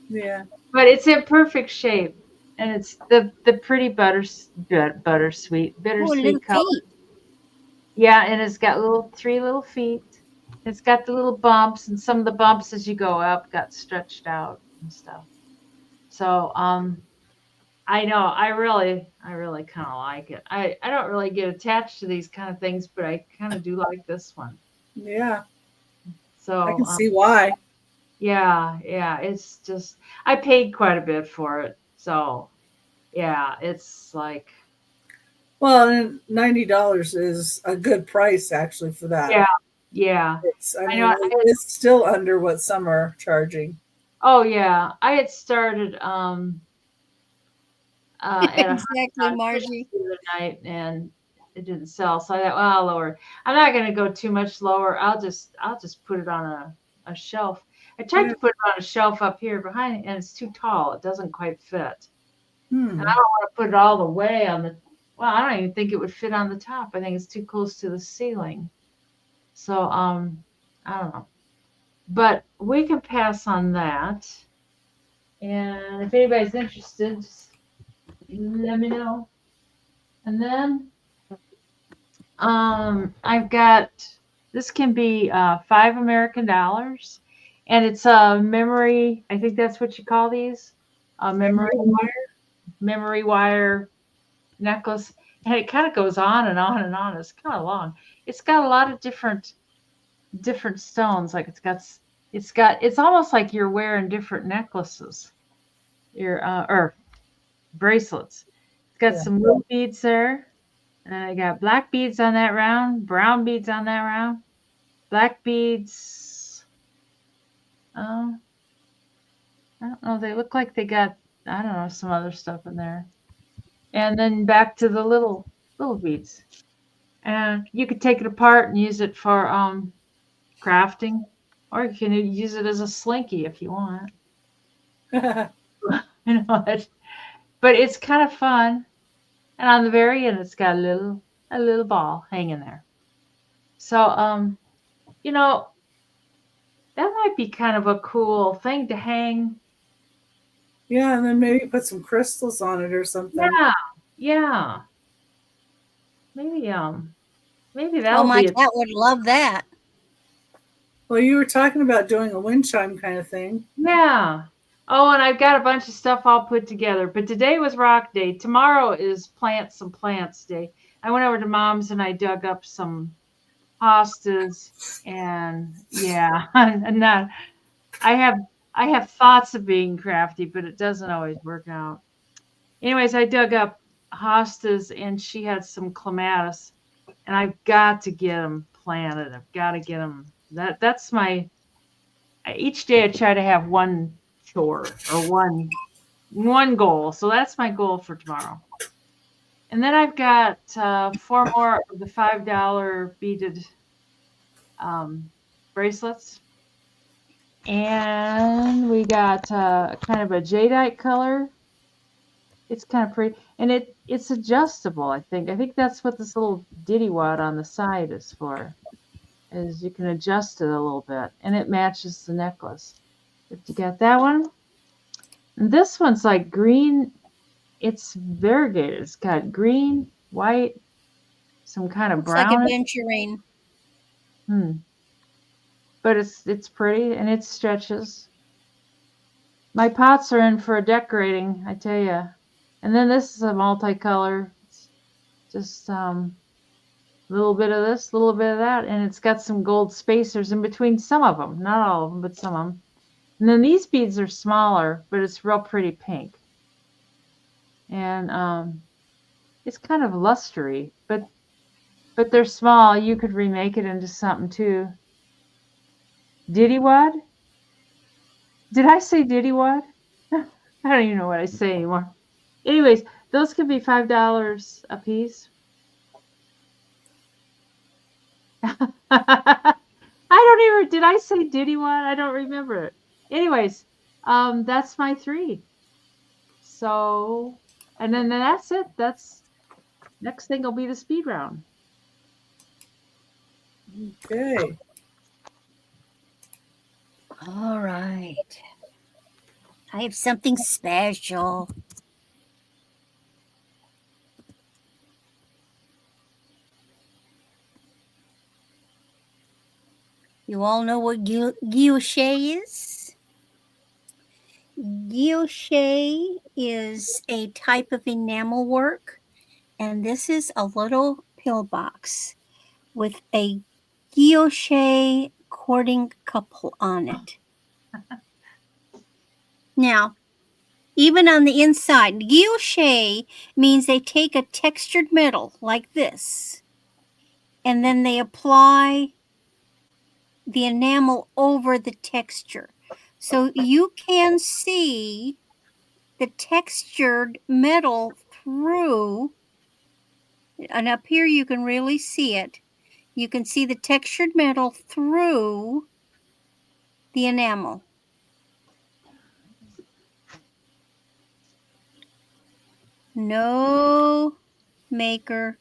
Yeah. But it's in perfect shape. And it's the pretty bittersweet color. Feet. Yeah, and it's got 3 little feet. It's got the little bumps, and some of the bumps as you go up got stretched out and stuff. So I know I really kind of like it. I don't really get attached to these kind of things, but I kind of do like this one. Yeah. So I can see why. Yeah, it's just I paid quite a bit for it. So yeah, it's like, well, $90 is a good price actually for that. Yeah. It's still under what some are charging. Oh yeah, I had started at exactly, Margie. the other night, and it didn't sell. So I thought, well, I'll lower. I'm not going to go too much lower. I'll just put it on a shelf. I tried to put it on a shelf up here behind it, and it's too tall. It doesn't quite fit. And I don't want to put it all the way on the. Well, I don't even think it would fit on the top. I think it's too close to the ceiling. So I don't know. But we can pass on that. And if anybody's interested, just let me know. And then I've got, this can be $5 American, and it's a memory, I think that's what you call these, memory wire necklace. And it kind of goes on and on and on. It's kind of long. It's got a lot of different stones. Like it's almost like you're wearing different necklaces, or bracelets. It's got some little beads there. And I got black beads on that round, brown beads on that round, black beads. I don't know. They look like they got, I don't know, some other stuff in there. And then back to the little beads. And you could take it apart and use it for crafting, or you can use it as a slinky if you want. You know, but it's kind of fun. And on the very end, it's got a little ball hanging there. So, you know, that might be kind of a cool thing to hang. Yeah, and then maybe put some crystals on it or something. Yeah. Maybe that'll my cat would love that. Well, you were talking about doing a wind chime kind of thing. Yeah. Oh, and I've got a bunch of stuff all put together. But today was rock day. Tomorrow is plant some plants day. I went over to Mom's and I dug up some hostas, and yeah, and not. I have thoughts of being crafty, but it doesn't always work out. Anyways, I dug up hostas, and she had some clematis, and I've got to get them planted. I've got to get them. That's my. Each day I try to have one chore or one goal. So that's my goal for tomorrow. And then I've got 4 more of the $5 beaded bracelets. And we got kind of a jadeite color. It's kind of pretty. And it's adjustable, I think. I think that's what this little ditty wad on the side is for. Is you can adjust it a little bit. And it matches the necklace. If you got that one. And this one's like green. It's variegated. It's got green, white, some kind of brown. Like aventurine. But it's pretty and it stretches. My pots are in for decorating, I tell you. And then this is a multicolor. It's just a little bit of this, a little bit of that, and it's got some gold spacers in between some of them. Not all of them, but some of them. And then these beads are smaller, but it's real pretty pink. And it's kind of lustery, but they're small. You could remake it into something too. Diddy wad? Did I say diddy wad? I don't even know what I say anymore. Anyways, those could be $5 a piece. Did I say diddy wad? I don't remember it. Anyways, that's my 3. So, and then that's it. Next thing will be the speed round. Okay. All right. I have something special. You all know what guilloche is? Guilloche is a type of enamel work, and this is a little pillbox with a guilloche cording couple on it. Now, even on the inside, guilloche means they take a textured metal like this, and then they apply the enamel over the texture. So you can see the textured metal through, and up here you can really see it. You can see the textured metal through the enamel. No maker.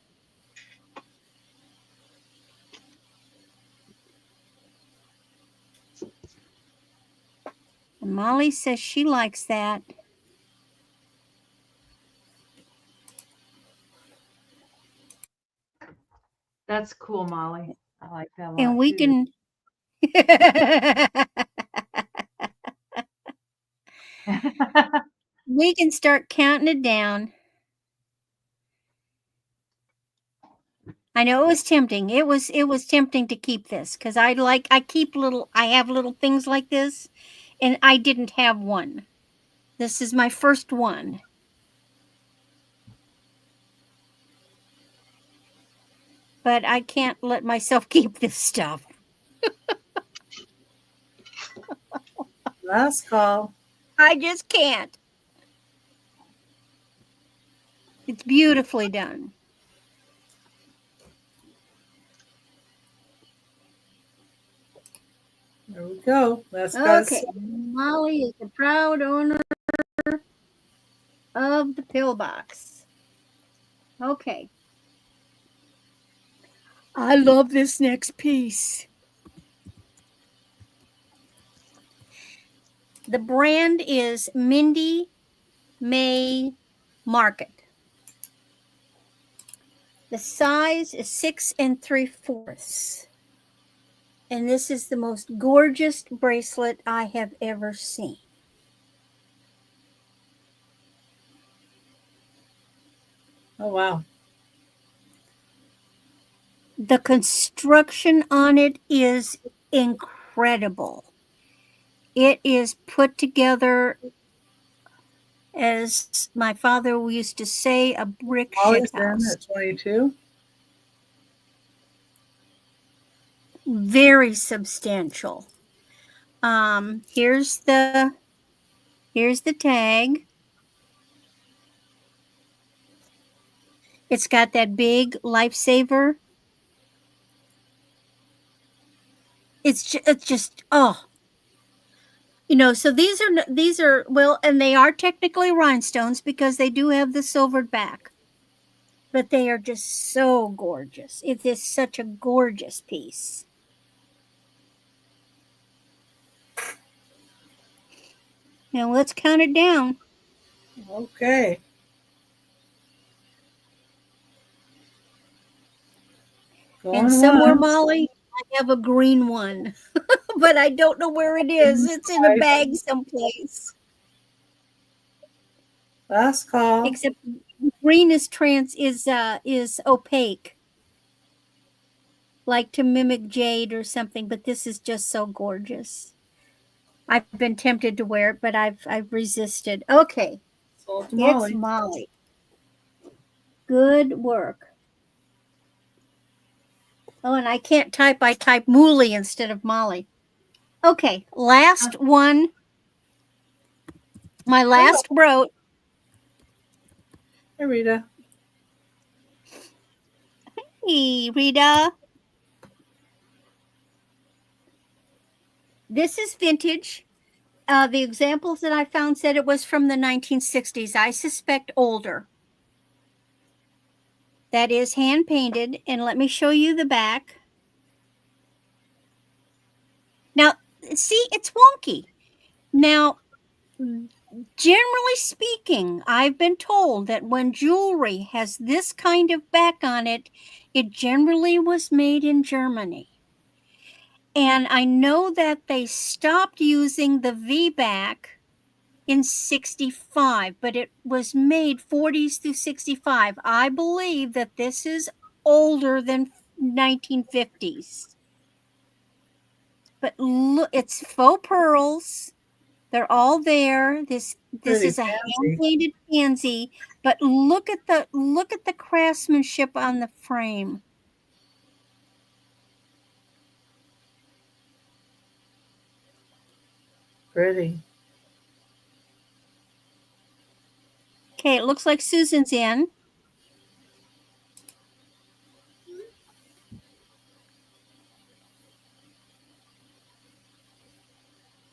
And Molly says she likes that. That's cool, Molly. I like that a lot. And we too. can we can start counting it down. I know it was tempting. It was tempting to keep this because I have little things like this, and I didn't have one. This is my first one. But I can't let myself keep this stuff. Last call. I just can't. It's beautifully done. There we go. Okay. Molly is the proud owner of the pillbox. Okay. I love this next piece. The brand is Mindy May Market. The size is 6 3/4. And this is the most gorgeous bracelet I have ever seen. Oh, wow. The construction on it is incredible. It is put together, as my father used to say, a brick Molly's shit house. in at 22. Very substantial. Here's the tag. It's got that big lifesaver. It's just so these are well, and they are technically rhinestones because they do have the silvered back, but they are just so gorgeous. It is such a gorgeous piece. Now let's count it down. Okay. And somewhere, Molly, I have a green one, but I don't know where it is. It's in a bag someplace. Last call. Except green is opaque, like to mimic jade or something. But this is just so gorgeous. I've been tempted to wear it, but I've resisted. Okay, Sold to Molly. It's Molly. Good work. Oh, and I can't type. I type Mooly instead of Molly. Okay, last one. My last brooch. Hey, Rita. Hey, Rita. This is vintage. The examples that I found said it was from the 1960s. I suspect older. That is hand painted, and let me show you the back. Now, see, it's wonky. Now, generally speaking, I've been told that when jewelry has this kind of back on it, it generally was made in Germany. And I know that they stopped using the V-back in 65, but it was made 40s through 65. I believe that this is older than 1950s. But look, it's faux pearls. They're all there. This is a hand-painted pansy, but look at the craftsmanship on the frame. Pretty. Okay, it looks like Susan's in.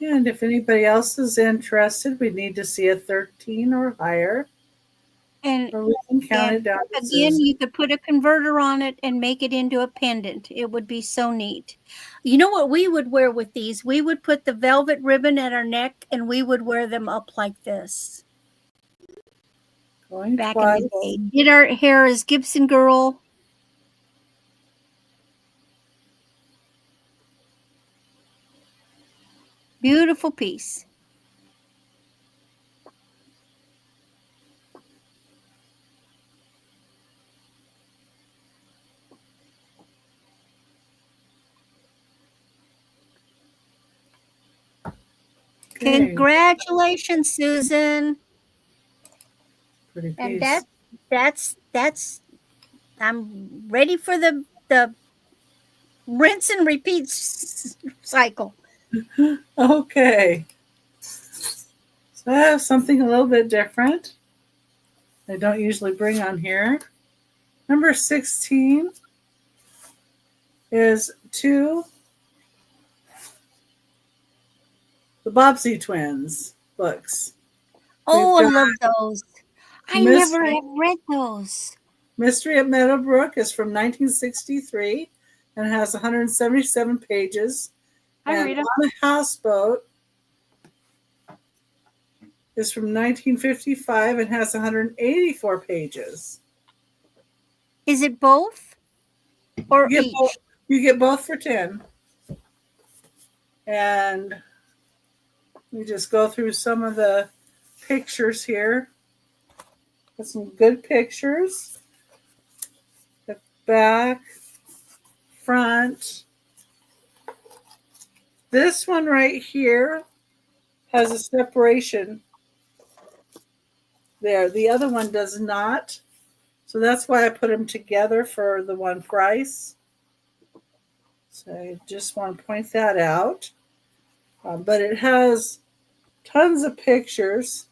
And if anybody else is interested, we need to see a 13 or higher. And or we can count it down. Again, you could put a converter on it and make it into a pendant. It would be so neat. You know what we would wear with these? We would put the velvet ribbon at our neck and we would wear them up like this. Going back twice. in the day. Did our hair as Gibson girl. Beautiful piece. Okay. Congratulations, Susan. Pretty piece. And that's I'm ready for the rinse and repeat cycle. Okay. So I have something a little bit different. I don't usually bring on here. Number 16 is the Bobbsey twins books. Oh, I love those. I never have read those. Mystery at Meadowbrook is from 1963 and has 177 pages. Hi, Rita. On a Houseboat is from 1955 and has 184 pages. Is it both? Or each? You get both for 10. And we just go through some of the pictures here. Got some good pictures. The back. front. This one right here has a separation there. The other one does not. So that's why I put them together for the one price. So I just want to point that out. But it has tons of pictures.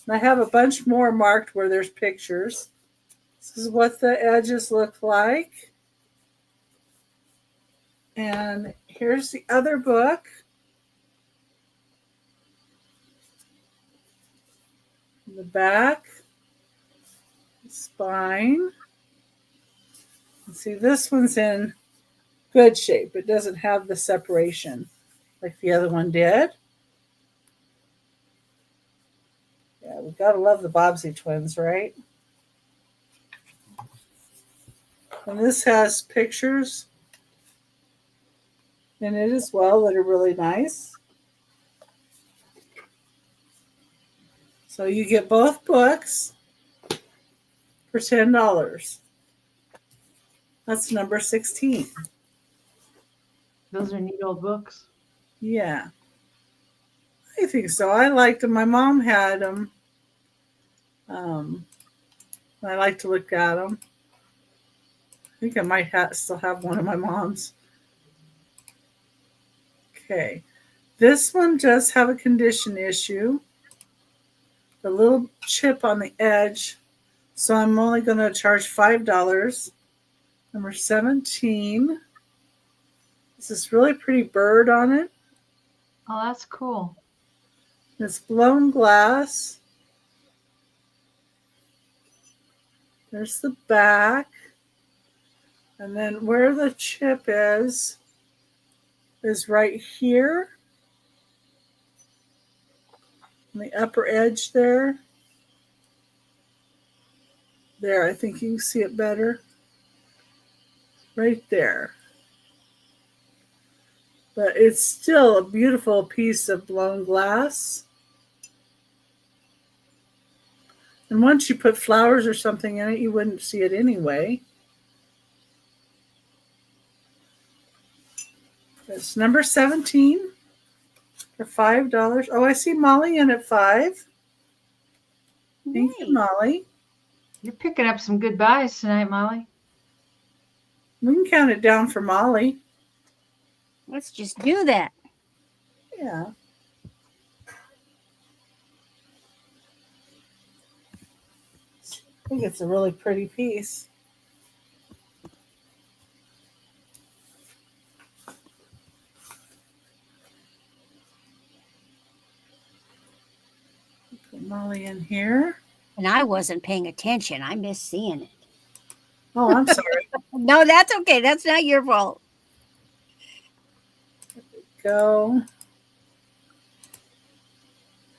And I have a bunch more marked where there's pictures. This is what the edges look like. And here's the other book. The back, the spine. And see, this one's in good shape. It doesn't have the separation like the other one did. Yeah, we gotta love the Bobbsey twins, right? And this has pictures in it as well that are really nice. So you get both books for $10. That's number 16. Those are neat old books. Yeah. I think so. I liked them. My mom had them. I like to look at them. I think I might still have one of my mom's. Okay. This one does have a condition issue. The little chip on the edge. So I'm only going to charge $5. Number 17. It's this really pretty bird on it. Oh, that's cool. It's blown glass. There's the back. And then where the chip is right here. On the upper edge there. There, I think you can see it better. Right there. But it's still a beautiful piece of blown glass. And once you put flowers or something in it, you wouldn't see it anyway. It's number 17 for $5. Oh, I see Molly in at $5. Thank you, Molly. You're picking up some good buys tonight, Molly. We can count it down for Molly. Let's just do that. Yeah. I think it's a really pretty piece. Put Molly in here. And I wasn't paying attention. I missed seeing it. Oh, I'm sorry. No, that's okay. That's not your fault. Go.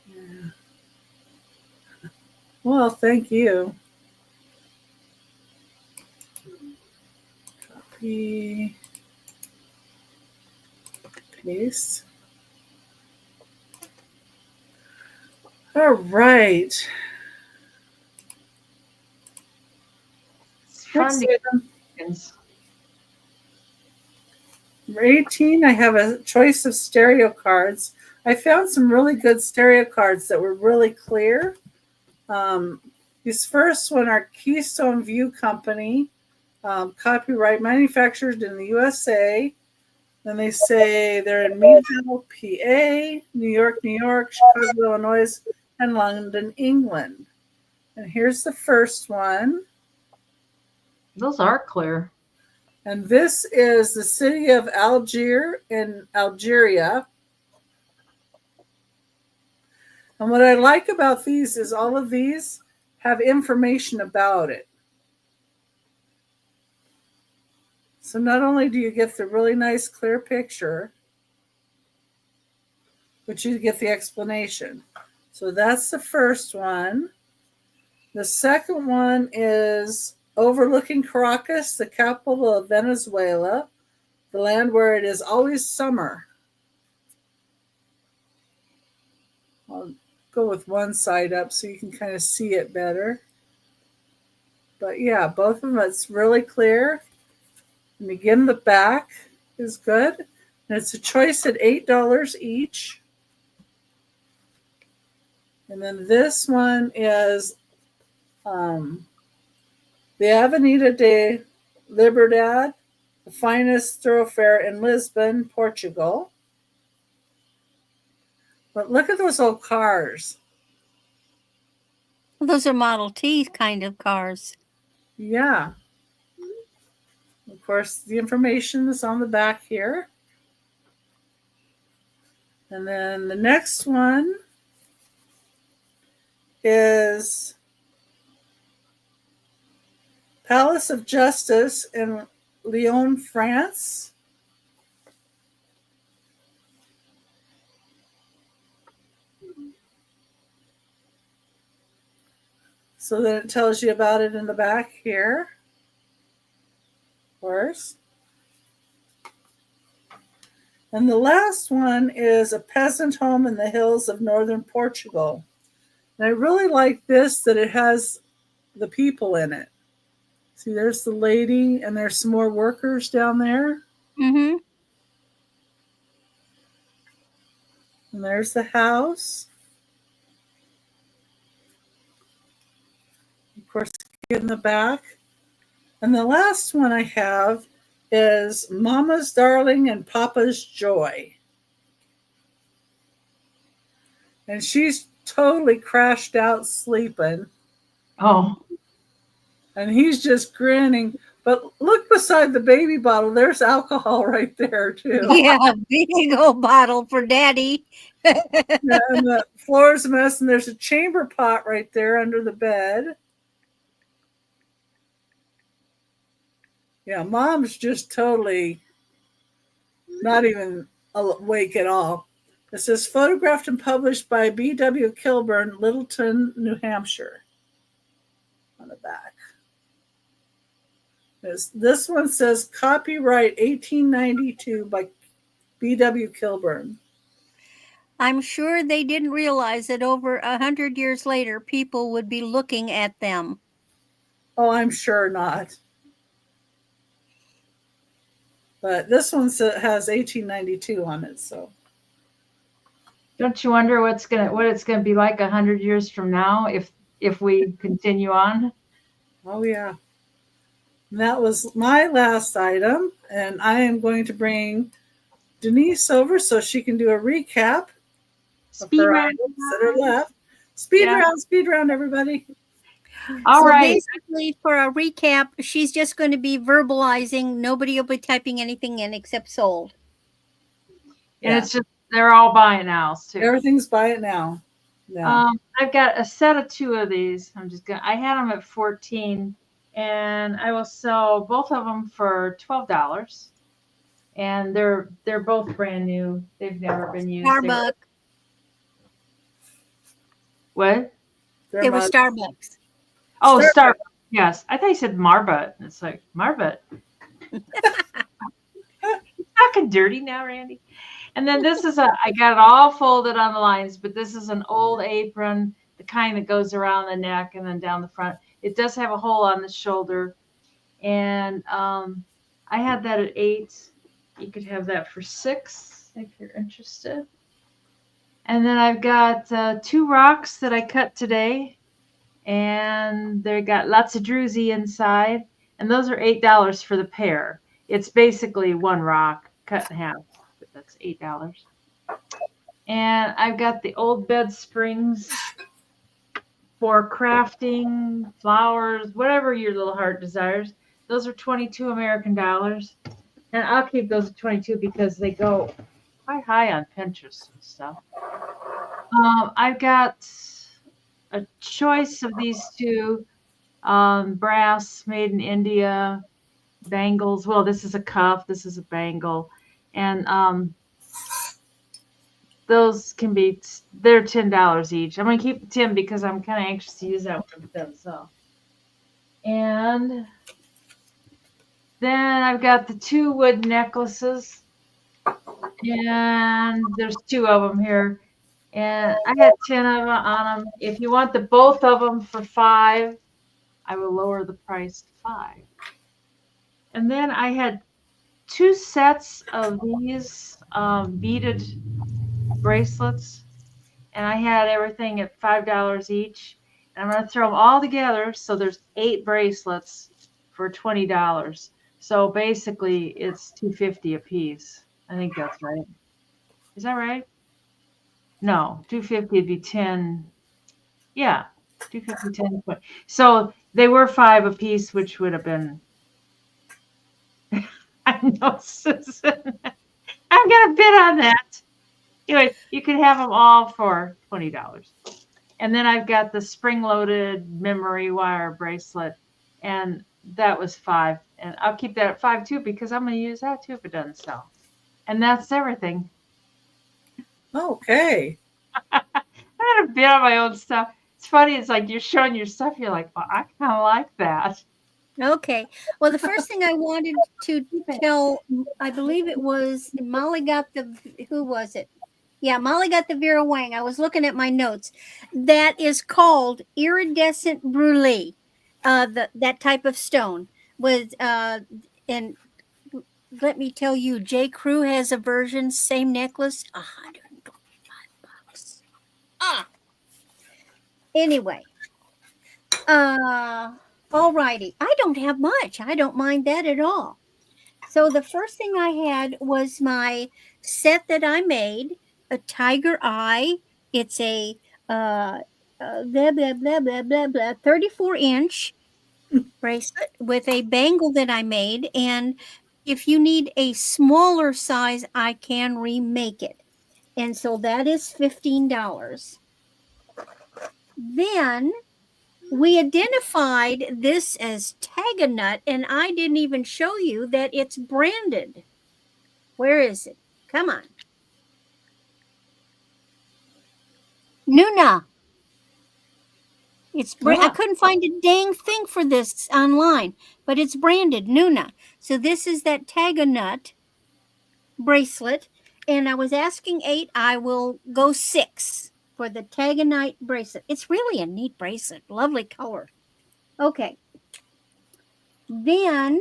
Yeah. Well, thank you. Copy. Paste. All right. It's fun to get them. Number 18, I have a choice of stereo cards. I found some really good stereo cards that were really clear. These first one are Keystone View Company, copyright manufactured in the USA. Then they say they're in Meadville, PA, New York, Chicago, Illinois, and London, England. And here's the first one. Those are clear. And this is the city of Algiers in Algeria. And what I like about these is all of these have information about it. So not only do you get the really nice clear picture, but you get the explanation. So that's the first one. The second one is overlooking Caracas, the capital of Venezuela, the land where it is always summer. I'll go with one side up so you can kind of see it better. But yeah, both of them, it's really clear. And again, the back is good. And it's a choice at $8 each. And then this one is the Avenida de Liberdade, the finest thoroughfare in Lisbon, Portugal. But look at those old cars. Those are Model T kind of cars. Yeah. Of course, the information is on the back here. And then the next one is Palace of Justice in Lyon, France. So then it tells you about it in the back here, of course. And the last one is a peasant home in the hills of northern Portugal. And I really like this, that it has the people in it. See, there's the lady, and there's some more workers down there. Mm-hmm. And there's the house. Of course, in the back. And the last one I have is Mama's Darling and Papa's Joy. And she's totally crashed out sleeping. Oh. And he's just grinning. But look beside the baby bottle. There's alcohol right there, too. Yeah, big old bottle for Daddy. Yeah, and the floor's a mess, and there's a chamber pot right there under the bed. Yeah, Mom's just totally not even awake at all. It says photographed and published by B.W. Kilburn, Littleton, New Hampshire. On the back. This one says copyright 1892 by B.W. Kilburn. I'm sure they didn't realize that over 100 years later, people would be looking at them. Oh, I'm sure not. But this one has 1892 on it, so. Don't you wonder what it's gonna be like 100 years from now if we continue on? Oh yeah. And that was my last item, and I am going to bring Denise over so she can do a recap. Speed round. That are left. Speed round, everybody. All right. Basically, for a recap, she's just going to be verbalizing. Nobody will be typing anything in except sold. And it's just they're all buy it nows too. Everything's buy it now. I've got a set of 2 of these. I had them at 14, and I will sell both of them for $12. And they're both brand new. They've never been used. Starbucks. What? They were Starbucks. Oh, Starbucks. Yes. I thought you said Marbut. It's like Marbut. You're talking dirty now, Randy. And then this is I got it all folded on the lines, but this is an old apron, the kind that goes around the neck and then down the front. It does have a hole on the shoulder. And I had that at 8. You could have that for 6 if you're interested. And then I've got 2 rocks that I cut today. And they got lots of druzy inside. And those are $8 for the pair. It's basically 1 rock cut in half. But that's $8. And I've got the old bed springs for crafting, flowers, whatever your little heart desires. Those are 22 American dollars. And I'll keep those at 22 because they go quite high on Pinterest and stuff. I've got a choice of these 2 brass made in India bangles. Well, this is a cuff. This is a bangle. And those they're $10 each. I'm going to keep the 10 because I'm kind of anxious to use that one for them. So, and then I've got the 2 wood necklaces, and there's 2 of them here, and I got 10 of them on them. If you want both of them for $5, I will lower the price to $5. And then I had 2 sets of these beaded bracelets, and I had everything at $5 each. And I'm going to throw them all together, so there's 8 bracelets for $20. So basically, it's $2.50 a piece. I think that's right. Is that right? No, $2.50 would be 10. Yeah, $2.50, 10, 20. So they were 5 a piece, which would have been. I know, Susan. I'm gonna bid on that. Anyway, you can have them all for $20. And then I've got the spring-loaded memory wire bracelet, and that was 5. And I'll keep that at 5 too, because I'm going to use that too if it doesn't sell. And that's everything. Okay. I'm going to bid on my own stuff. It's funny. It's like you're showing your stuff. You're like, well, I kind of like that. Okay. Well, the first thing I wanted to tell, I believe it was Molly got the, who was it? Yeah, Molly got the Vera Wang. I was looking at my notes. That is called iridescent brulee. That type of stone was, and let me tell you, J. Crew has a version, same necklace, $125. Anyway, all righty. I don't have much. I don't mind that at all. So the first thing I had was my set that I made, a tiger eye. It's a blah blah blah blah blah blah 34-inch bracelet with a bangle that I made. And if you need a smaller size, I can remake it. And so that is $15. Then we identified this as Taganut, and I didn't even show you that it's branded. Where is it? Come on. Nuna. I couldn't find a dang thing for this online, but it's branded Nuna. So this is that Taganut bracelet, and I was asking 8. I will go 6 for the Taganite bracelet. It's really a neat bracelet. Lovely color. Okay. Then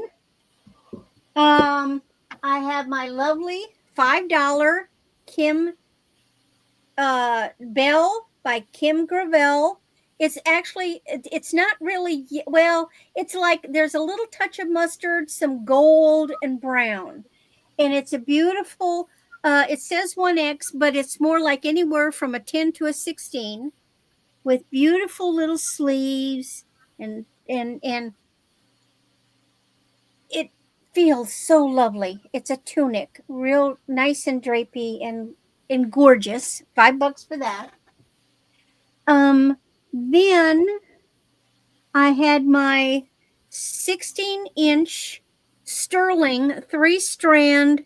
I have my lovely $5 Kim Bell by Kim Gravel. It's actually, it's not really, well, it's like there's a little touch of mustard, some gold and brown. And it's a beautiful, it says 1X, but it's more like anywhere from a 10 to a 16 with beautiful little sleeves and it feels so lovely. It's a tunic, real nice and drapey and gorgeous. $5 for that. Then I had my 16-inch sterling 3-strand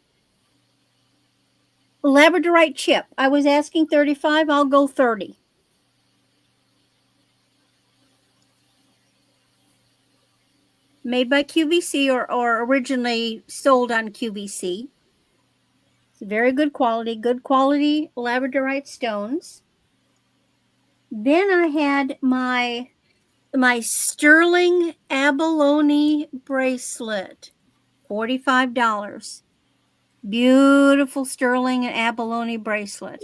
labradorite chip. I was asking 35. I'll go 30. Made by QVC or originally sold on QVC. It's very good quality labradorite stones. Then I had my sterling abalone bracelet, $45. Beautiful sterling and abalone bracelet.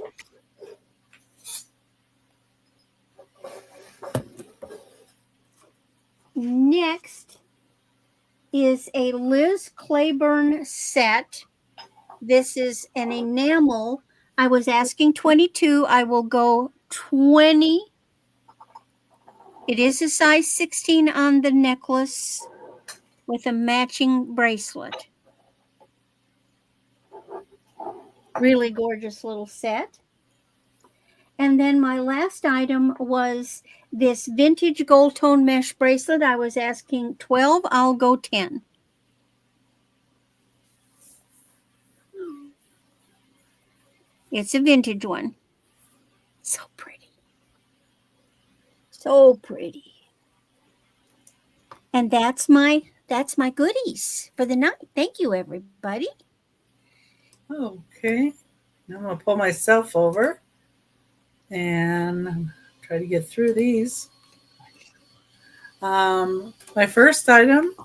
Next is a Liz Claiborne set. This is an enamel. I was asking 22. I will go 20. It is a size 16 on the necklace with a matching bracelet. Really gorgeous little set. And then my last item was this vintage gold tone mesh bracelet. I was asking 12. I'll go 10. It's a vintage one. So pretty. So pretty. And that's my goodies for the night. Thank you, everybody. Okay. Now I'm going to pull myself over and try to get through these. My first item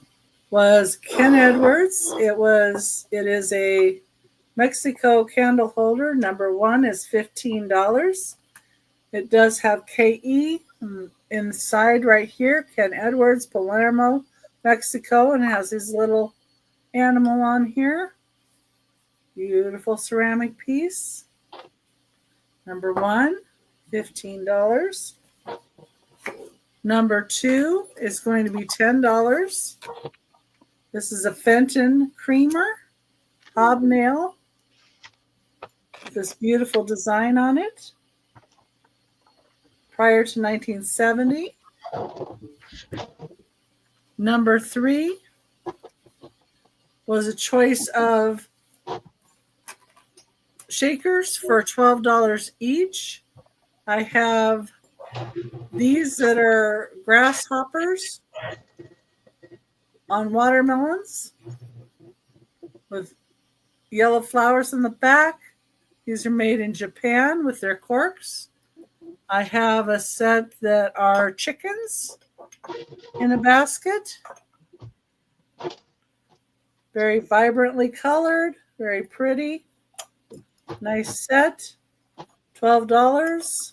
was Ken Edwards. It is a Mexico candle holder. Number 1 is $15. It does have KE inside right here, Ken Edwards, Palermo, Mexico, and it has his little animal on here. Beautiful ceramic piece. Number 1, $15. Number 2 is going to be $10. This is a Fenton creamer hobnail with this beautiful design on it. Prior to 1970. Number 3 was a choice of shakers for $12 each. I have these that are grasshoppers on watermelons with yellow flowers in the back. These are made in Japan with their corks. I have a set that are chickens in a basket. Very vibrantly colored, very pretty. Nice set, $12.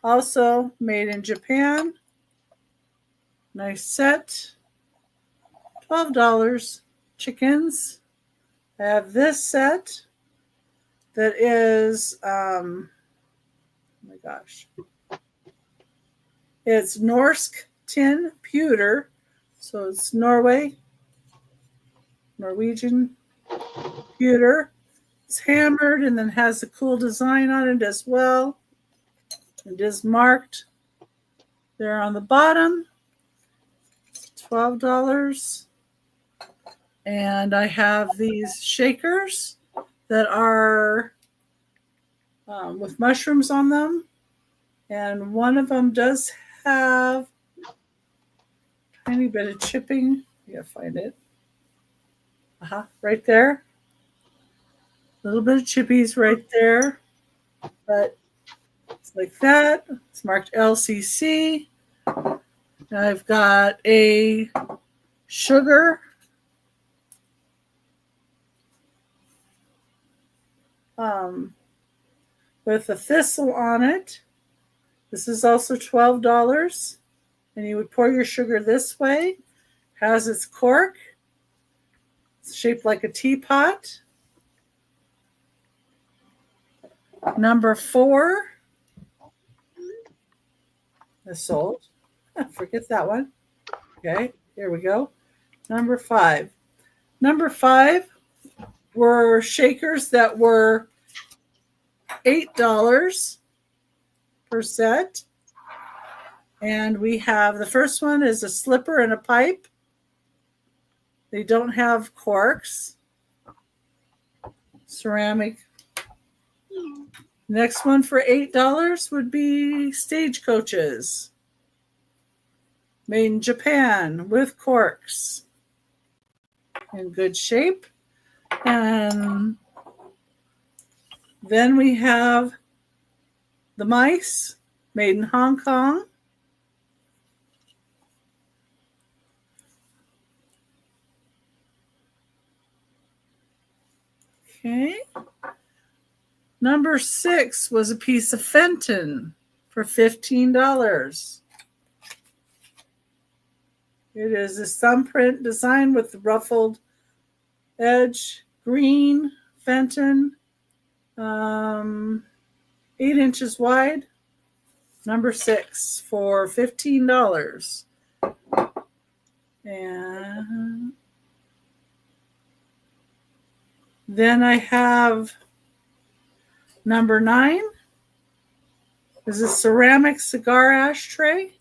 Also made in Japan. Nice set, $12. Chickens. I have this set that is, oh my gosh. It's Norsk tin pewter. So it's Norwegian pewter. It's hammered and then has a cool design on it as well. It is marked there on the bottom. $12. And I have these shakers that are with mushrooms on them. And one of them does have a tiny bit of chipping. Yeah, find it. Right there. A little bit of chippies right there. But it's like that. It's marked LCC. I've got a sugar. With a thistle on it. This is also $12. And you would pour your sugar this way. Has its cork. It's shaped like a teapot. Number 4 is sold. Forget that one. Okay, here we go. Number 5. Number 5 were shakers that were $8 per set. And we have, the first one is a slipper and a pipe. They don't have corks. Ceramic. Next one for $8 would be stagecoaches. Made in Japan with corks. In good shape. And then we have the mice made in Hong Kong. Okay. Number 6 was a piece of Fenton for $15. It is a thumbprint design with the ruffled edge, green Fenton, 8 inches wide. Number 6 for $15. And then I have number 9 is a ceramic cigar ashtray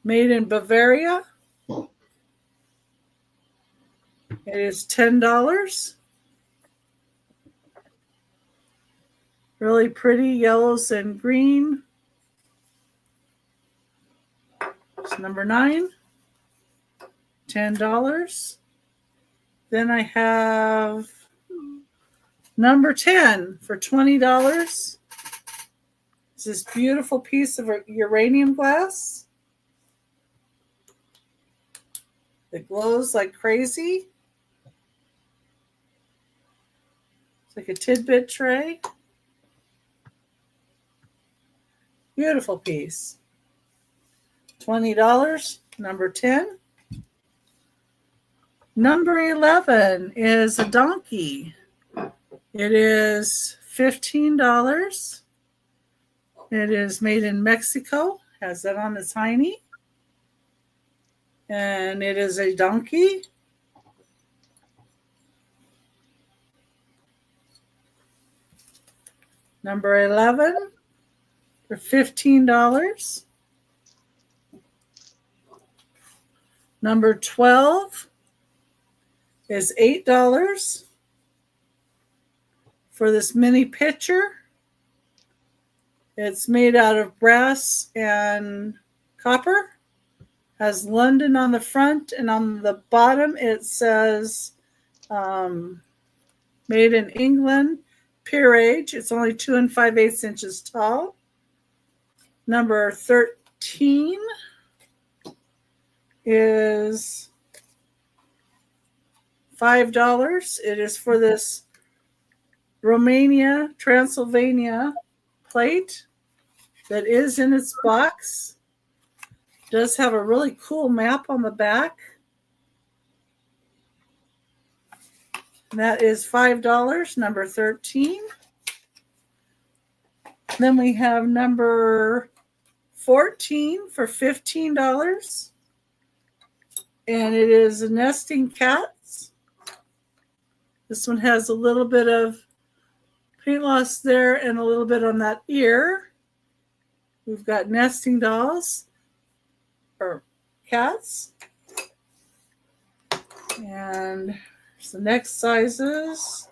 made in Bavaria. It is $10. Really pretty yellows and green. It's number 9, $10. Then I have number 10 for $20. It's this beautiful piece of uranium glass. that glows like crazy. It's like a tidbit tray. Beautiful piece. $20, number 10. Number 11 is a donkey. It is $15. It is made in Mexico. Has that on the tiny. And it is a donkey. Number 11 for $15. Number 12 is $8 for this mini pitcher. It's made out of brass and copper. Has London on the front, and on the bottom it says made in England, peerage. It's only 2 5/8 inches tall. Number 13 is $5. It is for this Romania, Transylvania plate that is in its box. Does have a really cool map on the back. And that is $5, number 13. Then we have number 14 for $15. And it is a nesting cats. This one has a little bit of paint loss there and a little bit on that ear. We've got nesting dolls or cats. And here's the next sizes.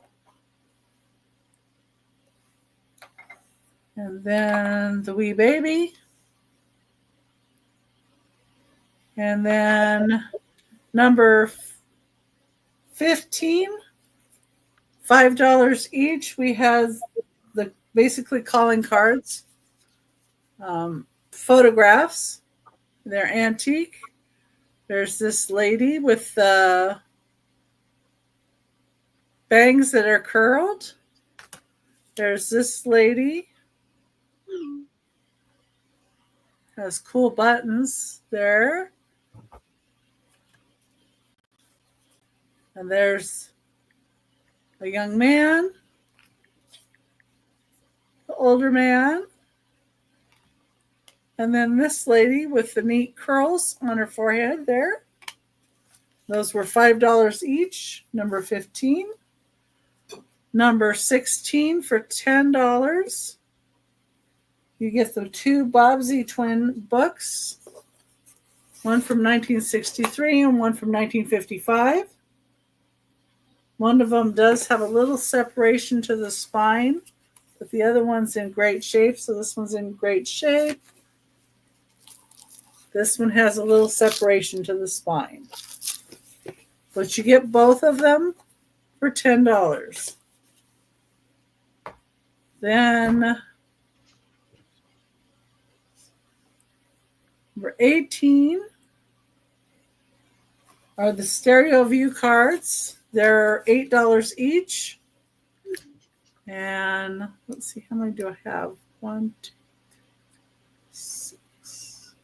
And then the wee baby. And then number 15, $5 each. We have the basically calling cards, photographs. They're antique. There's this lady with bangs that are curled. There's this lady. Has cool buttons there. And there's a young man, the older man, and then this lady with the neat curls on her forehead there. Those were $5 each, number 15. Number 16 for $10. You get the 2 Bobbsey twin books, one from 1963 and one from 1955. One of them does have a little separation to the spine, but the other one's in great shape, so this one's in great shape. This one has a little separation to the spine. But you get both of them for $10. Then number 18 are the stereo view cards. They're $8 each. And let's see, how many do I have? 1, 2, 6.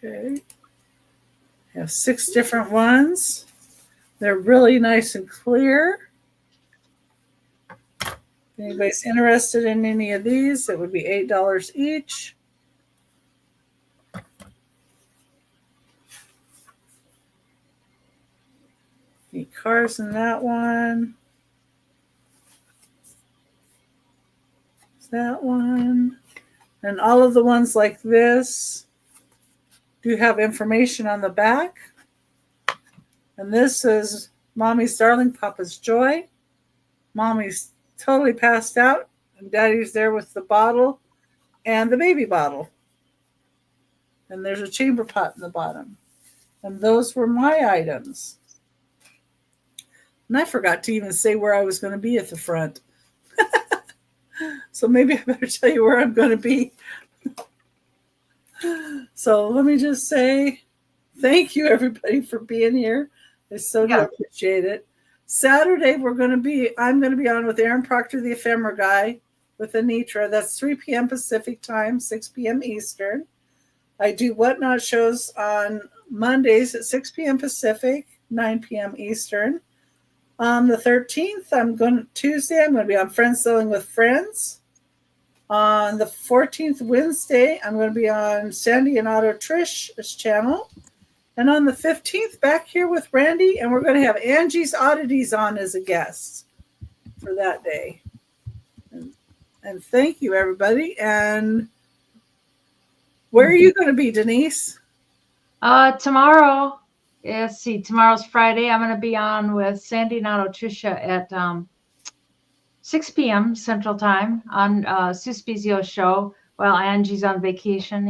Okay. I have 6 different ones. They're really nice and clear. If anybody's interested in any of these, it would be $8 each. Any cars in that one. That one. And all of the ones like this do have information on the back. And this is Mommy's Darling, Papa's Joy. Mommy's totally passed out, and Daddy's there with the bottle and the baby bottle. And there's a chamber pot in the bottom. And those were my items. And I forgot to even say where I was going to be at the front. So maybe I better tell you where I'm going to be. So let me just say thank you, everybody, for being here. I so do appreciate it. Saturday, I'm going to be on with Aaron Proctor, the ephemera guy, with Anitra. That's 3 p.m. Pacific time, 6 p.m. Eastern. I do Whatnot shows on Mondays at 6 p.m. Pacific, 9 p.m. Eastern. On the 13th, Tuesday, I'm going to be on Friends Selling with Friends. On the 14th, Wednesday, I'm going to be on Sandy and Otto Trish's channel. And on the 15th, back here with Randy, and we're going to have Angie's Oddities on as a guest for that day. And thank you, everybody. And where are you going to be, Denise? Tomorrow. Let's see. Tomorrow's Friday. I'm going to be on with Sandy and Otto Trisha at 6 p.m. Central Time on Sue Spezio's show while Angie's on vacation.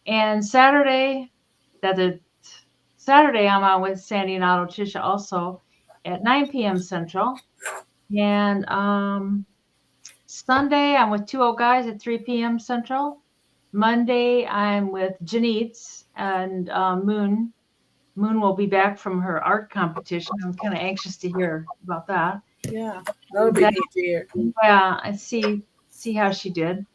And Saturday, I'm on with Sandy and Otto Trisha also at 9 p.m. Central. And Sunday, I'm with Two Old Guys at 3 p.m. Central. Monday, I'm with Denises and Moon. Moon will be back from her art competition. I'm kind of anxious to hear about that. Yeah, that'll be neat to hear. Yeah, I see how she did.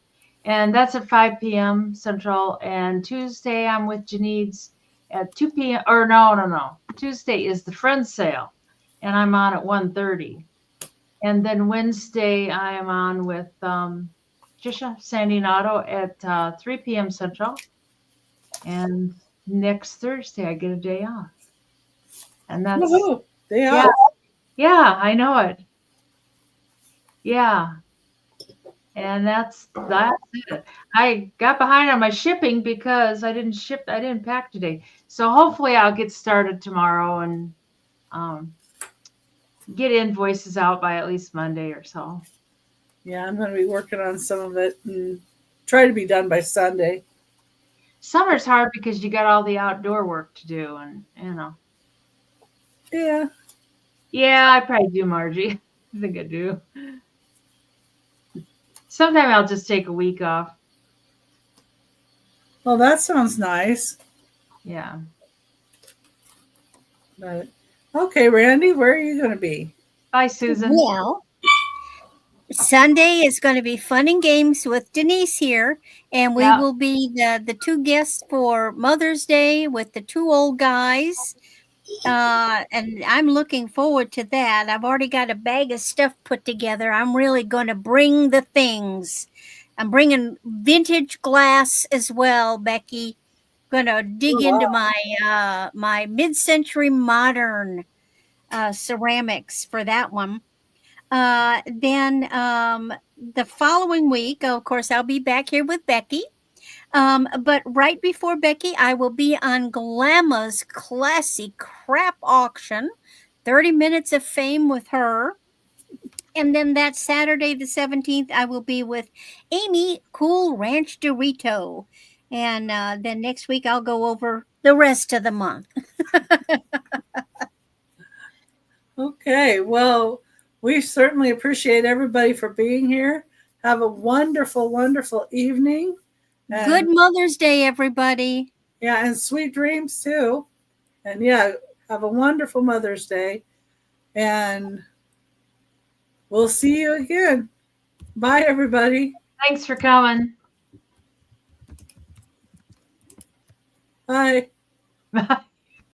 And that's at 5 p.m. Central. And Tuesday, I'm with Denises at 2 p.m. Or no. Tuesday is the Friends Sale, and I'm on at 1:30. And then Wednesday, I am on with Trisha, Sandy, and Otto at 3 p.m. Central. And next Thursday, I get a day off. And that's day off. Yeah, I know it. Yeah. And that's it. I got behind on my shipping because I didn't pack today. So hopefully I'll get started tomorrow and get invoices out by at least Monday or so. Yeah, I'm going to be working on some of it and try to be done by Sunday. Summer's hard because you got all the outdoor work to do, and Yeah. Yeah, I probably do, Margie. I think I do. Sometime I'll just take a week off. Well, that sounds nice. Yeah. But, okay, Randy, where are you going to be? Bye, Susan. Well, Sunday is going to be fun and games with Denise here, and we will be the two guests for Mother's Day with the Two Old Guys. And I'm looking forward to that. I've already got a bag of stuff put together. I'm really going to bring the things. I'm bringing vintage glass as well, Becky. Going to dig into my mid-century modern ceramics for that one. Then the following week, of course, I'll be back here with Becky. But right before Becky, I will be on Glamma's Classy Crap Auction, 30 minutes of fame with her. And then that Saturday, the 17th, I will be with Amy Cool Ranch Dorito. And then next week, I'll go over the rest of the month. Okay, well, we certainly appreciate everybody for being here. Have a wonderful, wonderful evening. And good Mother's Day, everybody. Yeah, and sweet dreams too. And yeah, have a wonderful Mother's Day. And we'll see you again. Bye, everybody. Thanks for coming. Bye. Bye.